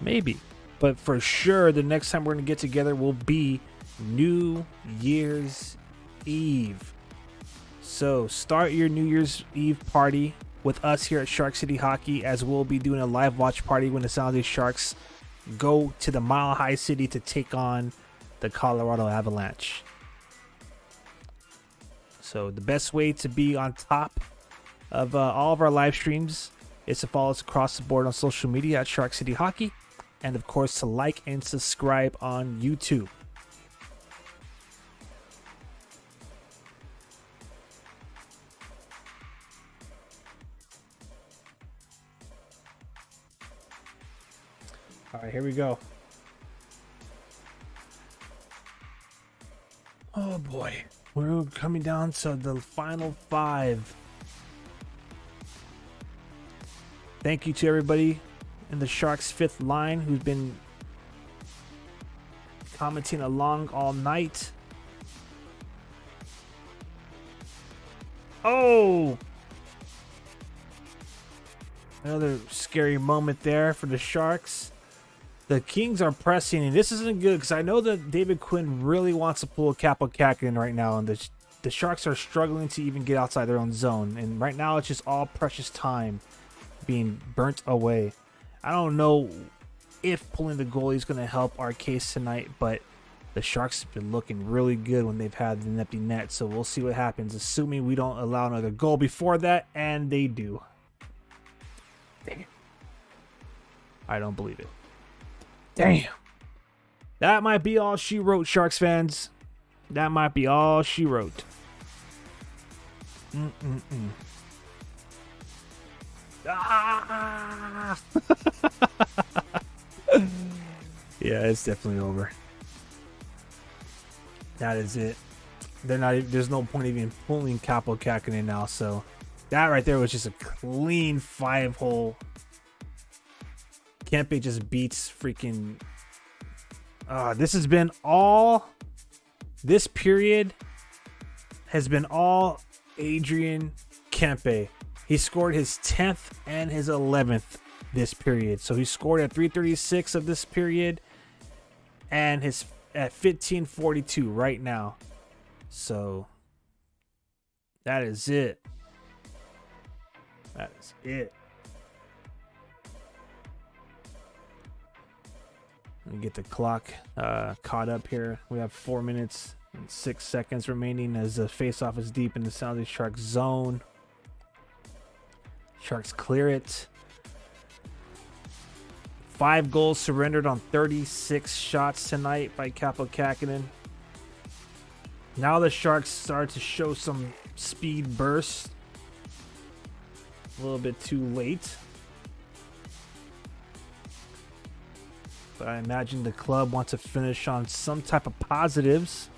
Maybe. But for sure, the next time we're going to get together will be New Year's Eve. So start your New Year's Eve party with us here at Shark City Hockey, as we'll be doing a live watch party when the San Jose Sharks go to the Mile High City to take on the Colorado Avalanche. So the best way to be on top of all of our live streams is to follow us across the board on social media at Shark City Hockey, and of course to like and subscribe on YouTube. All right, here we go. Oh boy, we're coming down to the final 5. Thank you to everybody in the Sharks 5th line who's been commenting along all night. Oh! Another scary moment there for the Sharks. The Kings are pressing, and this isn't good because I know that David Quinn really wants to pull a Kaapo Kähkönen right now, and the Sharks are struggling to even get outside their own zone. And right now, it's just all precious time being burnt away. I don't know if pulling the goalie is going to help our case tonight, but the Sharks have been looking really good when they've had an empty net, so we'll see what happens, assuming we don't allow another goal before that, and they do. Damn. I don't believe it. Damn. That might be all she wrote, Sharks fans. That might be all she wrote. Ah! Yeah, it's definitely over. That is it. They're not. There's no point even pulling Kaapo Kähkönen now. So that right there was just a clean 5-hole. Kempe just beats freaking. This has been all. This period has been all Adrian Kempe. He scored his 10th and his 11th this period. So he scored at 3:36 of this period, and his at 15:42 right now. So that is it. That is it. Let me get the clock caught up here. We have 4 minutes and 6 seconds remaining as the faceoff is deep in the San Jose Sharks zone. Sharks clear it. 5 goals surrendered on 36 shots tonight by Kaapo Kähkönen. Now the Sharks start to show some speed burst. A little bit too late. But I imagine the club wants to finish on some type of positives.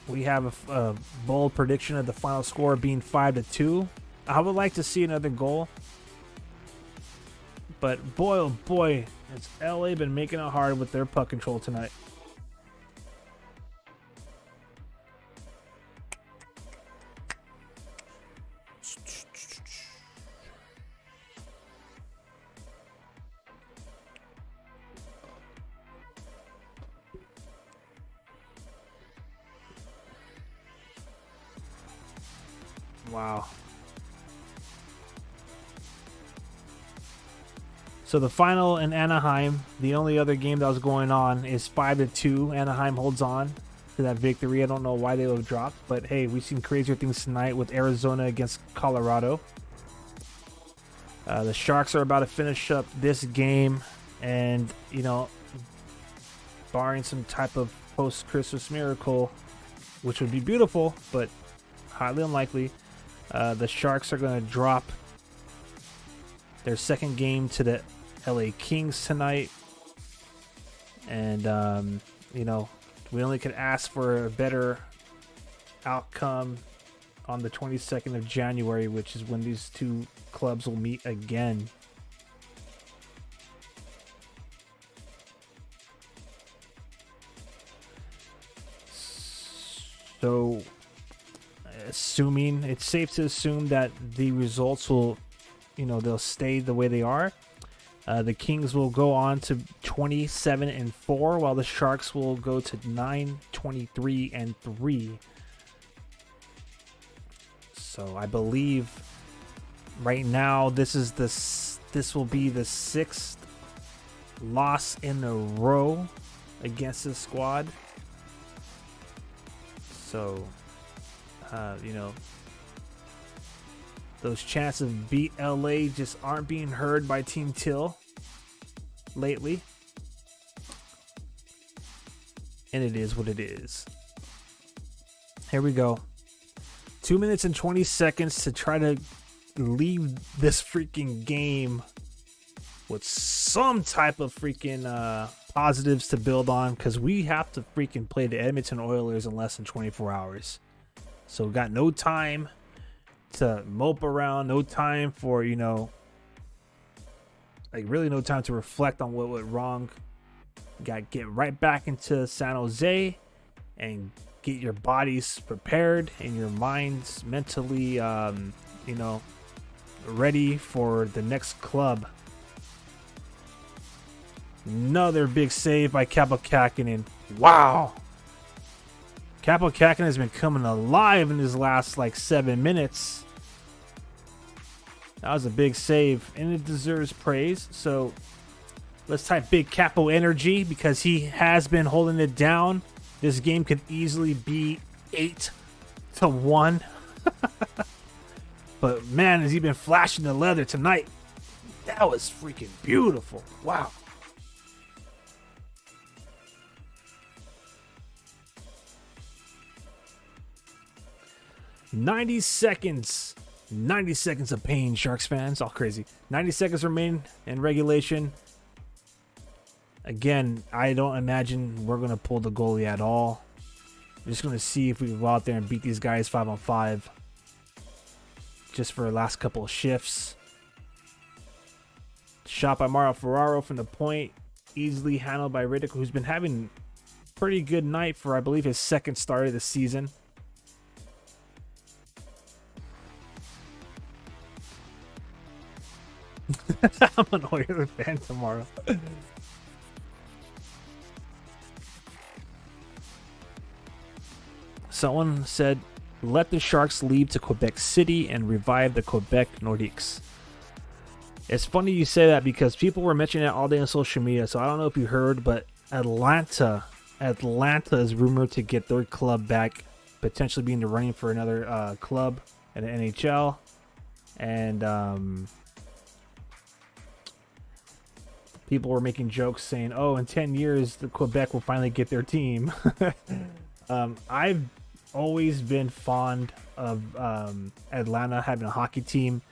We have a bold prediction of the final score being 5-2. I would like to see another goal. But boy, oh boy, has LA been making it hard with their puck control tonight. Wow. So the final in Anaheim, the only other game that was going on, is 5-2. Anaheim holds on to that victory. I don't know why they would have dropped, but hey, we've seen crazier things tonight with Arizona against Colorado. The Sharks are about to finish up this game, and you know, barring some type of post-Christmas miracle, which would be beautiful, but highly unlikely, the Sharks are going to drop their second game to the LA Kings tonight. And, you know, we only could ask for a better outcome on the 22nd of January, which is when these two clubs will meet again. So, assuming it's safe to assume that the results will, you know, they'll stay the way they are. The Kings will go on to 27-4, while the Sharks will go to 9-23-3. So I believe right now this will be the 6th loss in a row against this squad. So you know, those chances of beat LA just aren't being heard by Team Till lately. And it is what it is. Here we go. 2 minutes and 20 seconds to try to leave this freaking game with some type of freaking positives to build on, because we have to freaking play the Edmonton Oilers in less than 24 hours. So we got no time to mope around, no time for, you know, like really no time to reflect on what went wrong. You got to get right back into San Jose and get your bodies prepared and your minds mentally, you know, ready for the next club. Another big save by Kaapo Kähkönen. Wow. Kaapo Kähkönen has been coming alive in his last like 7 minutes. That was a big save, and it deserves praise. So let's type big Kaapo energy, because he has been holding it down. This game could easily be 8-1. But man, has he been flashing the leather tonight. That was freaking beautiful. Wow. "90 seconds. 90 seconds of pain, Sharks fans." All crazy. 90 seconds remain in regulation. Again, I don't imagine we're going to pull the goalie at all. We're just going to see if we can go out there and beat these guys 5-on-5. Just for the last couple of shifts. Shot by Mario Ferraro from the point. Easily handled by Riddick, who's been having a pretty good night for, I believe, his second start of the season. I'm an Oilers fan tomorrow. Someone said, "Let the Sharks leave to Quebec City and revive the Quebec Nordiques." It's funny you say that, because people were mentioning it all day on social media. So I don't know if you heard, but Atlanta is rumored to get their club back, potentially being the running for another club in the NHL. And people were making jokes saying, "Oh, in 10 years, the Quebec will finally get their team." I've always been fond of Atlanta having a hockey team.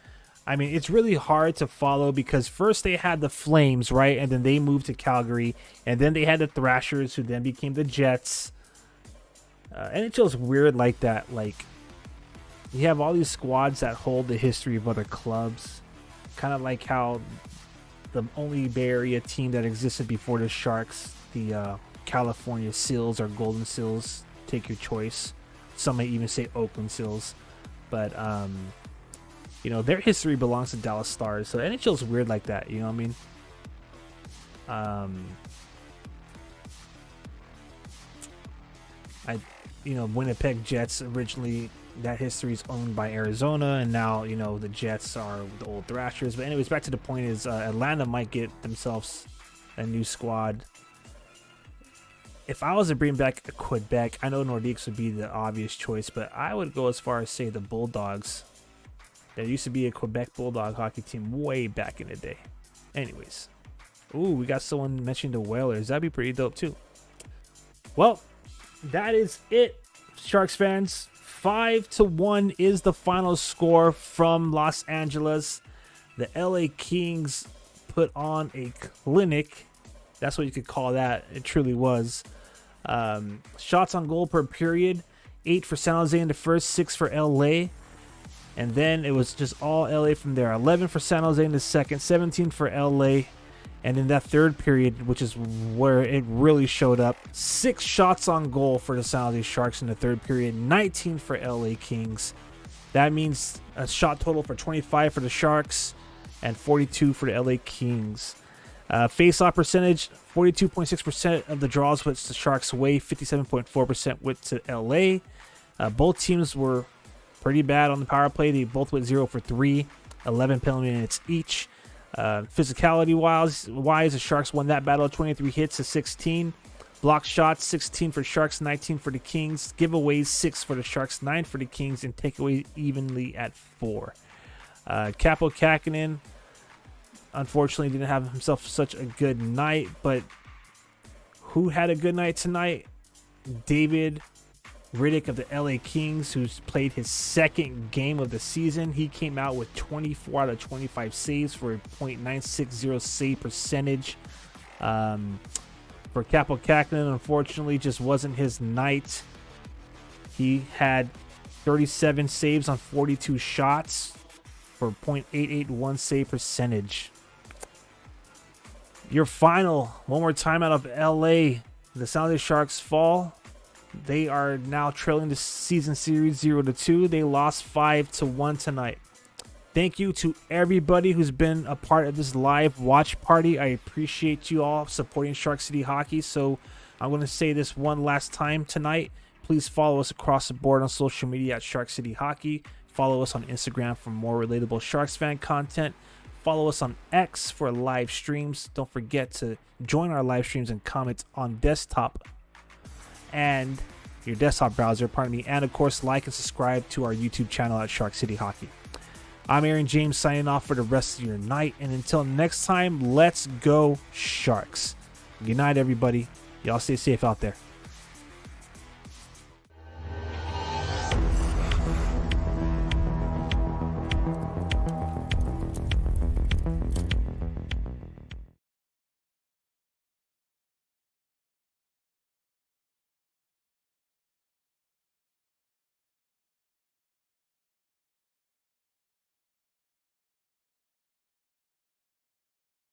I mean, it's really hard to follow because first they had the Flames, right? And then they moved to Calgary. And then they had the Thrashers, who then became the Jets. And it feels weird like that. Like, you have all these squads that hold the history of other clubs. Kind of like how the only Bay Area team that existed before the Sharks, the California Seals or Golden Seals, take your choice. Some may even say Oakland Seals. But, you know, their history belongs to Dallas Stars. So NHL's weird like that, you know what I mean? Winnipeg Jets, originally that history is owned by Arizona, and now, you know, the Jets are the old Thrashers. But anyways, back to the point is Atlanta might get themselves a new squad. If I was to bring back a Quebec, I know Nordiques would be the obvious choice, but I would go as far as say the Bulldogs. There used to be a Quebec Bulldog hockey team way back in the day. Anyways. Ooh, we got someone mentioning the Whalers. That'd be pretty dope too. Well, that is it, Sharks fans. 5-1 is the final score from Los Angeles. The LA Kings put on a clinic. That's what you could call that. It truly was. Shots on goal per period. 8 for San Jose in the first, 6 for LA. And then it was just all LA from there. 11 for San Jose in the second, 17 for LA. And in that third period, which is where it really showed up, 6 shots on goal for the San Jose Sharks in the third period, 19 for LA Kings. That means a shot total for 25 for the Sharks and 42 for the LA Kings. Face-off percentage, 42.6% of the draws went the Sharks' way, 57.4% went to LA. Both teams were pretty bad on the power play. They both went 0 for 3, 11 penalty minutes each. Physicality wise, the Sharks won that battle, 23 hits to 16. Block shots, 16 for Sharks, 19 for the Kings. Giveaways, 6 for the Sharks, 9 for the Kings, and takeaways evenly at 4. Capo Kakinen, unfortunately, didn't have himself such a good night, but who had a good night tonight? David Riddick of the LA Kings, who's played his second game of the season. He came out with 24 out of 25 saves for a .960 save percentage. For Capo Kakinen, unfortunately, just wasn't his night. He had 37 saves on 42 shots for .881 save percentage. Your final, one more time out of LA, the San Jose Sharks fall. They are now trailing the season series 0-2. They lost 5-1 tonight. Thank you to everybody who's been a part of this live watch party. I appreciate you all supporting Shark City Hockey. So I'm going to say this one last time tonight. Please follow us across the board on social media at Shark City Hockey. Follow us on Instagram for more relatable Sharks fan content. Follow us on X for live streams. Don't forget to join our live streams and comment on desktop and your desktop browser, and of course like and subscribe to our YouTube channel at Shark City Hockey. I'm Aaron James signing off for the rest of your night, and until next time, let's go Sharks. Good night, everybody. Y'all stay safe out there.